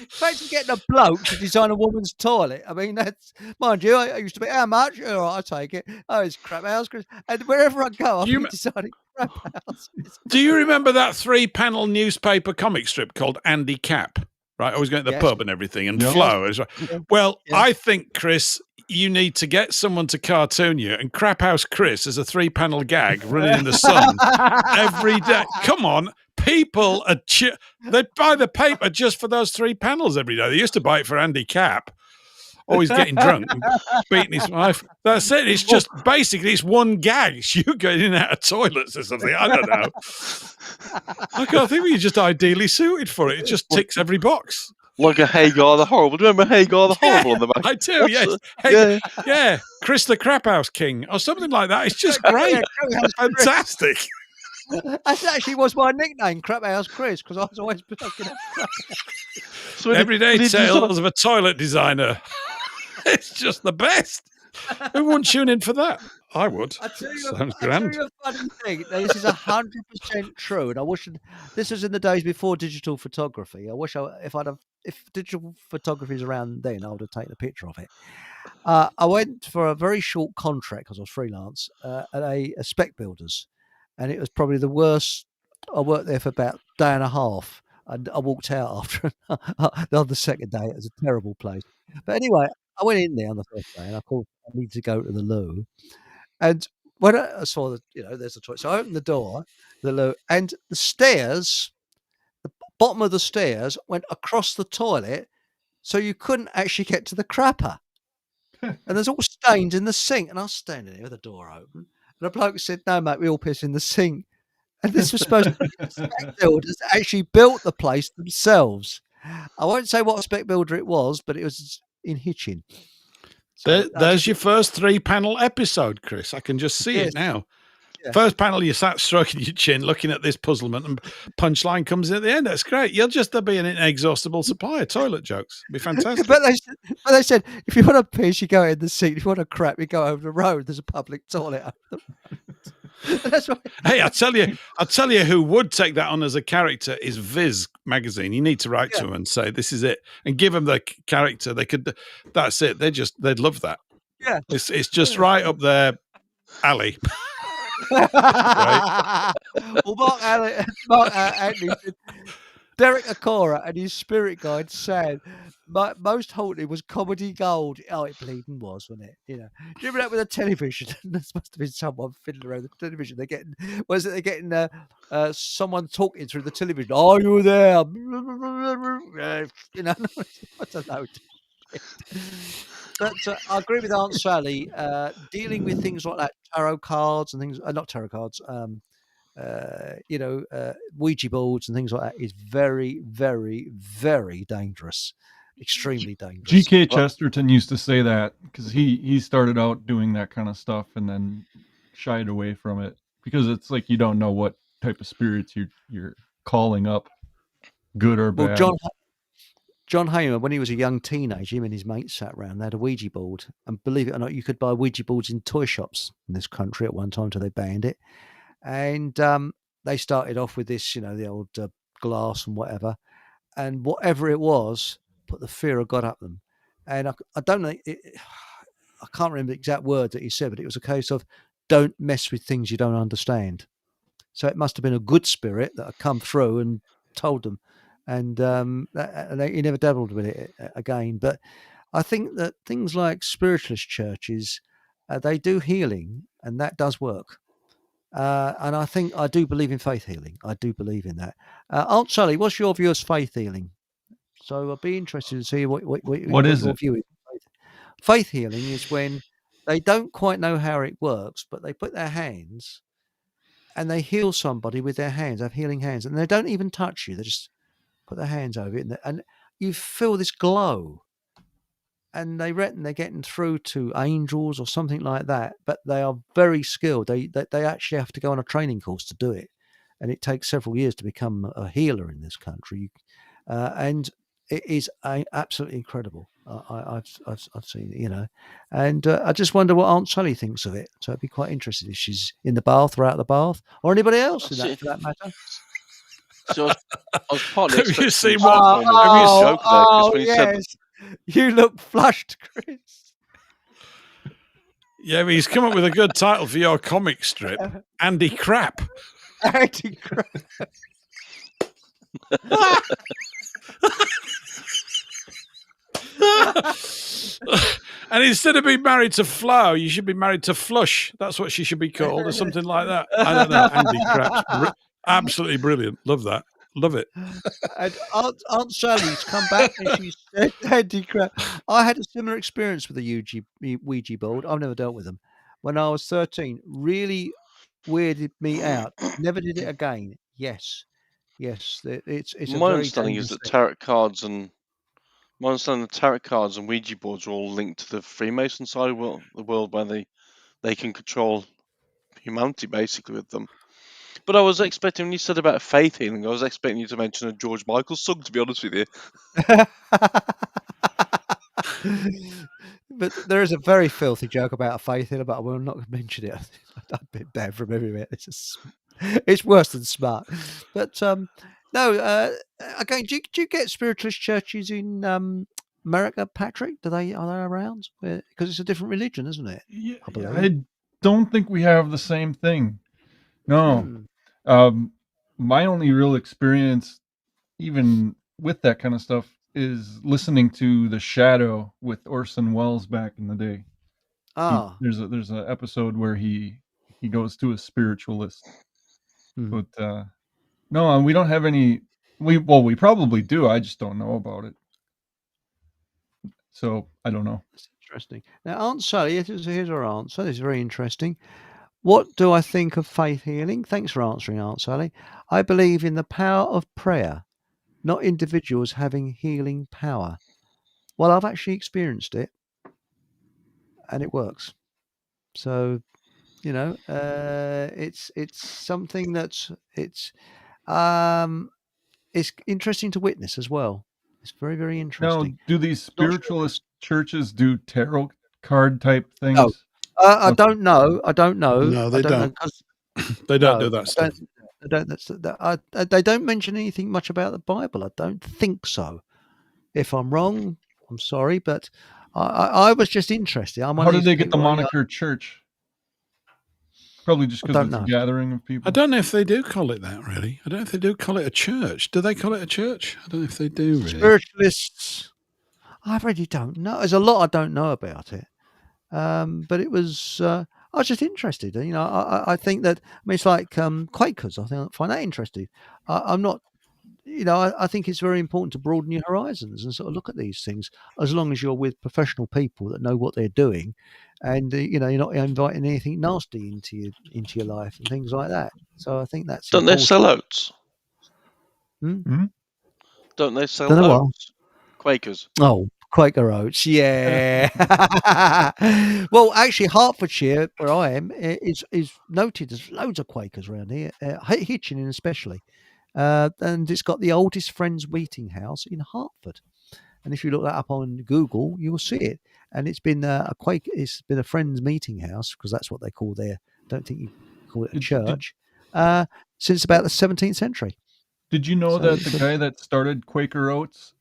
S1: Fancy getting a bloke to design a woman's toilet. I mean, that's, mind you, I used to be, how much? All right, I'll take it. Oh, it's Crap House Chris. And wherever I go, I'll be designing Crap House.
S3: Do you remember that 3-panel newspaper comic strip called Andy Cap? Right, always going to the pub and everything, and Flo. Well, I think, Chris, you need to get someone to cartoon you, and Crap House Chris is a 3-panel gag running in the sun every day. Come on, people are they buy the paper just for those 3 panels every day. They used to buy it for Andy Cap, always getting drunk and beating his wife. That's it. It's just basically it's one gag. It's you going in and out of toilets or something. I don't know. I think you're just ideally suited for it. It just ticks every box.
S2: Like a Hagar the Horrible. Do you remember Hagar the Horrible on the back?
S3: I do, yes. Yeah, Chris the Crap House King or something like that. It's just great. Fantastic.
S1: That actually was my nickname, Crap House Chris, because I was always looking at crap.
S3: Everyday tales of a toilet designer. It's just the best. Who wouldn't tune in for that? I would.
S1: I tell you,
S3: Sounds
S1: I tell
S3: grand.
S1: you a funny thing. Now, this is 100% true, and I wish this was in the days before digital photography. I wish if digital photography was around then, I would have taken a picture of it. I went for a very short contract because I was freelance at a spec builders, and it was probably the worst. I worked there for about a day and a half, and I walked out after on the second day. It was a terrible place. But anyway, I went in there on the first day, and I thought I need to go to the loo. And when I saw there's the toilet, so I opened the door, the loo, and the stairs, the bottom of the stairs went across the toilet, so you couldn't actually get to the crapper. And there's all stains in the sink. And I was standing there with the door open. And a bloke said, "No, mate, we all piss in the sink." And this was supposed to be the spec builders that actually built the place themselves. I won't say what spec builder it was, but it was in Hitchin.
S3: So there's your first 3-panel episode, Chris. I can just see it now. Yeah. First panel, you sat stroking your chin, looking at this puzzlement, and punchline comes in at the end. That's great. You'll just be an inexhaustible supply of toilet jokes. It'd be fantastic.
S1: But they said, if you want to piss, you go in the seat. If you want to crap, you go over the road. There's a public toilet over the road. That's right.
S3: Hey, I'll tell you who would take that on as a character is Viz magazine. You need to write to them and say, this is it, and give them the character. That's it. They'd love that.
S1: Yeah.
S3: It's just right up their alley.
S1: Right. Well, Mark Anthony said, Derek Acora and his spirit guide Sam, most haunted was comedy gold. Oh, it bleeding was, wasn't it? Do you remember that with a television? There must have been someone fiddling around the television. They're getting someone talking through the television. Are you there? I don't know. But I agree with Aunt Sally. Dealing with things like that, tarot cards and things, not tarot cards, Ouija boards and things like that is very, very, very dangerous. Extremely dangerous.
S4: G.K. Chesterton used to say that because he started out doing that kind of stuff and then shied away from it because it's like you don't know what type of spirits you're calling up, good or bad.
S1: Well, John Hamer, when he was a young teenager, him and his mates sat around. They had a Ouija board, and believe it or not, you could buy Ouija boards in toy shops in this country at one time until they banned it. And they started off with this, the old glass and whatever, and whatever it was, put the fear of God up them. And I don't know, I can't remember the exact word that he said, but it was a case of don't mess with things you don't understand. So it must have been a good spirit that had come through and told them. And he never dabbled with it again. But I think that things like spiritualist churches, they do healing, and that does work. And I do believe in faith healing. I do believe in that. Aunt Sally, what's your view of faith healing? So I'll be interested to see what
S4: is
S1: your
S4: it?
S1: view is. Faith healing is when they don't quite know how it works, but they put their hands and they heal somebody with their hands. They have healing hands, and they don't even touch you. They just put their hands over it, and you feel this glow. And they reckon they're getting through to angels or something like that, but they are very skilled. They actually have to go on a training course to do it, and it takes several years to become a healer in this country. And it is absolutely incredible. I've seen it, and I just wonder what Aunt Sally thinks of it. So I'd be quite interested if she's in the bath or out of the bath, or anybody else for that matter.
S2: So I was partly
S3: Have you seen
S1: yes. You look flushed, Chris.
S3: Yeah, but he's come up with a good title for your comic strip, Andy Crap.
S1: Andy Crap.
S3: And instead of being married to Flower, you should be married to Flush. That's what she should be called, or something like that. I don't know. Andy Crap's absolutely brilliant. Love that. Love it.
S1: And Aunt Sally's come back and she said, Andy Crap. I had a similar experience with the Ouija board. I've never dealt with them. When I was 13, really weirded me out. Never did it again. Yes. It's
S2: my understanding is that tarot cards and Ouija boards are all linked to the Freemason side of the world where they can control humanity basically with them. But I was expecting, when you said about faith healing, I was expecting you to mention a George Michael song, to be honest with you.
S1: But there is a very filthy joke about a faith healer, but I will not mention it. I've been banned from everywhere. It's worse than smart. But no, again, do you get spiritualist churches in America, Patrick? Are they around? Because it's a different religion, isn't it?
S4: Yeah,
S1: I believe.
S4: I don't think we have the same thing. No. My only real experience, even with that kind of stuff, is listening to The Shadow with Orson Welles back in the day. There's a episode where he goes to a spiritualist. But no, we don't have any. We probably do. I just don't know about it. So I don't know.
S1: That's interesting. Now, Aunt Sally, here's our answer. This is very interesting. What do I think of faith healing? Thanks for answering, Aunt Sally. I believe in the power of prayer, not individuals having healing power. Well, I've actually experienced it, and it works. So, it's something that's it's interesting to witness as well. It's very, very
S4: Now,
S1: interesting.
S4: do these spiritualist churches do tarot card type things?
S1: No, I don't know.
S3: No, they don't. They don't do that stuff.
S1: They don't mention anything much about the Bible. I don't think so. If I'm wrong, I'm sorry, but I was just interested.
S4: How did they get the moniker church? Probably just because it's a gathering of people.
S3: I don't know if they do call it that, really. I don't know if they do call it a church. Do they call it a church? I don't know if they do, really.
S1: Spiritualists, I really don't know. There's a lot I don't know about it. But it was, I was just interested. I think that, it's like Quakers. I find that interesting. I'm not, I think it's very important to broaden your horizons and sort of look at these things, as long as you're with professional people that know what they're doing, and you're not inviting anything nasty into your life and things like that. So I think that's
S2: Don't
S1: important.
S2: they sell oats? Don't they sell oats? Quakers.
S1: Oh, Quaker Oats, yeah. Well, actually, Hertfordshire, where I am, is noted. There's loads of Quakers around here, Hitchin especially, and it's got the oldest Friends meeting house in Hertford. And if you look that up on Google, you will see it. And it's been it's been a Friends meeting house, because that's what they call their. Don't think you call it a church. Since about the 17th century.
S4: Did you know that the guy that started Quaker Oats,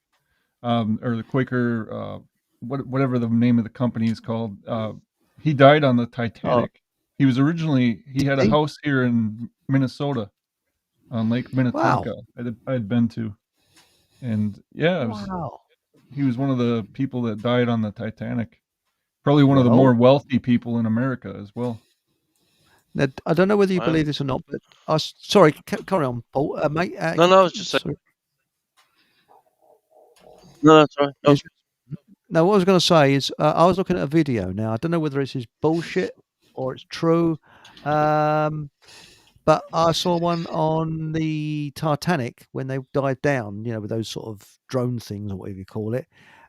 S4: or the Quaker, whatever the name of the company is called, he died on the Titanic. He was he had a house here in Minnesota, on Lake Minnetonka. I had been to, and yeah, he was one of the people that died on the Titanic. Probably one of the more wealthy people in America as well.
S1: Now, I don't know whether you believe this or not, but sorry, carry on, Paul, mate.
S2: No, I was just saying. No, that's right.
S1: No, what I was going to say is, I was looking at a video now. I don't know whether it's bullshit or it's true, but I saw one on the Titanic when they died down, with those sort of drone things or whatever you call it,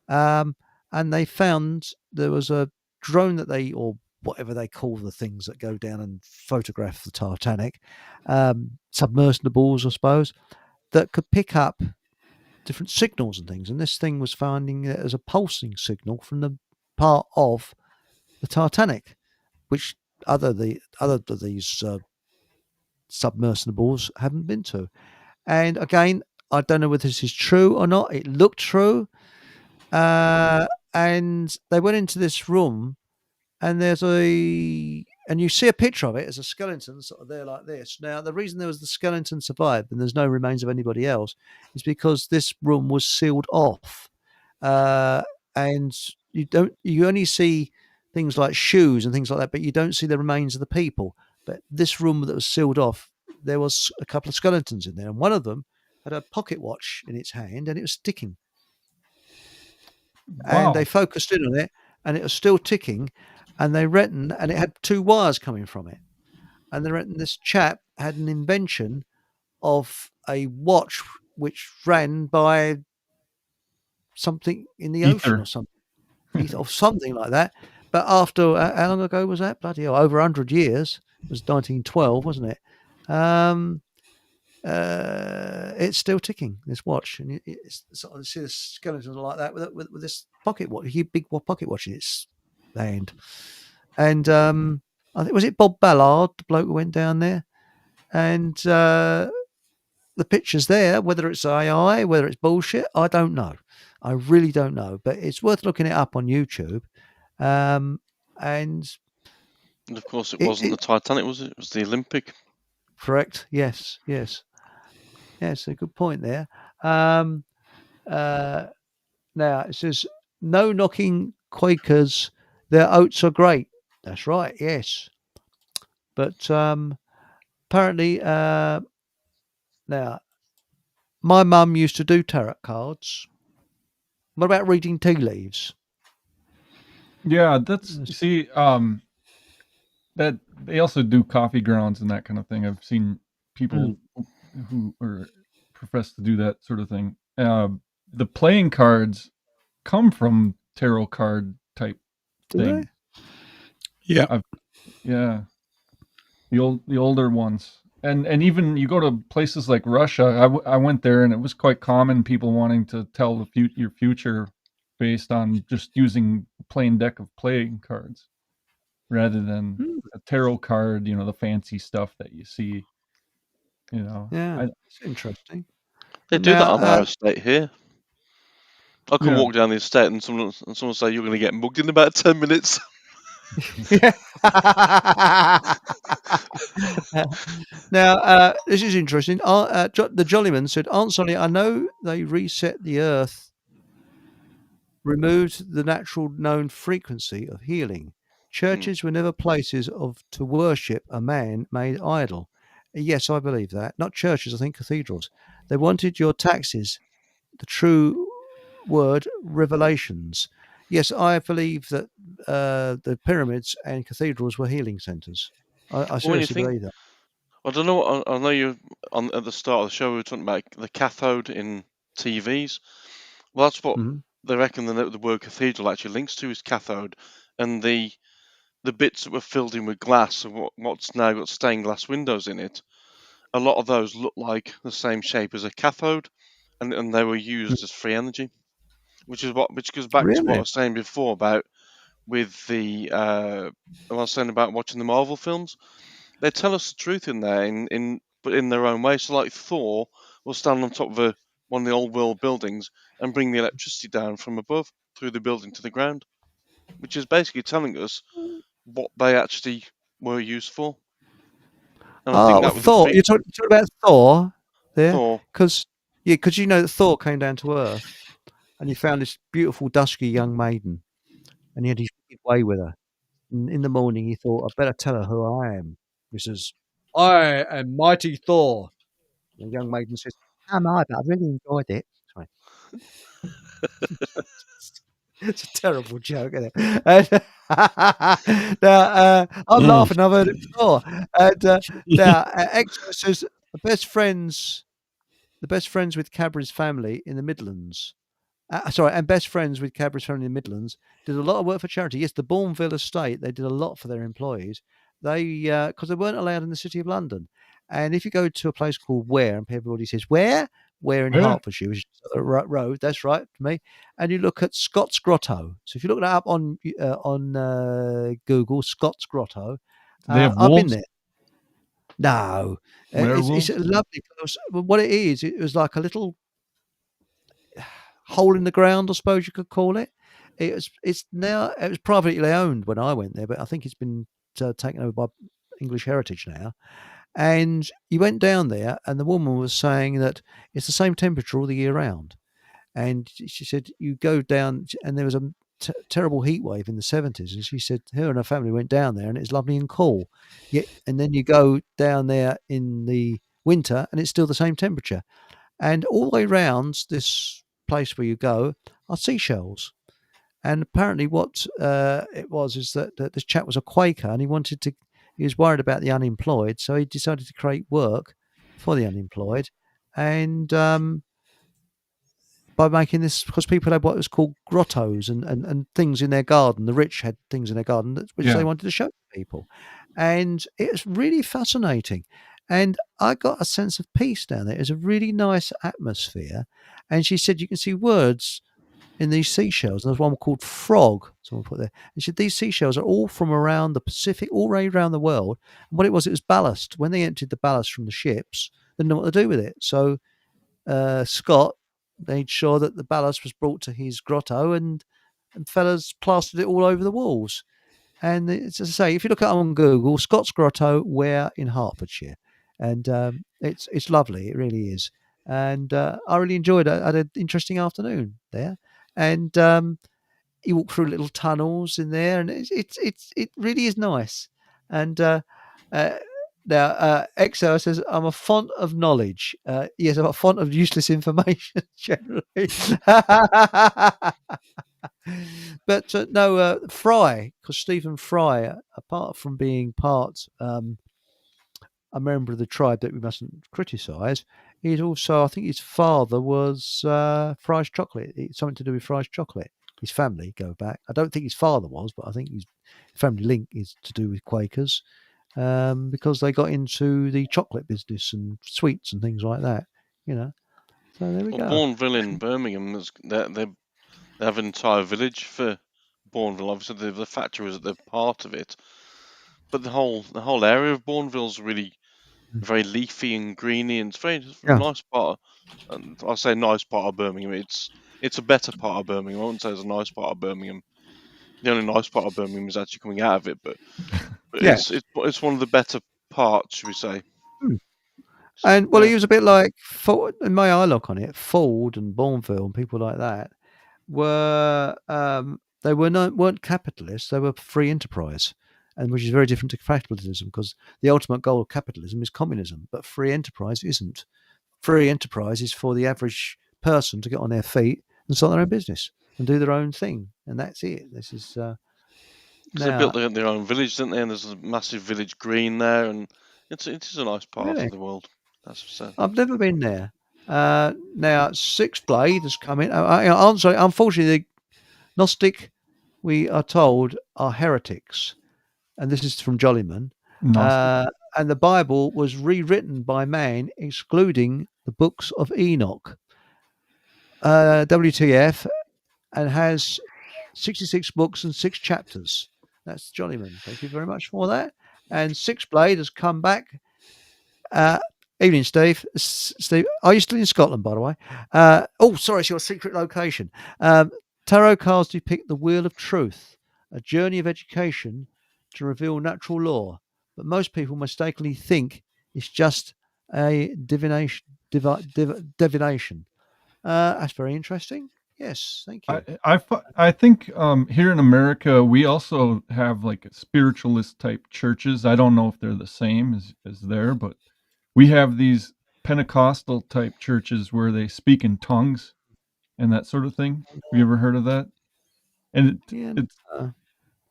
S1: and they found there was a drone or whatever they call the things that go down and photograph the Titanic, submersibles, I suppose, that could pick up different signals and things. And this thing was finding it as a pulsing signal from the part of the Titanic, which other of these submersibles haven't been to. And again, I don't know whether this is true or not. It looked true. And they went into this room, and and you see a picture of it as a skeleton sort of there like this. Now, the reason the skeleton survived and there's no remains of anybody else is because this room was sealed off. And you only see things like shoes and things like that, but you don't see the remains of the people. But this room that was sealed off, there was a couple of skeletons in there, and one of them had a pocket watch in its hand, and it was ticking. Wow. And they focused in on it, and it was still ticking. And they reckon, and it had two wires coming from it. And they reckon this chap had an invention of a watch which ran by something in the ocean or something, or something like that. But after, how long ago was that? Bloody hell, over 100 years. It was 1912, wasn't it? It's still ticking, this watch, and it's sort of see the skeleton like that with this pocket watch, big pocket watch in its hand. And I think, was it Bob Ballard, the bloke who went down there? And the picture's there. Whether it's AI, whether it's bullshit, I don't know. I really don't know. But it's worth looking it up on YouTube. And
S2: of course, it wasn't the Titanic, was it? It was the Olympic.
S1: Correct. Yes. Yes, a good point there. Now it says, no knocking Quakers, their oats are great. That's right, yes. But apparently, now, my mum used to do tarot cards. What about reading tea leaves?
S4: Yeah, that's that they also do coffee grounds and that kind of thing. I've seen people who profess to do that sort of thing. The playing cards come from tarot card type thing.
S3: Yeah.
S4: Yeah. The older ones. And even you go to places like Russia, I went there and it was quite common, people wanting to tell your future based on just using a plain deck of playing cards rather than a tarot card, the fancy stuff that you see,
S1: Yeah, it's interesting.
S2: They do that on our estate here. I can walk down the estate and someone say you're going to get mugged in about 10 minutes.
S1: Now, this is interesting. The Jollyman said, Aunt Sonny, I know they reset the earth, removed the natural known frequency of healing. Churches were never places to worship a man-made idol. Yes, I believe that. Not churches, I think cathedrals. They wanted your taxes, the true word, revelations. Yes, I believe that the pyramids and cathedrals were healing centres. I seriously believe that.
S2: I don't know. I know you at the start of the show we were talking about the cathode in TVs. Well, that's what they reckon the word cathedral actually links to is cathode, and the bits that were filled in with glass and what's now got stained glass windows in it. A lot of those look like the same shape as a cathode, and they were used as free energy, which goes back to what I was saying before about with I was saying about watching the Marvel films. They tell us the truth in there, but in their own way. So, like Thor will stand on top of one of the old world buildings and bring the electricity down from above through the building to the ground, which is basically telling us what they actually were used for.
S1: And I think that Thor. You're talking about Thor there,
S2: Thor.
S1: because you know that Thor came down to Earth, and he found this beautiful dusky young maiden, and he had his way with her. And in the morning, he thought, "I better tell her who I am." He says, "I am mighty Thor." And the young maiden says, "Am I? But I really enjoyed it." Sorry. It's a terrible joke, isn't it? And, now, I'm laughing. I've heard it before. And now, Extra says the best friends with Cadbury's family in the Midlands. And best friends with Cadbury's family in the Midlands did a lot of work for charity. Yes, the Bourneville estate, they did a lot for their employees. They because they weren't allowed in the City of London. And if you go to a place called Ware, and everybody says Where in Hertfordshire, which is a road, that's right to me. And you look at Scott's Grotto. So if you look that up on Google, Scott's Grotto,
S4: I've
S1: been there. No, it's a lovely place. What it is, it was like a little hole in the ground, I suppose you could call it. It was privately owned when I went there, but I think it's been taken over by English Heritage now. And you went down there, and the woman was saying that it's the same temperature all the year round. And she said, you go down, and there was a terrible heat wave in the 70s. And she said her and her family went down there, and it's lovely and cool. And then you go down there in the winter, and it's still the same temperature. And all the way round this place where you go are seashells. And apparently what it was is that this chap was a Quaker, and he was worried about the unemployed, so he decided to create work for the unemployed. And by making this, because people had what was called grottos and things in their garden. The rich had things in their garden which they wanted to show people. And it was really fascinating. And I got a sense of peace down there. It was a really nice atmosphere. And she said you can see words in these seashells. And there's one called Frog, someone put there. And she said these seashells are all from around the Pacific, all around the world. And what it was ballast. When they emptied the ballast from the ships, they didn't know what to do with it. So Scott made sure that the ballast was brought to his grotto, and fellas plastered it all over the walls. And it's, as I say, if you look at it on Google, Scott's Grotto, where in Hertfordshire, and it's lovely. It really is. And I really enjoyed it. I had an interesting afternoon there, and you walk through little tunnels in there, and it really is nice. And uh, now Exo says, "I'm a font of knowledge." Yes, I'm a font of useless information generally. But no, Fry, because Stephen Fry, apart from being part a member of the tribe that we mustn't criticise, he's also, I think his father was Fry's Chocolate. It's something to do with Fry's Chocolate. His family go back. I don't think his father was, but I think his family link is to do with Quakers because they got into the chocolate business and sweets and things like that, you know. So there we go.
S2: Bourneville in Birmingham, they have an entire village for Bourneville. Obviously, the factory was at the part of it, but the whole area of Bourneville is really very leafy and greeny, and it's a nice part. And I say nice part of Birmingham. It's a better part of Birmingham. I wouldn't say it's a nice part of Birmingham. The only nice part of Birmingham is actually coming out of it, but it's one of the better parts, should we say?
S1: And well, he was a bit like Ford, in my eye look on it. Ford and Bourneville and people like that were they weren't capitalists. They were free enterprise, and which is very different to capitalism, because the ultimate goal of capitalism is communism, but free enterprise isn't. Free enterprise is for the average person to get on their feet and start their own business and do their own thing, and that's it. This is
S2: because they built their own village, didn't they? And there's a massive village green there, and it is a nice part of the world. That's for certain.
S1: I've never been there. Now, Six Blade has come in. Unfortunately, the Gnostic, we are told, are heretics, and this is from Jollyman. And the Bible was rewritten by man, excluding the books of Enoch. WTF, and has 66 books and 6 chapters. That's Jollyman. Thank you very much for that. And Six Blade has come back. Evening, Steve. Steve, are you still in Scotland, by the way? Sorry, it's your secret location. Tarot cards depict the wheel of truth, a journey of education to reveal natural law, but most people mistakenly think it's just a divination. That's very interesting. Yes, thank you.
S4: I think here in America we also have like spiritualist type churches. I don't know if they're the same as there, but we have these Pentecostal type churches where they speak in tongues and that sort of thing. Have you ever heard of that? And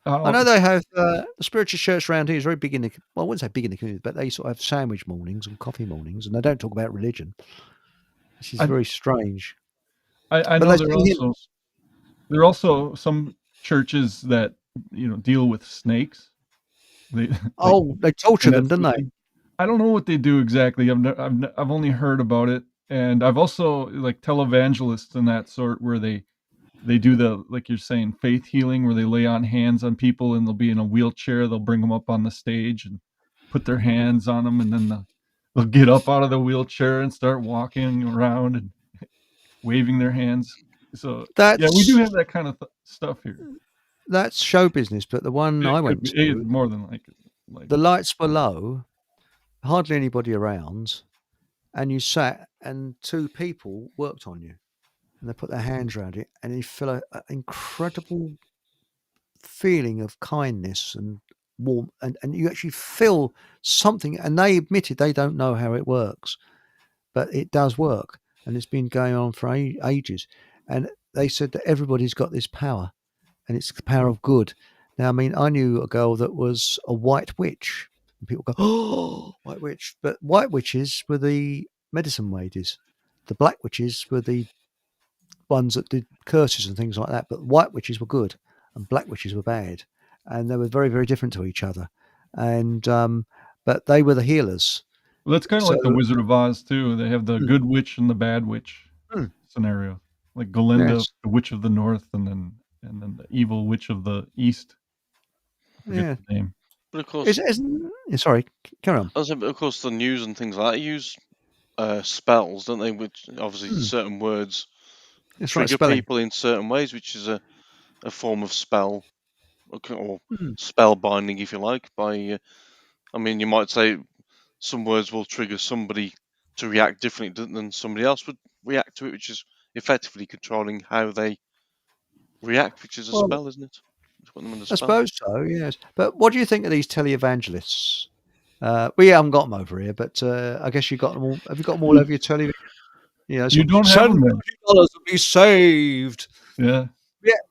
S1: I know they have the spiritual church around here is very big in the. Well, I wouldn't say big in the community, but they sort of have sandwich mornings and coffee mornings, and they don't talk about religion. This is very strange.
S4: I know there are also some churches that deal with snakes.
S1: They torture them, don't they?
S4: I don't know what they do exactly. I've only heard about it, and I've also like televangelists and that sort where they do the, like you're saying, faith healing, where they lay on hands on people and they'll be in a wheelchair. They'll bring them up on the stage and put their hands on them, and then they'll get up out of the wheelchair and start walking around and waving their hands. So we do have that kind of stuff here.
S1: That's show business, but the one I went to,
S4: more than like
S1: the lights were low, hardly anybody around, and you sat and 2 people worked on you, and they put their hands around it, and you feel an incredible feeling of kindness and warmth, and you actually feel something. And they admitted they don't know how it works, but it does work, and it's been going on for ages. And they said that everybody's got this power, and it's the power of good. Now, I mean, I knew a girl that was a white witch, and people go, "Oh, white witch!" But white witches were the medicine ladies. The black witches were the ones that did curses and things like that. But white witches were good, and black witches were bad, and they were very, very different to each other. And but they were the healers.
S4: Well, that's kind of like the Wizard of Oz too. They have the good witch and the bad witch scenario, like Glinda, the witch of the north, and then the evil witch of the east. I forget the name.
S2: But of course,
S1: sorry, carry on.
S2: Of course, the news and things like that use spells, don't they? Which obviously certain words trigger people in certain ways, which is a form of spell or spell binding, if you like. By, I mean, you might say some words will trigger somebody to react differently than somebody else would react to it, which is effectively controlling how they react, which is a spell, isn't it?
S1: I suppose so, yes. But what do you think of these televangelists? We haven't got them over here, but I guess you got them all. Have you got them all over your television?
S4: You don't have them there.
S1: $70 to be saved.
S4: Yeah.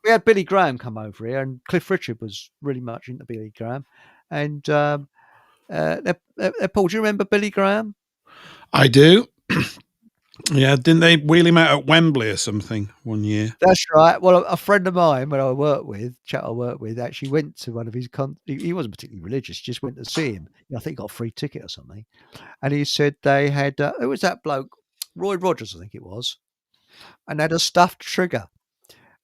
S1: We had Billy Graham come over here, and Cliff Richard was really much into Billy Graham. And Paul, do you remember Billy Graham?
S3: I do. Yeah, didn't they wheel him out at Wembley or something one year?
S1: That's right. Well, a friend of mine, when I worked with, actually went to one of his he wasn't particularly religious, he just went to see him. I think he got a free ticket or something. And he said they had, who was that bloke? Roy Rogers, I think it was. And had a stuffed trigger.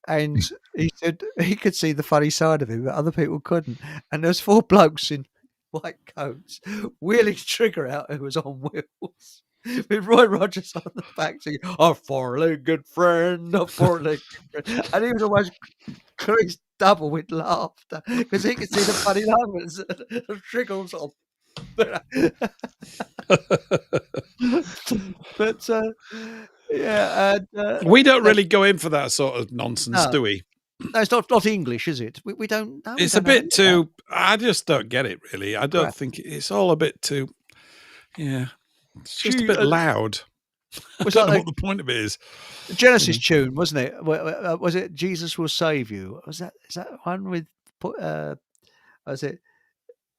S1: And he said he could see the funny side of him, but other people couldn't. And there's 4 blokes in white coats wheeling trigger out who was on wheels. With Roy Rogers on the back saying, "A 4-legged friend, a 4-legged friend," and he was almost creased double with laughter because he could see the funny moments, the triggles on. But yeah, and,
S3: we don't really go in for that sort of nonsense, do we?
S1: No, it's not English, is it? We don't. No,
S3: it's a bit too. I just don't get it, really. I don't think it's all a bit too. Yeah. It's just a bit loud. I don't know what the point of it is.
S1: The Genesis tune, wasn't it? Was it "Jesus Will Save You"? Is that one with? Was it?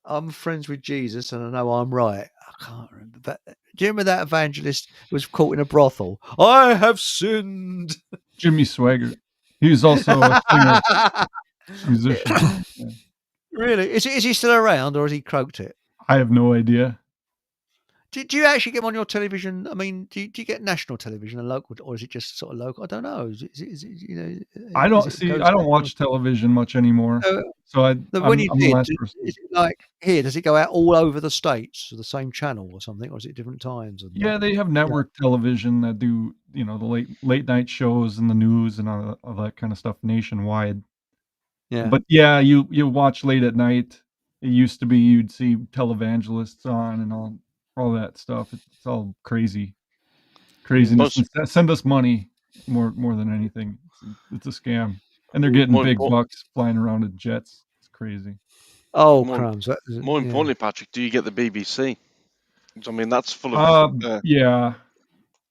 S1: I'm friends with Jesus, and I know I'm right. I can't remember. But do you remember that evangelist who was caught in a brothel? I have sinned.
S4: Jimmy Swaggart. He was also a singer, musician. Yeah.
S1: Really? Is he still around, or has he croaked it?
S4: I have no idea.
S1: Do you actually get them on your television? I mean, do you get national television and local, or is it just sort of local? I don't know. Is it
S4: I don't watch television much anymore.
S1: When you did, is it like here? Does it go out all over the states, the same channel or something, or is it different times?
S4: Yeah, they have network television that do the late night shows and the news and all that kind of stuff nationwide.
S1: Yeah,
S4: but yeah, you watch late at night. It used to be you'd see televangelists on and all that stuff. It's all craziness. Send us money more than anything. It's a scam, and they're getting big bucks flying around in jets. It's crazy.
S1: Oh, crumbs!
S2: More importantly, Patrick, do you get the BBC? I mean, that's full of.
S4: Yeah.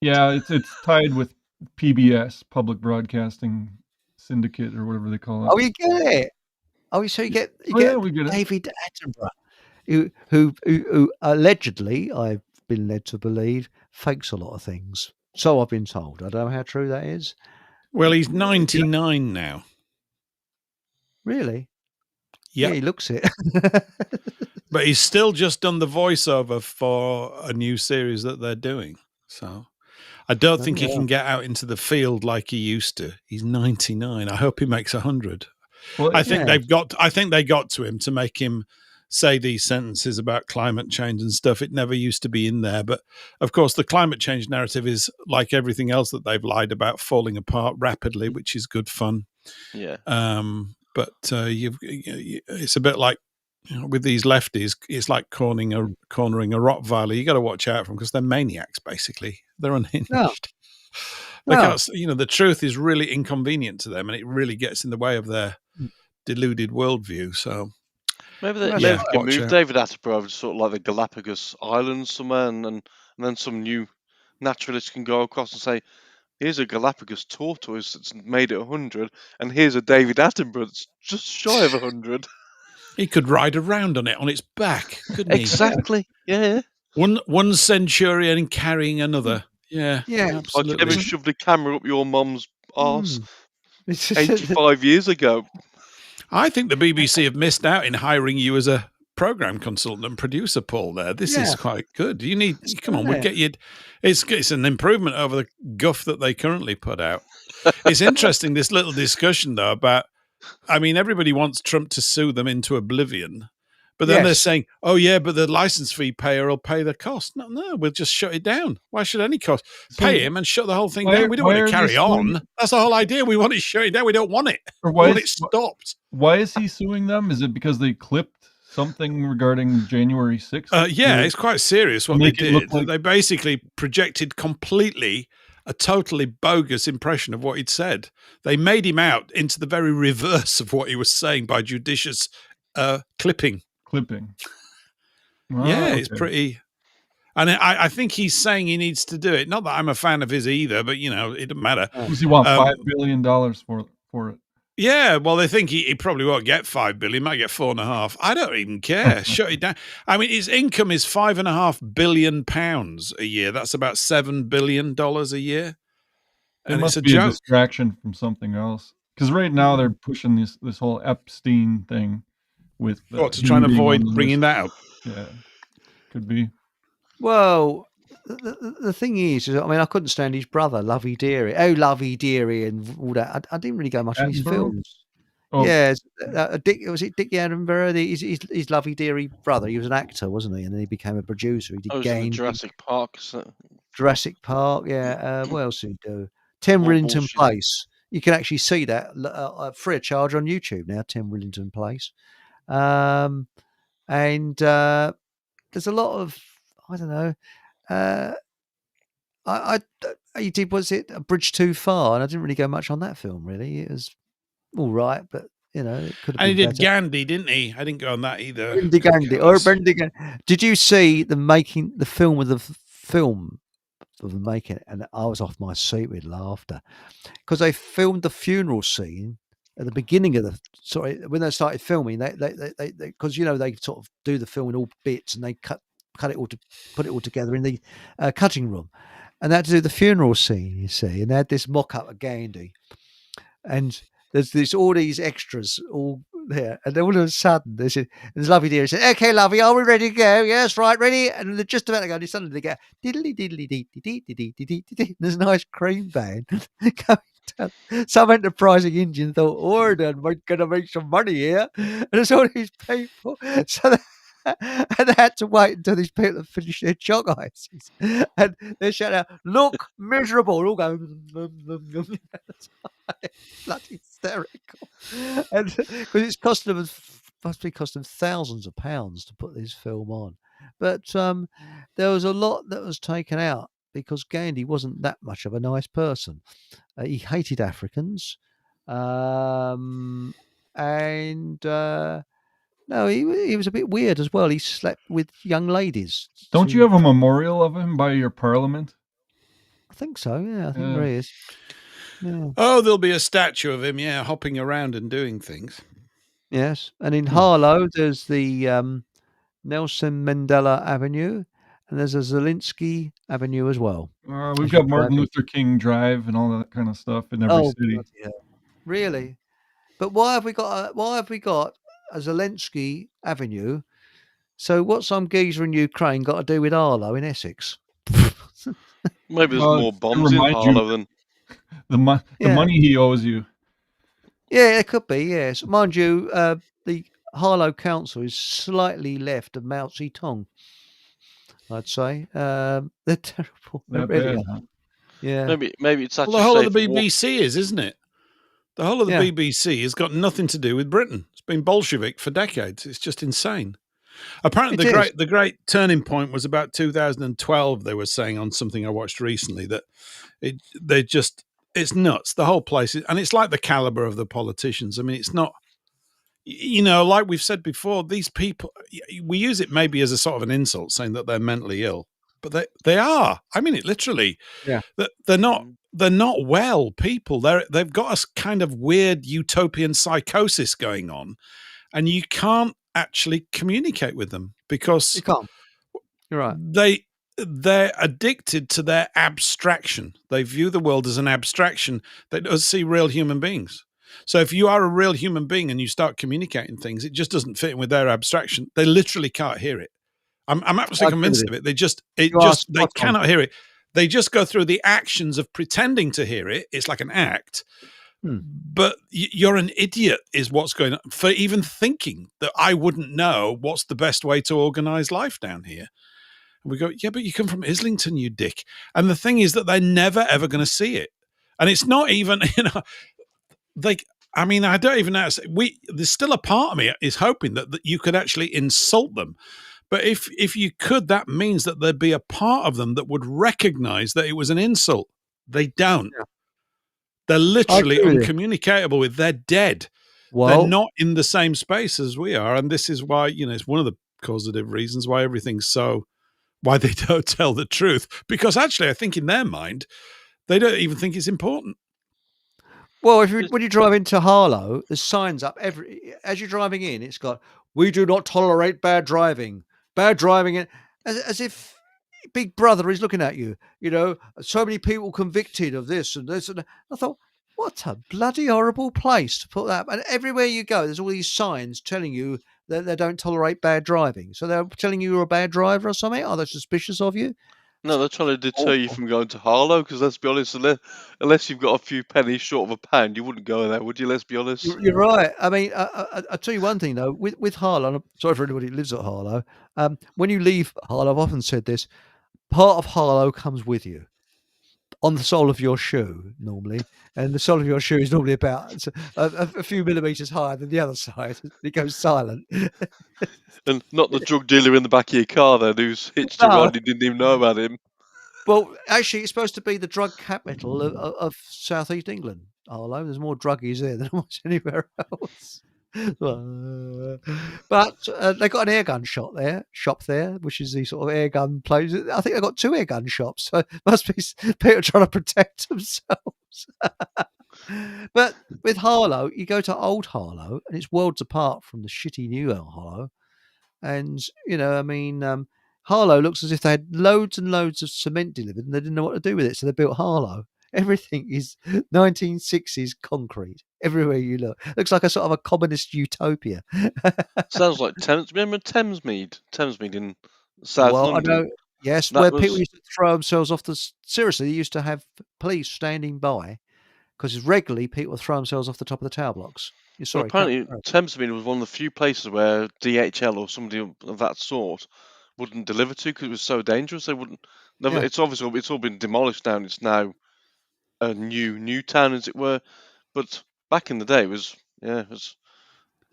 S4: It's tied with PBS, Public Broadcasting Syndicate, or whatever they call it.
S1: Oh, you get it. Oh, so you get
S4: we get
S1: David Attenborough, who allegedly, I've been led to believe, fakes a lot of things. So I've been told. I don't know how true that is.
S3: Well, he's 99 now.
S1: Really?
S3: Yep.
S1: Yeah, he looks it.
S3: But he's still just done the voiceover for a new series that they're doing. So I don't think he can get out into the field like he used to. He's 99. I hope he makes 100. Well, I think they got to him to make him say these sentences about climate change and stuff. It never used to be in there. But of course, the climate change narrative is like everything else that they've lied about, falling apart rapidly, which is good fun.
S2: Yeah.
S3: But it's a bit like, with these lefties, it's like cornering a Rottweiler. You got to watch out for them because they're maniacs. Basically, they're unhinged.
S1: No.
S3: They can't, the truth is really inconvenient to them, and it really gets in the way of their deluded worldview. So
S2: maybe they can move David Attenborough to sort of like the Galapagos Islands somewhere, and then some new naturalist can go across and say, here's a Galapagos tortoise that's made it 100, and here's a David Attenborough that's just shy of 100.
S3: He could ride around on it on its back, couldn't he?
S2: Exactly. Yeah.
S3: One centurion carrying another. Yeah.
S2: Absolutely. Like never shoved a camera up your mum's arse 85 years ago.
S3: I think the BBC have missed out in hiring you as a program consultant and producer Paul there. This is quite good. You need come on, we'll get you. It's an improvement over the guff that they currently put out. It's interesting, this little discussion though about, I mean, everybody wants Trump to sue them into oblivion, but then they're saying, oh yeah, but the license fee payer will pay the cost. No, we'll just shut it down. Why should any cost pay him and shut the whole thing down? We don't want to carry on. That's the whole idea. We want it shut it down. We don't want it. We want it stopped.
S4: Why is he suing them? Is it because they clipped something regarding January 6th?
S3: Yeah, it's quite serious what they did. They basically projected completely a totally bogus impression of what he'd said. They made him out into the very reverse of what he was saying by judicious clipping.
S4: Oh,
S3: yeah, it's pretty. And I think he's saying he needs to do it. Not that I'm a fan of his either, but it doesn't matter.
S4: Does he want $5 billion for it?
S3: Yeah, well, they think he probably won't get $5 billion. He might get $4.5 billion. I don't even care. Shut it down. I mean, his income is £5.5 billion a year. That's about $7 billion a year.
S4: And it must be a distraction from something else. Because right now they're pushing this whole Epstein thing with
S3: to try and avoid bringing that up.
S4: Yeah, could be.
S1: Well, the thing is, I mean, I couldn't stand his brother, Lovey Deary. Oh, Lovey Deary, and all that. I didn't really go much in his films. Oh. Yeah, was it Dick Attenborough? His Lovey Deary brother. He was an actor, wasn't he? And then he became a producer. He did
S2: in Jurassic Park.
S1: Jurassic Park, yeah. What else did he do? 10 Rillington Place. You can actually see that free of charge on YouTube now. 10 Rillington Place. And there's a lot of, I don't know. He did, was it A Bridge Too Far? And I didn't really go much on that film, really. It was all right, but it could have been.
S3: And he did
S1: better.
S3: Gandhi, didn't he? I didn't go on that either.
S1: Gandhi. Did you see the film of the making? And I was off my seat with laughter because they filmed the funeral scene at the beginning of when they started filming. They because they sort of do the film in all bits and they cut it all to put it all together in the cutting room, and they had to do the funeral scene, you see, and they had this mock-up of Gandhi, and there's all these extras all there, and then all of a sudden there's Lovey Deary said, "Okay, Lovey, are we ready to go? Yes, right, ready." And they're just about to go, and suddenly they go diddly diddly dee dee dee dee dee dee. There's a nice cream band coming down. Some enterprising Indian thought, "Oh, then we're gonna make some money here," and there's all these people, so. And they had to wait until these people had finished their chalk ices, and they shout out, "Look miserable!" All going, bloody hysterical, and because must be costing thousands of pounds to put this film on. But there was a lot that was taken out because Gandhi wasn't that much of a nice person. He hated Africans, and. No, he was a bit weird as well. He slept with young ladies.
S4: Don't you have a memorial of him by your parliament?
S1: I think so, yeah. I think there is. Yeah.
S3: Oh, there'll be a statue of him, hopping around and doing things.
S1: Yes. And in Harlow, there's the Nelson Mandela Avenue, and there's a Zelensky Avenue as well.
S4: We've got Martin Luther King Drive and all that kind of stuff in every city.
S1: God, yeah. Really? But why have we got a Zelensky Avenue? So what's some geezer in Ukraine got to do with Harlow in Essex?
S2: Maybe there's more bombs in Harlow than
S4: the money he owes you.
S1: Yeah, it could be, yes. Mind you, the Harlow Council is slightly left of Mao Zedong, I'd say. They're terrible. They're really
S4: bad.
S1: Yeah.
S2: Maybe it's actually
S3: the whole of the BBC isn't it? The whole of the BBC has got nothing to do with Britain. It's been Bolshevik for decades. It's just insane. Apparently, the great turning point was about 2012. They were saying on something I watched recently that it's nuts. The whole place, and it's like the caliber of the politicians. I mean, it's not, like we've said before. These people, we use it maybe as a sort of an insult, saying that they're mentally ill, but they are. I mean it literally.
S1: Yeah,
S3: they're not. They're not well people. They've got a kind of weird utopian psychosis going on, and you can't actually communicate with them because
S1: you can't. You're right.
S3: They're addicted to their abstraction. They view the world as an abstraction. They don't see real human beings. So if you are a real human being and you start communicating things, it just doesn't fit in with their abstraction. They literally can't hear it. I'm absolutely convinced of it. They cannot hear it. They just go through the actions of pretending to hear it. It's like an act. But you're an idiot is what's going on for even thinking that I wouldn't know what's the best way to organize life down here. And we go, yeah, but you come from Islington, you dick. And the thing is that they're never, ever going to see it. And it's not even, I don't even know. There's still a part of me is hoping that you could actually insult them. But if you could, that means that there'd be a part of them that would recognize that it was an insult. They don't. Yeah. They're literally uncommunicatable with. They're dead. Well, they're not in the same space as we are. And this is why, it's one of the causative reasons why why they don't tell the truth. Because actually, I think in their mind, they don't even think it's important.
S1: Well, when you drive into Harlow, there's signs up as you're driving in. It's got, "We do not tolerate bad driving." Bad driving, as if Big Brother is looking at you. So many people convicted of this and this. And I thought, what a bloody horrible place to put that. And everywhere you go, there's all these signs telling you that they don't tolerate bad driving. So they're telling you you're a bad driver or something? Are they suspicious of you?
S2: No, they're trying to deter you from going to Harlow, because let's be honest, unless you've got a few pennies short of a pound, you wouldn't go there, would you? Let's be honest.
S1: You're right. I mean, I'll tell you one thing, though. With Harlow, and I'm sorry for anybody who lives at Harlow, when you leave Harlow, I've often said this, part of Harlow comes with you on the sole of your shoe, normally. And the sole of your shoe is normally about a few millimetres higher than the other side. It goes silent.
S2: And not the drug dealer in the back of your car then, who's hitched a ride and didn't even know about him.
S1: Well, actually, it's supposed to be the drug capital of southeast England, Harlow. There's more druggies there than almost anywhere else. But they've got an airgun shop there, which is the sort of airgun place. I think they've got 2 airgun shops. So it must be people trying to protect themselves. But with Harlow, you go to old Harlow, and it's worlds apart from the shitty new Harlow. And, Harlow looks as if they had loads and loads of cement delivered and they didn't know what to do with it. So they built Harlow. Everything is 1960s concrete everywhere you look. Looks like a sort of a communist utopia.
S2: Sounds like remember Thamesmead? Thamesmead in South London.
S1: I know, yes, where people used to throw themselves off seriously, they used to have police standing by because regularly people would throw themselves off the top of the tower blocks.
S2: Well, apparently, Thamesmead was one of the few places where DHL or somebody of that sort wouldn't deliver to because it was so dangerous. They wouldn't. Never. Yeah. It's all been demolished now. And it's now a new town, as it were. But back in the day, it was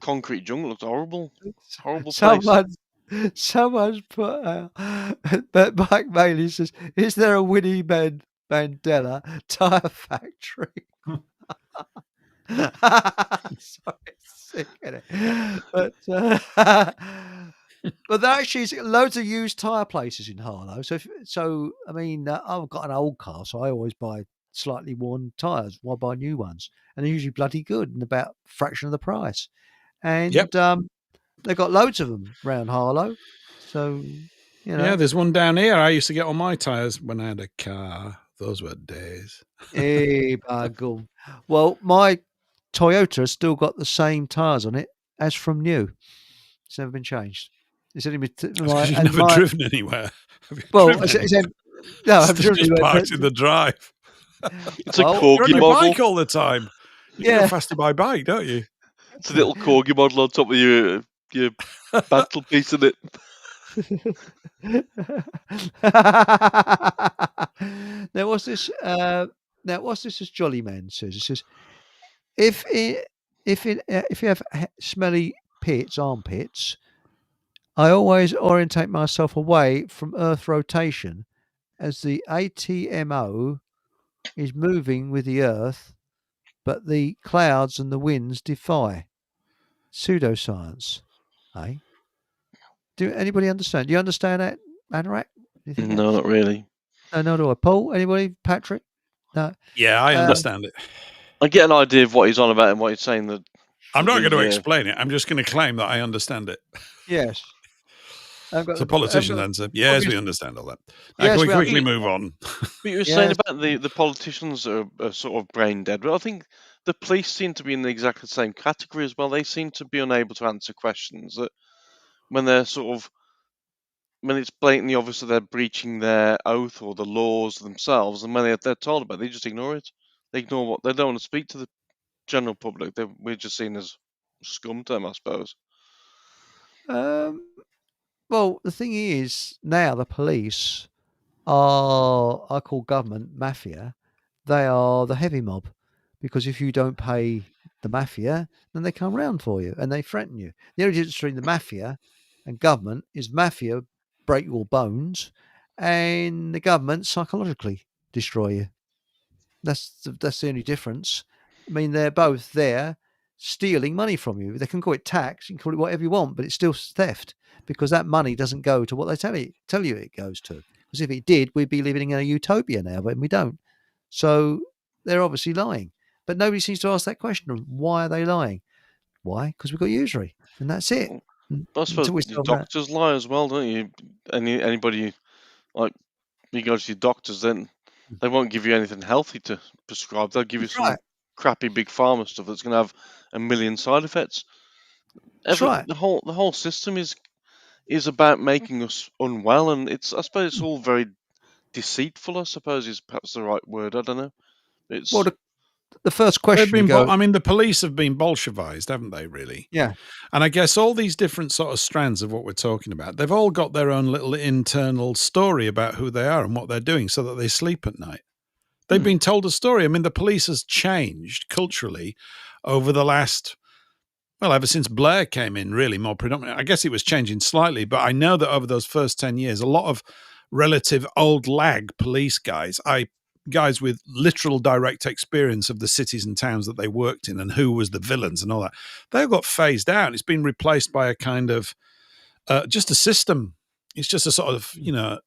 S2: concrete jungle. It looked horrible. Horrible place.
S1: Someone's put out. But Mike Bailey says, "Is there a Winnie Mandela tyre factory?" Sorry, sick, isn't it? But there actually is loads of used tyre places in Harlow. I've got an old car, so I always buy slightly worn tyres. Why buy new ones? And they're usually bloody good and about a fraction of the price. And they've got loads of them around Harlow. So
S3: yeah, there's one down here. I used to get on my tyres when I had a car. Those were days.
S1: Hey, by God. Well, my Toyota has still got the same tyres on it as from new. It's never been changed. It's only
S3: you've never driven anywhere.
S1: No, I've
S3: just parked in the drive.
S2: It's a corgi
S3: you're on
S2: model.
S3: Your bike all the time. You go faster by bike, don't you?
S2: It's a little corgi model on top of your mantelpiece, isn't it?
S1: Now, what's this? As Jolly Man says, it says, if you have smelly armpits, I always orientate myself away from Earth rotation, as the ATMO is moving with the Earth, but the clouds and the winds defy. Pseudoscience, eh? Do anybody understand? Do you understand that, Anorak?
S2: No, not really.
S1: No, nor do I. Paul, anybody? Patrick? No.
S3: Yeah, I understand it.
S2: I get an idea of what he's on about and what he's saying. That
S3: I'm not going to explain it. I'm just going to claim that I understand it.
S1: Yes.
S3: It's a politician answer. Yes, we understand all that. Can we quickly move on?
S2: But you were saying about the politicians are sort of brain dead. But I think the police seem to be in exactly the same category as well. They seem to be unable to answer questions that when they're when it's blatantly obvious that they're breaching their oath or the laws themselves, and when they're told about it, they just ignore it. They ignore what they don't want to speak to the general public. We're just seen as scum to them, I suppose.
S1: Well, the thing is, now the police are, I call government mafia. They are the heavy mob, because if you don't pay the mafia, then they come round for you and they threaten you. The only difference between the mafia and government is mafia break your bones, and the government psychologically destroy you. That's the only difference. I mean, they're both there stealing money from you. They can call it tax, you can call it whatever you want, but it's still theft, because that money doesn't go to what they tell you it goes to. Because if it did, we'd be living in a utopia now, but we don't. So they're obviously lying. But nobody seems to ask that question of why are they lying? Why? Because we've got usury, and that's it.
S2: I suppose your doctors lie as well, don't you? Anybody, like, you go to your doctors, then they won't give you anything healthy to prescribe. They'll give you some crappy big pharma stuff that's going to have a million side effects. The whole system is about making us unwell, and I suppose it's all very deceitful. I suppose is perhaps the right word. I don't know. It's
S1: well, the first question.
S3: The police have been Bolshevized, haven't they? Really?
S1: Yeah.
S3: And I guess all these different sort of strands of what we're talking about, they've all got their own little internal story about who they are and what they're doing, so that they sleep at night. They've been told a story. I mean, the police has changed culturally over the last, well, ever since Blair came in, really more predominant. I guess it was changing slightly, but I know that over those first 10 years, a lot of relative old lag police guys with literal direct experience of the cities and towns that they worked in and who was the villains and all that, they all got phased out. It's been replaced by a kind of just a system. It's just a sort of,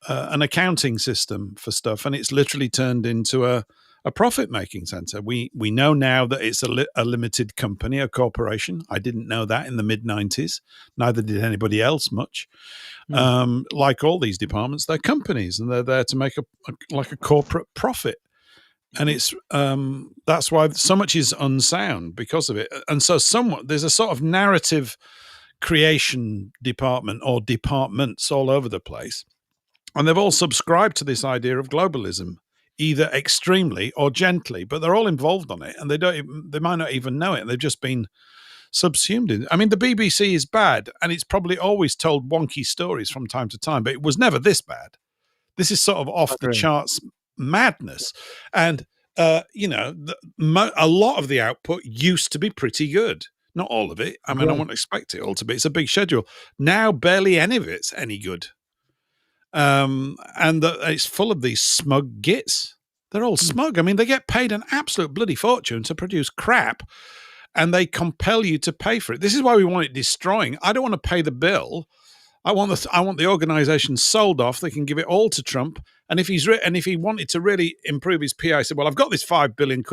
S3: an accounting system for stuff, and it's literally turned into a profit-making center. We know now that it's a limited company, a corporation. I didn't know that in the mid-90s. Neither did anybody else much. Like all these departments, they're companies, and they're there to make a corporate profit. And it's that's why so much is unsound because of it. And so there's a sort of narrative creation department or departments all over the place. And they've all subscribed to this idea of globalism, either extremely or gently, but they're all involved on it, and they might not even know it. They've just been subsumed in it. I mean, the BBC is bad, and it's probably always told wonky stories from time to time, but it was never this bad. This is sort of off the charts madness. And, a lot of the output used to be pretty good. Not all of it. I mean, I wouldn't expect it all to be. It's a big schedule. Now, barely any of it's any good. And it's full of these smug gits. They're all smug. I mean, they get paid an absolute bloody fortune to produce crap, and they compel you to pay for it. This is why we want it destroying. I don't want to pay the bill. I want the organization sold off. They can give it all to Trump. And if he wanted to really improve his PR, he said, well, I've got this £5 billion,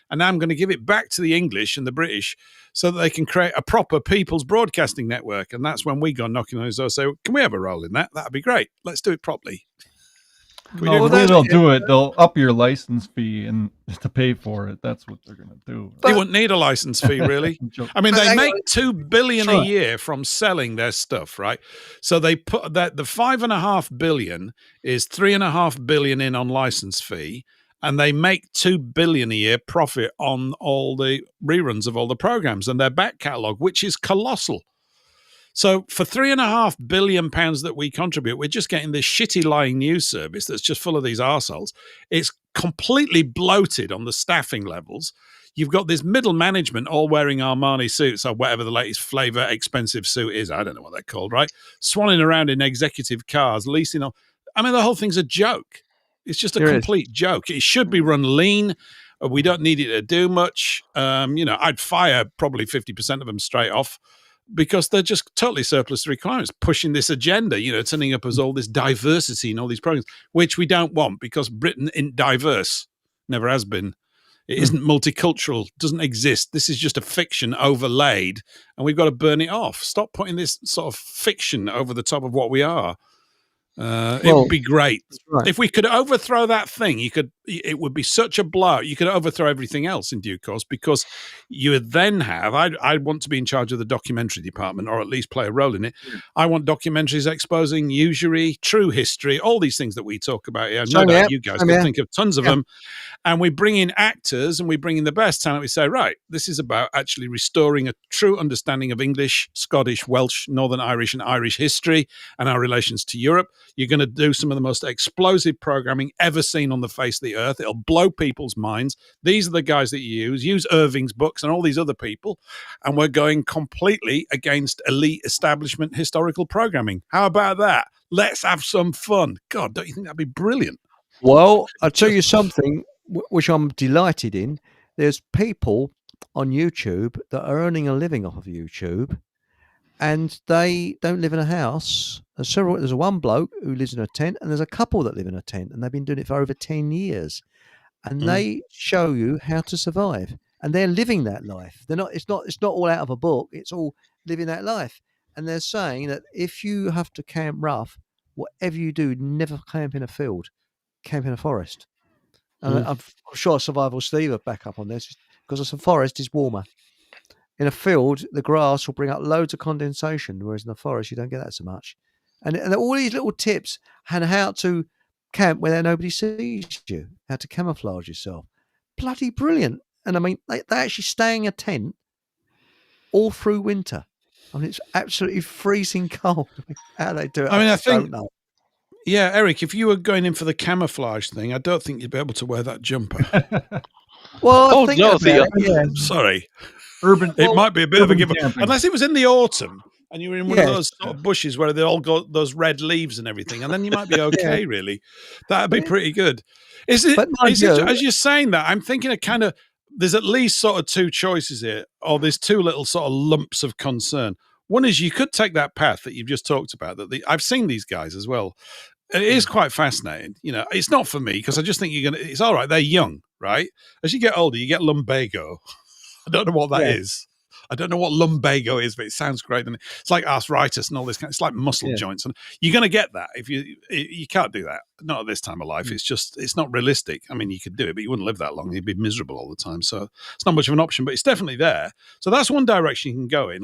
S3: and now I'm going to give it back to the English and the British so that they can create a proper people's broadcasting network. And that's when we go knocking on his door and say, can we have a role in that? That'd be great. Let's do it properly.
S4: No, the way they'll do it, they'll up your license fee and to pay for it. That's what they're going to do.
S3: They wouldn't need a license fee, really. I mean, they make $2 billion a year from selling their stuff, right? So they put that the $5.5 billion is $3.5 billion in on license fee, and they make $2 billion a year profit on all the reruns of all the programs and their back catalogue, which is colossal. So for £3.5 billion that we contribute, we're just getting this shitty lying news service that's just full of these arseholes. It's completely bloated on the staffing levels. You've got this middle management all wearing Armani suits or whatever the latest flavor expensive suit is. I don't know what they're called, right? Swanning around in executive cars, leasing all. I mean, the whole thing's a joke. It's just a complete joke. It should be run lean. We don't need it to do much. I'd fire probably 50% of them straight off, because they're just totally surplus to requirements, pushing this agenda, turning up as all this diversity in all these programs, which we don't want because Britain isn't diverse, never has been. It isn't multicultural, doesn't exist. This is just a fiction overlaid, and we've got to burn it off. Stop putting this sort of fiction over the top of what we are. It would be great.
S1: Right.
S3: If we could overthrow that thing, it would be such a blow. You could overthrow everything else in due course, because you would then have, I'd want to be in charge of the documentary department, or at least play a role in it. I want documentaries exposing usury, true history, all these things that we talk about here. No doubt you guys can think of tons of them. And we bring in actors and we bring in the best talent. We say, right, this is about actually restoring a true understanding of English, Scottish, Welsh, Northern Irish, and Irish history and our relations to Europe. You're going to do some of the most explosive programming ever seen on the face of the earth. It'll blow people's minds. These are the guys that you use Irving's books and all these other people. And we're going completely against elite establishment historical programming. How about that? Let's have some fun. God, don't you think that'd be brilliant?
S1: Well, I'll tell you something which I'm delighted in. There's people on YouTube that are earning a living off of YouTube, and they don't live in a house. There's one bloke who lives in a tent, and there's a couple that live in a tent, and they've been doing it for over 10 years. And they show you how to survive, and they're living that life. It's not all out of a book. It's all living that life. And they're saying that if you have to camp rough, whatever you do, never camp in a field, camp in a forest. And I'm sure Survival Steve will back up on this, because a forest is warmer. In a field, the grass will bring up loads of condensation, whereas in the forest, you don't get that so much. And all these little tips on how to camp where nobody sees you, how to camouflage yourself. Bloody brilliant. And I mean, they actually stay in a tent all through winter. I mean, it's absolutely freezing cold. How they do it, I don't know.
S3: Yeah, Eric, if you were going in for the camouflage thing, I don't think you'd be able to wear that jumper.
S1: Well,
S3: sorry.
S4: It
S3: might be a bit of a give up, unless it was in the autumn and you were in one of those sort of bushes where they all got those red leaves and everything, and then you might be okay. Really, that'd be pretty good. Is it? As you're saying that, I'm thinking of kind of, there's at least sort of two choices here, or there's two little sort of lumps of concern. One is you could take that path that you've just talked about. I've seen these guys as well. It is quite fascinating. You know, it's not for me, because I just think it's all right. They're young, right? As you get older, you get lumbago. I don't know what that is. I don't know what lumbago is, but it sounds great. And it's like arthritis and all this it's like muscle joints. And you're going to get that if you can't do that. Not at this time of life. It's not realistic. I mean, you could do it, but you wouldn't live that long. You'd be miserable all the time. So it's not much of an option, but it's definitely there. So that's one direction you can go in,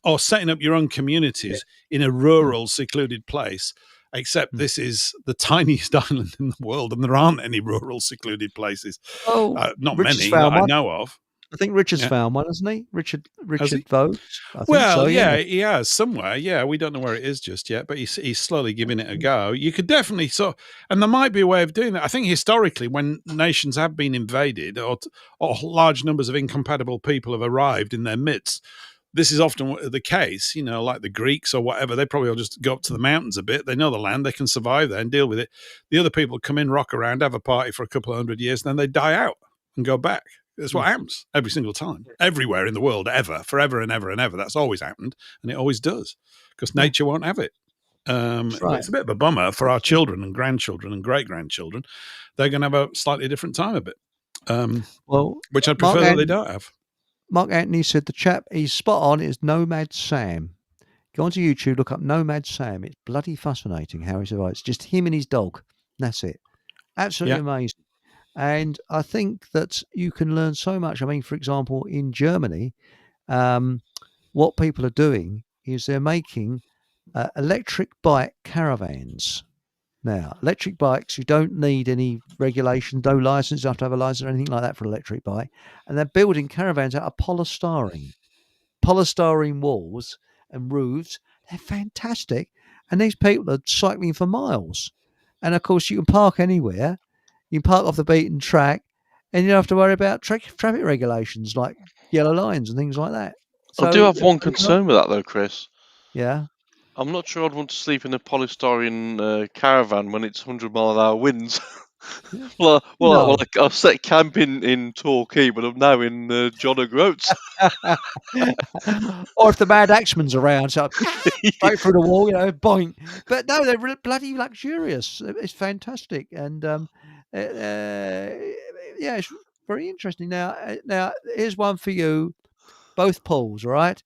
S3: or setting up your own communities in a rural, secluded place. Except this is the tiniest island in the world, and there aren't any rural, secluded places. Not many that I know of.
S1: I think Richard's found one, hasn't he? Richard Vogt.
S3: He has somewhere. Yeah, we don't know where it is just yet, but he's slowly giving it a go. You could definitely and there might be a way of doing that. I think historically, when nations have been invaded or large numbers of incompatible people have arrived in their midst, this is often the case, like the Greeks or whatever. They probably will just go up to the mountains a bit. They know the land. They can survive there and deal with it. The other people come in, rock around, have a party for a couple of 100 years, and then they die out and go back. That's what happens every single time, everywhere in the world, ever, forever and ever and ever. That's always happened, and it always does, because nature won't have it. It's a bit of a bummer for our children and grandchildren and great-grandchildren. They're going to have a slightly different time of it, which I'd prefer that they don't have.
S1: Mark Anthony said the chap he's spot on is Nomad Sam. Go onto YouTube, look up Nomad Sam. It's bloody fascinating how he survives. It's just him and his dog. That's it. Absolutely amazing. And I think that you can learn so much. I mean, for example, in Germany, what people are doing is they're making electric bike caravans. Now, electric bikes, you don't need any regulation, no license, you have to have a license or anything like that for an electric bike. And they're building caravans out of polystyrene walls and roofs. They're fantastic. And these people are cycling for miles. And of course, you can park anywhere. You can park off the beaten track, and you don't have to worry about traffic regulations like yellow lines and things like that.
S2: So, I do have one concern with that, though, Chris.
S1: Yeah.
S2: I'm not sure I'd want to sleep in a polystyrene caravan when it's 100-mile-an-hour winds. Well, I set camp in Torquay, but I'm now in John O'Groats.
S1: Or if the Mad Axeman's around, so straight through the wall, boing. But no, they're bloody luxurious. It's fantastic, and it's very interesting. Now, here's one for you, both Pauls, all right?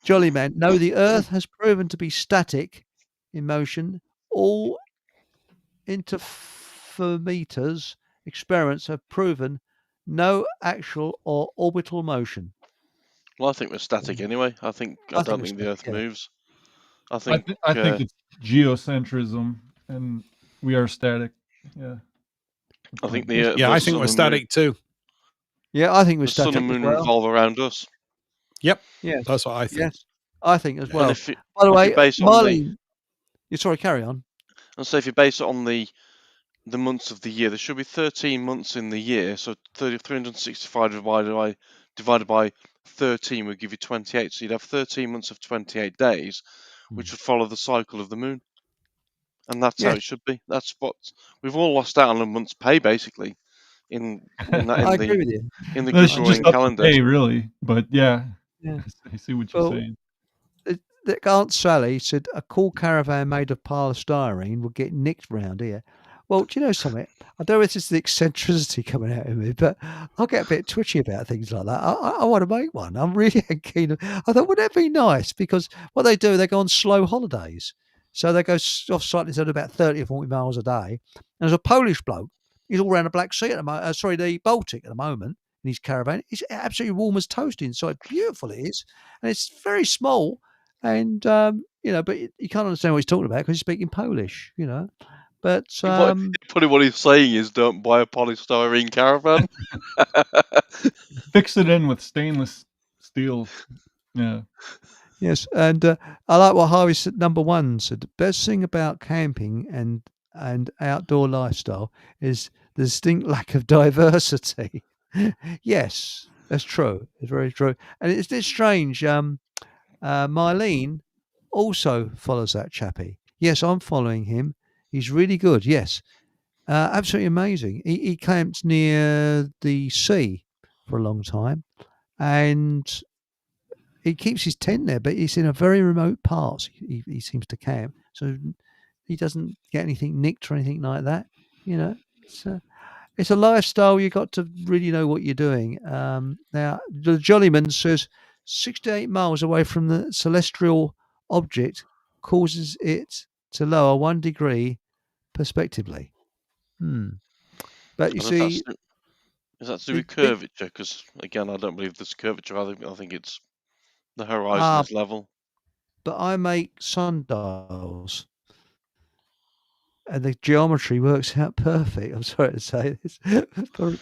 S1: Jolly man, no, the Earth has proven to be static in motion All interferometers experiments have proven no actual or orbital motion.
S2: Well, I think we're static anyway. I don't think the Earth moves. I think
S4: it's geocentrism, and we are static. Yeah.
S2: I think
S3: I think we're static too.
S1: Yeah, I think we're
S2: the
S1: static.
S2: sun and moon
S1: as well.
S2: revolve around us.
S3: Yep.
S1: Yes,
S3: that's what I think.
S1: Yes, I think as well.
S2: And
S1: By the way,
S2: Marlene,
S1: sorry, carry on.
S2: And so if you base it on the months of the year, there should be 13 months in the year. So 365 divided by 13 would give you 28. So you'd have 13 months of 28 days, which would follow the cycle of the moon. And that's how it should be. That's what we've all lost out on a month's pay, basically, in
S1: I agree with you.
S2: in the Gregorian calendar.
S4: Pay, really, but yeah, I see what you're saying.
S1: Aunt Sally said a cool caravan made of polystyrene would get nicked round here. Well, do you know something? I don't know if it's the eccentricity coming out of me, but I get a bit twitchy about things like that. I want to make one. I'm really keen. I thought, wouldn't that be nice? Because what they do, they go on slow holidays. So they go off slightly to about 30 or 40 miles a day. And there's a Polish bloke. He's all around the Black Sea at the moment. The Baltic at the moment in his caravan. It's absolutely warm as toast inside. Beautiful it is. And it's very small. And, but you can't understand what he's talking about because he's speaking Polish, But
S2: probably what he's saying is, don't buy a polystyrene caravan.
S4: Fix it in with stainless steel. Yeah.
S1: Yes, and I like what Harvey said. Number one said the best thing about camping and outdoor lifestyle is the distinct lack of diversity. Yes, that's true. It's very true, and it's strange. Marlene also follows that chappie. Yes, I'm following him. He's really good. Yes, absolutely amazing. He camped near the sea for a long time, and he keeps his tent there, but he's in a very remote part. He seems to camp, so he doesn't get anything nicked or anything like that. It's a lifestyle. You got to really know what you're doing. Now, the Jollyman says 68 miles away from the celestial object causes it to lower 1 degree prospectively. But you see,
S2: is that to do with curvature? Because again, I don't believe there's curvature. I think it's the horizon is level.
S1: But I make sundials, and the geometry works out perfect. I'm sorry to say this.
S2: But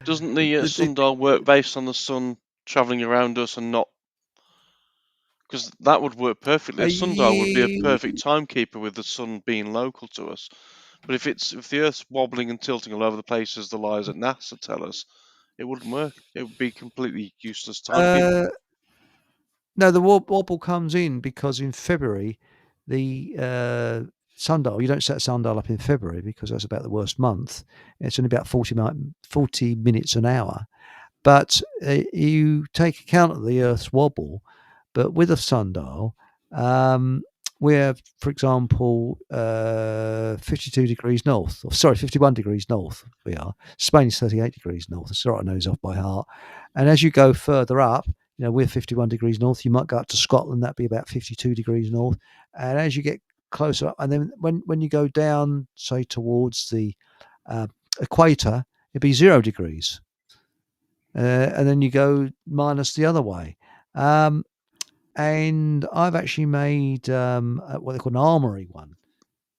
S2: doesn't the sundial work based on the sun travelling around us and not? Because that would work perfectly. A sundial would be a perfect timekeeper with the sun being local to us. But if the Earth's wobbling and tilting all over the place, as the lies at NASA tell us, it wouldn't work. It would be completely useless timekeeping.
S1: No, the wobble comes in because in February, the sundial, you don't set a sundial up in February because that's about the worst month. It's only about 40 minutes an hour. But you take account of the Earth's wobble. But with a sundial, we have, for example, 52 degrees north. 51 degrees north we are. Spain is 38 degrees north. It's all right, I know it's off by heart. And as you go further up, we're 51 degrees north. You might go up to Scotland, that'd be about 52 degrees north. And as you get closer up, and then when you go down, say, towards the equator, it'd be 0 degrees. And then you go minus the other way. And I've actually made what they call an armory one,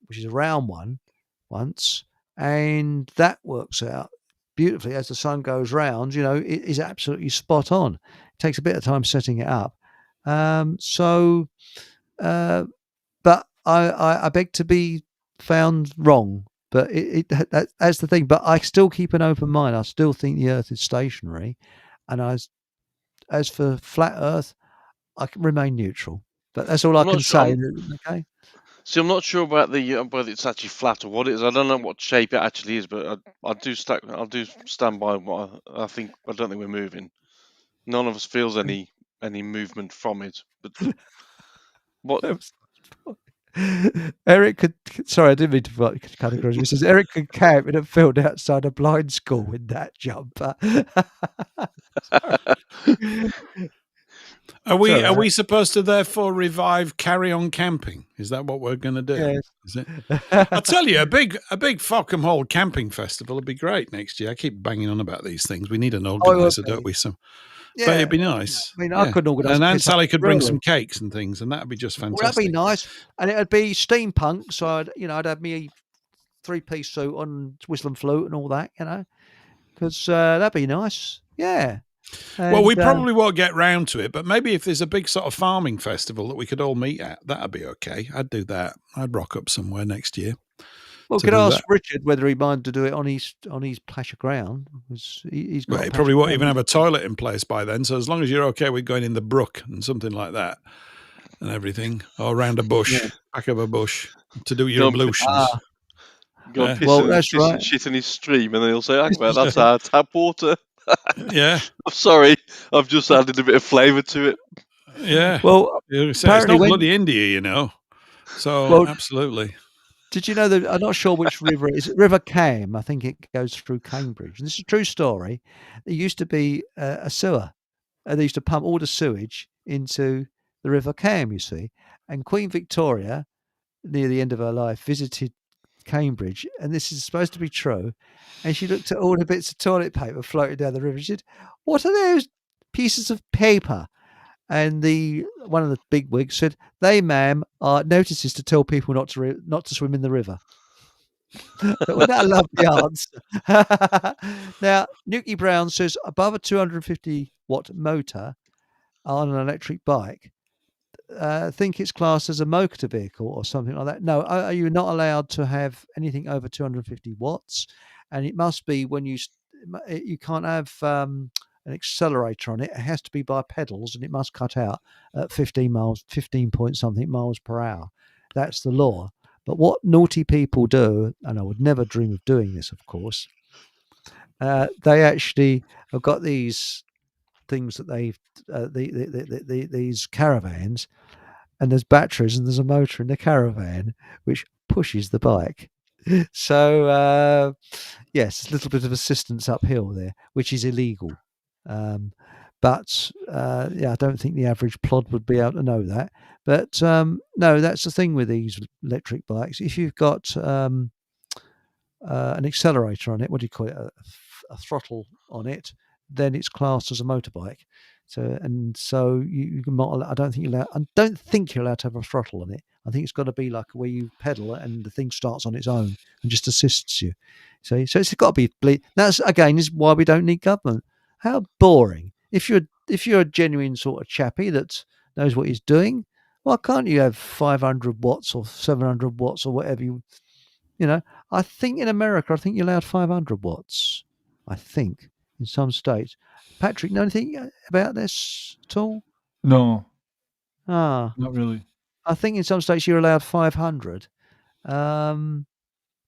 S1: which is a round one once. And that works out beautifully as the sun goes round. It is absolutely spot on. It takes a bit of time setting it up. But I beg to be found wrong. But that's the thing. But I still keep an open mind. I still think the Earth is stationary. And as for flat Earth, I can remain neutral. But that's all I can say. Okay.
S2: See, I'm not sure about whether it's actually flat or what it is. I don't know what shape it actually is, but I do stand by what I think. I don't think we're moving. None of us feels any movement from it. But what?
S1: Eric could. Sorry, I didn't mean to categorize. He says Eric could camp in a field outside a blind school in that jumper.
S3: Are we supposed to therefore revive Carry On Camping? Is that what we're going to do?
S1: Yes.
S3: Is it? I'll tell you, a big Falcombe Hall camping festival would be great next year. I keep banging on about these things. We need an organizer, don't we? But it'd be nice.
S1: I mean, I couldn't organise.
S3: And Aunt Sally could bring some cakes and things, and that'd be just fantastic.
S1: Well, that'd be nice, and it'd be steampunk. So I'd have me 3-piece suit on, whistle and flute and all that, because that'd be nice. Yeah. And,
S3: well, we probably won't get round to it, but maybe if there's a big sort of farming festival that we could all meet at, that'd be okay. I'd do that. I'd rock up somewhere next year.
S1: Well, we could ask Richard whether he'd mind to do it on his patch of ground. He's got.
S3: He probably won't even have a toilet in place by then. So as long as you're okay with going in the brook and something like that, and everything, or around a bush, back of a bush, to do your ablutions.
S2: Go piss and shit in his stream, and then he'll say, "Hang about, that's our tap water."
S3: Yeah.
S2: I'm sorry, I've just added a bit of flavour to it.
S3: Yeah.
S1: Well,
S3: it's not bloody India, So absolutely.
S1: Did you know that? I'm not sure which river it is. River Cam, I think it goes through Cambridge. And this is a true story. There used to be a sewer. They used to pump all the sewage into the River Cam, you see. And Queen Victoria, near the end of her life, visited Cambridge, and this is supposed to be true. And she looked at all the bits of toilet paper floating down the river. She said, "What are those pieces of paper?" And one of the big wigs said, "They, ma'am, are notices to tell people not to swim in the river." Wasn't that a lovely answer? Now, Nuki Brown says above a 250 watt motor on an electric bike, think it's classed as a motor vehicle or something like that. No, are you not allowed to have anything over 250 watts? And it must be when you can't have an accelerator on it. It has to be by pedals, and it must cut out at 15 point something miles per hour. That's the law. But what naughty people do, and I would never dream of doing this, of course, they actually have got these things that these caravans, and there's batteries and there's a motor in the caravan which pushes the bike. So yes, a little bit of assistance uphill there, which is illegal. But I don't think the average plod would be able to know that. But no, that's the thing with these electric bikes. If you've got an accelerator on it, what do you call it, a throttle on it, then it's classed as a motorbike. So you can not. I don't think you're allowed to have a throttle on it. I think it's got to be like where you pedal it and the thing starts on its own and just assists you. So it's got to be. That's again is why we don't need government. How boring! If you're a genuine sort of chappy that knows what he's doing, why can't you have 500 watts or 700 watts or whatever you know? I think in America, I think you're allowed 500 watts. I think in some states. Patrick, know anything about this at all?
S4: No.
S1: Not
S4: really.
S1: I think in some states you're allowed 500, but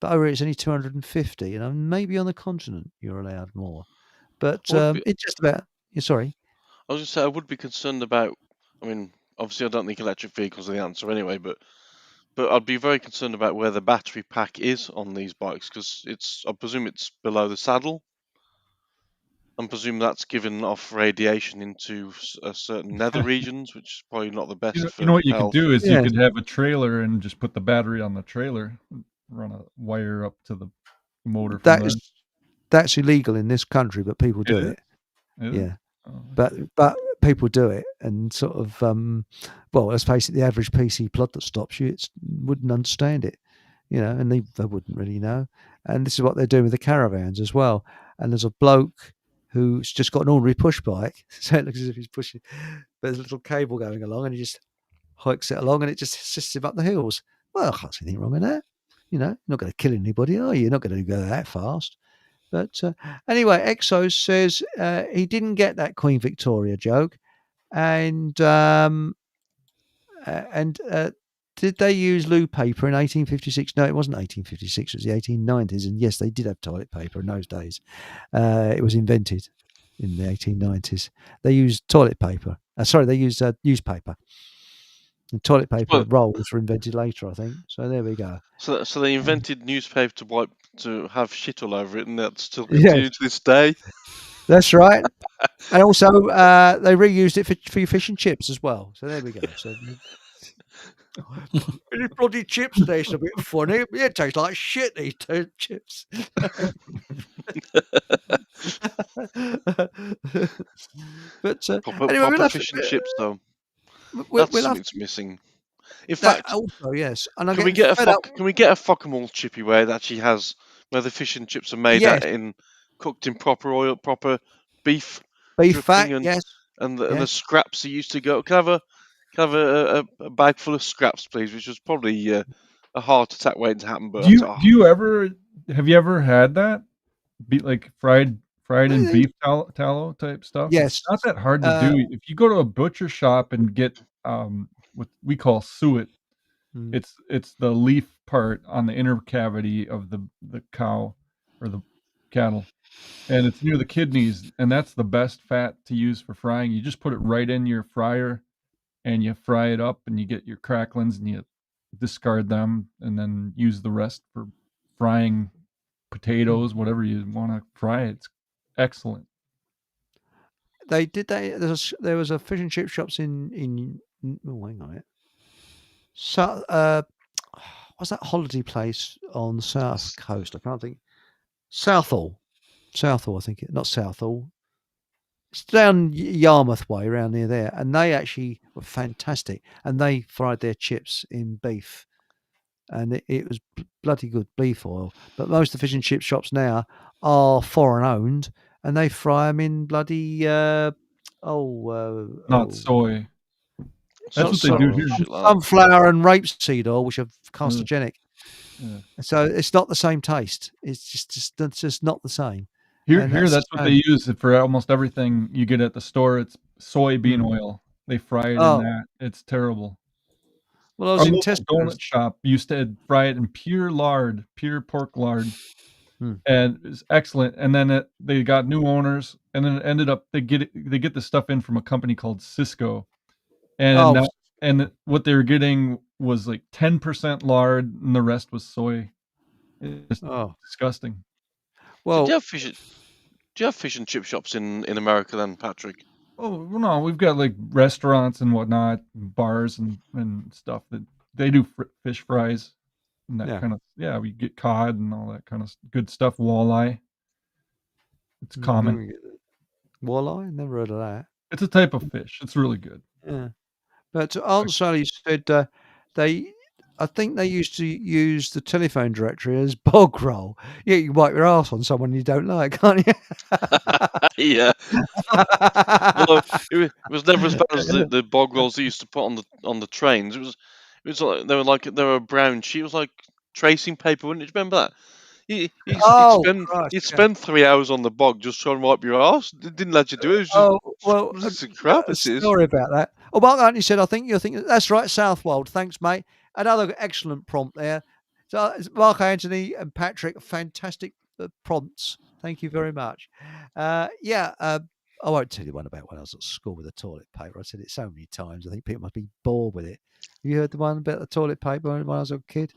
S1: over it's only 250, and maybe on the continent you're allowed more. But it's just about. Sorry.
S2: I was going to say I would be concerned about. I mean, obviously, I don't think electric vehicles are the answer anyway, but I'd be very concerned about where the battery pack is on these bikes because I presume it's below the saddle. I presume that's given off radiation into certain nether regions, which is probably not the best.
S4: You know what you could do is you could have a trailer and just put the battery on the trailer, run a wire up to the motor.
S1: That's illegal in this country, but people do it. Yeah, but people do it, and sort of well, let's face it, the average PC plod that stops you, wouldn't understand it, and they wouldn't really know. And this is what they're doing with the caravans as well. And there's a bloke who's just got an ordinary push bike, so it looks as if he's pushing. There's a little cable going along, and he just hikes it along, and it just assists him up the hills. Well, I can't see anything wrong with that. You're not going to kill anybody, are you? You're not going to go that fast. But anyway, Exos says he didn't get that Queen Victoria joke, and did they use loo paper in 1856? No, it wasn't 1856. It was the 1890s, and yes, they did have toilet paper in those days. It was invented in the 1890s. They used toilet paper. They used newspaper. And toilet paper rolls were invented later, I think. So there we go.
S2: So they invented newspaper to have shit all over it, and that's still continued to this day.
S1: That's right. And also, they reused it for your fish and chips as well. So there we go. So these bloody chips taste a bit funny. Yeah, it tastes like shit, these two chips. But anyway,
S2: proper fish and chips, though. That's something's missing. In
S1: that
S2: fact,
S1: also, yes. And I'm
S2: can we
S1: getting
S2: get
S1: fed up.
S2: can we get a Fock-'em-all chippy where it actually has where the fish and chips are made
S1: Yes.
S2: cooked in proper oil, proper beef
S1: Fat,
S2: dripping,
S1: yes.
S2: and the scraps that used to go. Can I have a bag full of scraps, please? Which was probably a heart attack waiting to happen. But
S4: have you ever had that? Like fried in beef tallow type stuff?
S1: Yes.
S4: It's not that hard to do. If you go to a butcher shop and get what we call suet, it's the leaf part on the inner cavity of the cow or the cattle, and it's near the kidneys, and that's the best fat to use for frying. You just put it right in your fryer and you fry it up, and you get your cracklings, and you discard them, and then use the rest for frying potatoes, whatever you want to fry. It's excellent.
S1: They did that. There was a fish and chip shops in oh, hang on it. So, what's that holiday place on the south coast? I can't think. Southall, I think it. Not Southall. It's down Yarmouth way, around near there, and they actually were fantastic. And they fried their chips in beef, and it was bloody good beef oil. But most of the fish and chip shops now are foreign owned, and they fry them in bloody
S4: not soy. That's what they do here.
S1: Sunflower and rapeseed oil, which are carcinogenic. Yeah. So it's not the same taste. It's just not the same.
S4: Here, that's what they use for almost everything you get at the store. It's soybean oil. They fry it in that. It's terrible.
S1: Well, I was
S4: Our
S1: in
S4: local donut shop used to fry it in pure pork lard, and it was excellent. And then they got new owners, and then it ended up they get the stuff in from a company called Cisco, and what they were getting was like 10% lard, and the rest was soy. It's disgusting.
S2: Well, do you have fish and chip shops in America then, Patrick?
S4: Oh no, we've got like restaurants and whatnot, bars and stuff that they do fish fries and that kind of. Yeah, we get cod and all that kind of good stuff. Walleye. It's common.
S1: Walleye? Never heard of that.
S4: It's a type of fish. It's really good.
S1: Yeah, but Aunt Sally said I think they used to use the telephone directory as bog roll. Yeah, you wipe your ass on someone you don't like, can't you?
S2: Yeah. Although it was never as bad as the bog rolls they used to put on the trains. It was like they were a brown sheet. It was like tracing paper, wouldn't you? Remember that? You'd spend 3 hours on the bog just trying to wipe your ass. It didn't let you do it. It was just crap.
S1: Sorry about that. Oh, Mark Anthony said, I think you're thinking, that's right, Southwold. Thanks, mate. Another excellent prompt there. So Mark Anthony and Patrick, fantastic prompts. Thank you very much. I won't tell you one about when I was at school with the toilet paper. I said it so many times. I think people must be bored with it. Have you heard the one about the toilet paper when I was a kid?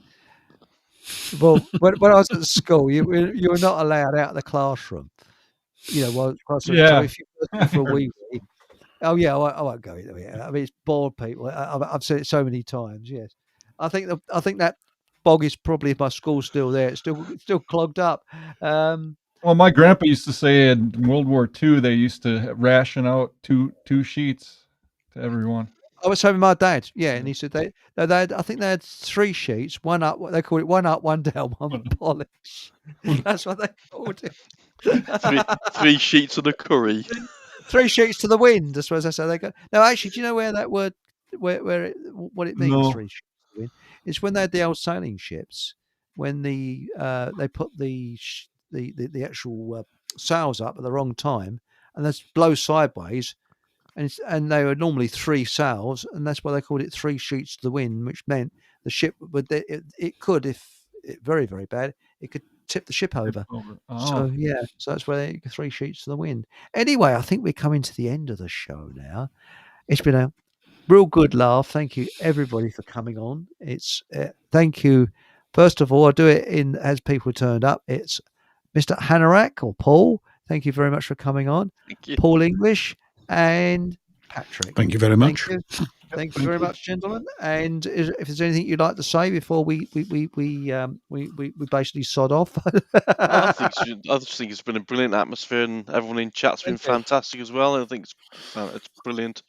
S1: Well, when I was at school, you were not allowed out of the classroom. You know, so if you were for a wee. Oh yeah, I won't go into it. I mean, it's bored people. I've said it so many times. Yes, I think that bog is probably, if my school's still there, it's still clogged up.
S4: Well, my grandpa used to say in World War II they used to ration out two sheets to everyone.
S1: I was having my dad, and he said they had, I think they had 3 sheets, one up. They called it one up, one down, one polish. That's what they called it.
S2: 3 sheets of the curry.
S1: 3 sheets to the wind, I suppose that's how they go. No, actually, do you know where that word, what it means? No. 3 sheets to the wind. It's when they had the old sailing ships, when they put the actual sails up at the wrong time, and that's blow sideways, and they were normally 3 sails, and that's why they called it 3 sheets to the wind, which meant the ship would it could, if it very, very bad, it could tip the ship over. So that's where they 3 sheets to the wind. Anyway, I think we're coming to the end of the show now. It's been a real good laugh. Thank you everybody for coming on. It's thank you. First of all, I do it as people turned up. It's Mr. Hanarak or Paul. thank you very much for coming on.
S2: Thank you.
S1: Paul English and Patrick.
S3: Thank you very much.
S1: Thank you. Thank you very much, gentlemen. And if there's anything you'd like to say before we basically sod off.
S2: I just think it's been a brilliant atmosphere, and everyone in chat's been fantastic as well. I think it's brilliant.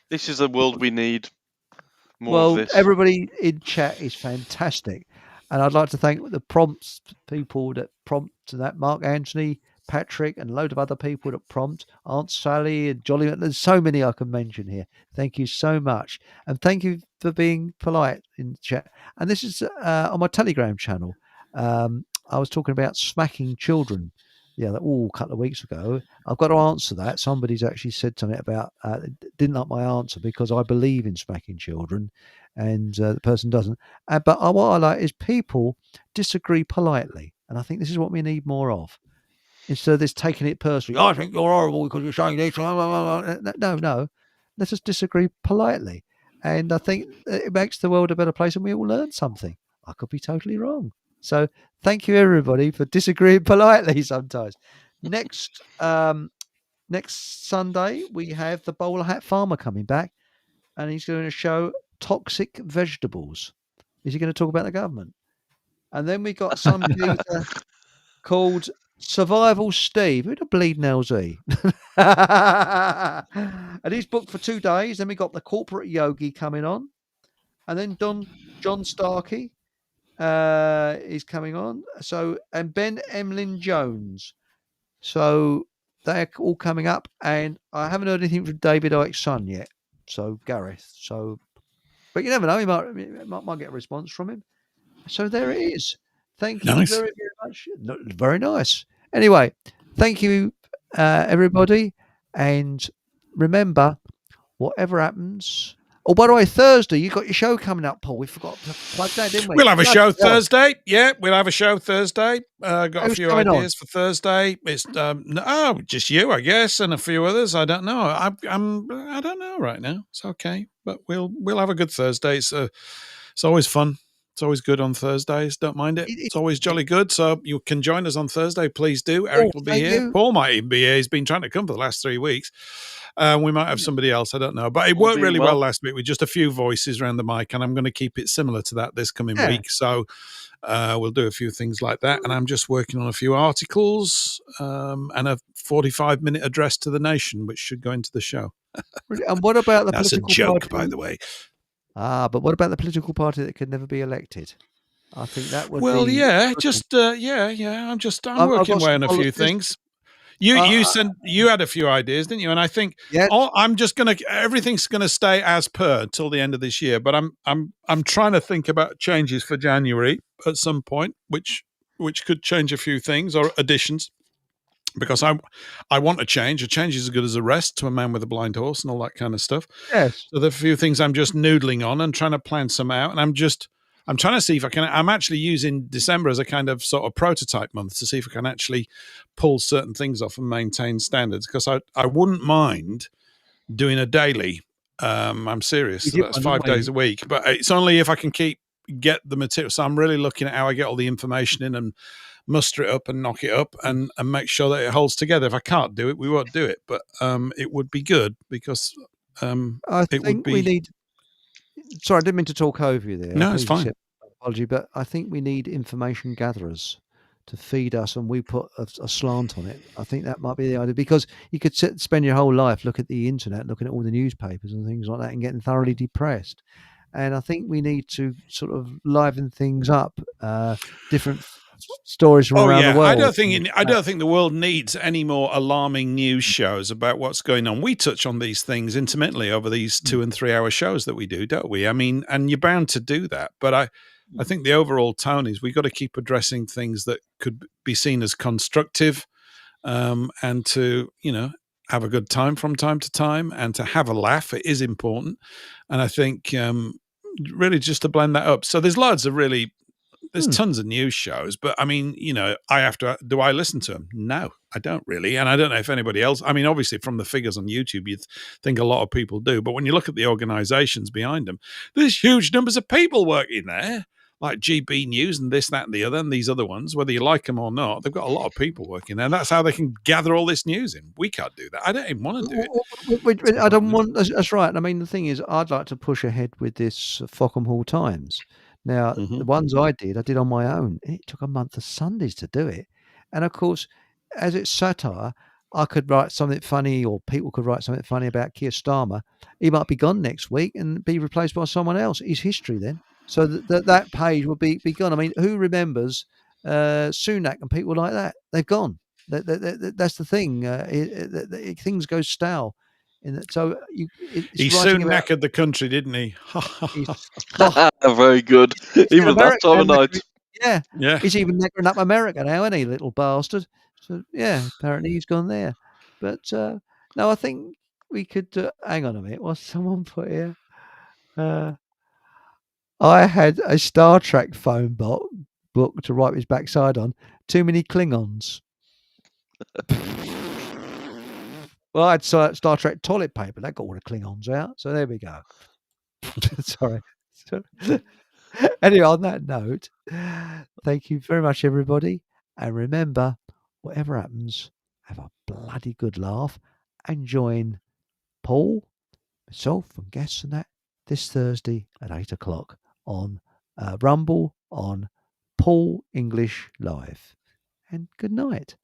S2: This is the world we need. More of this.
S1: Everybody in chat is fantastic, and I'd like to thank the prompts people that prompt that: Mark Anthony, Patrick, and a load of other people that prompt, Aunt Sally and Jolly. There's so many I can mention here. Thank you so much, and thank you for being polite in the chat. And this is on my Telegram channel. I was talking about smacking children. Yeah, a couple of weeks ago. I've got to answer that. Somebody's actually said something about didn't like my answer because I believe in smacking children, and the person doesn't. But what I like is people disagree politely, and I think this is what we need more of. Instead of this taking it personally, I think you're horrible because you're saying this. No. Let's just disagree politely. And I think it makes the world a better place and we all learn something. I could be totally wrong. So thank you, everybody, for disagreeing politely sometimes. Next Sunday, we have the Bowler Hat Farmer coming back, and he's going to show toxic vegetables. Is he going to talk about the government? And then we got some geezer called Survival Steve. Who the bleed hell's he? And he's booked for 2 days. Then we got the Corporate Yogi coming on. And then John Starkey is coming on. So, and Ben Emlyn Jones. So they're all coming up. And I haven't heard anything from David Icke's son yet. So Gareth. So, but you never know. He might get a response from him. So there it is. Thank you very, very much. Very nice. Anyway, thank you, everybody. And remember, whatever happens. Oh, by the way, Thursday, you got your show coming up, Paul. We forgot to plug that, didn't we?
S3: We'll have a show Thursday. Yeah, we'll have a show Thursday. Got a few ideas for Thursday. It's just you, I guess, and a few others. I don't know. I don't know right now. It's okay, but we'll have a good Thursday. It's always fun. It's always good on Thursdays. Don't mind it. It's always jolly good. So you can join us on Thursday. Please do. Eric will be here. Paul might even be here. He's been trying to come for the last 3 weeks. We might have somebody else. I don't know. But it worked really well last week with just a few voices around the mic. And I'm going to keep it similar to that this coming week. So we'll do a few things like that. And I'm just working on a few articles and a 45-minute address to the nation, which should go into the show.
S1: And what about the
S3: That's
S1: political
S3: a joke,
S1: party?
S3: by the way.
S1: But what about the political party that could never be elected? I think that would
S3: I'm
S1: be...
S3: working away on a few things. You had a few ideas, didn't you? And I think everything's gonna stay as per till the end of this year. But I'm trying to think about changes for January at some point, which could change a few things or additions. Because I want a change. A change is as good as a rest to a man with a blind horse and all that kind of stuff.
S1: Yes.
S3: So there are a few things I'm just noodling on and trying to plan some out. And I'm trying to see if I can. I'm actually using December as a kind of sort of prototype month to see if I can actually pull certain things off and maintain standards. Because I wouldn't mind doing a daily. I'm serious. So that's 5 days a week. But it's only if I can get the material. So I'm really looking at how I get all the information in and muster it up and knock it up and make sure that it holds together. If I can't do it, we won't do it. But it would be good because
S1: I think we need... Sorry, I didn't mean to talk over you there.
S3: No, it's fine.
S1: Apology, but I think we need information gatherers to feed us, and we put a slant on it. I think that might be the idea, because you could spend your whole life looking at the internet, looking at all the newspapers and things like that, and getting thoroughly depressed. And I think we need to sort of liven things up, different stories from around the world.
S3: I don't think the world needs any more alarming news shows about what's going on. We touch on these things intimately over these 2 and 3 hour shows that we do, don't we? I mean, and you're bound to do that. But I think the overall tone is we've got to keep addressing things that could be seen as constructive, and to, have a good time from time to time and to have a laugh. It is important. And I think really just to blend that up. So there's loads of there's tons of news shows, but I mean, do I listen to them? No, I don't really. And I don't know if anybody else, I mean, obviously from the figures on YouTube, you'd think a lot of people do, but when you look at the organizations behind them, there's huge numbers of people working there. like GB News and this, that, and the other, and these other ones, whether you like them or not, they've got a lot of people working there. And that's how they can gather all this news in. We can't do that. I don't even want to do it.
S1: I don't want. That's right. I mean, the thing is, I'd like to push ahead with this Fockham Hall Times. Now, the ones I did on my own. It took a month of Sundays to do it, and of course, as it's satire, I could write something funny, or people could write something funny about Keir Starmer. He might be gone next week and be replaced by someone else. He's history then. So that page will be gone. I mean, who remembers Sunak and people like that? They've gone. That's the thing. Things go stale. So
S3: he soon knackered the country, didn't he?
S2: Very good. Even that time of night.
S1: Yeah. He's even knackering up America now, isn't he, little bastard? So yeah, apparently he's gone there. But no, I think we could. Hang on a minute. What's someone put here? I had a Star Trek phone book to write his backside on. Too many Klingons. Well, I had Star Trek toilet paper. That got all the Klingons out. So there we go. Sorry. Anyway, on that note, thank you very much, everybody. And remember, whatever happens, have a bloody good laugh and join Paul, myself, and guests and that this Thursday at 8 o'clock on Rumble on Paul English Live. And good night.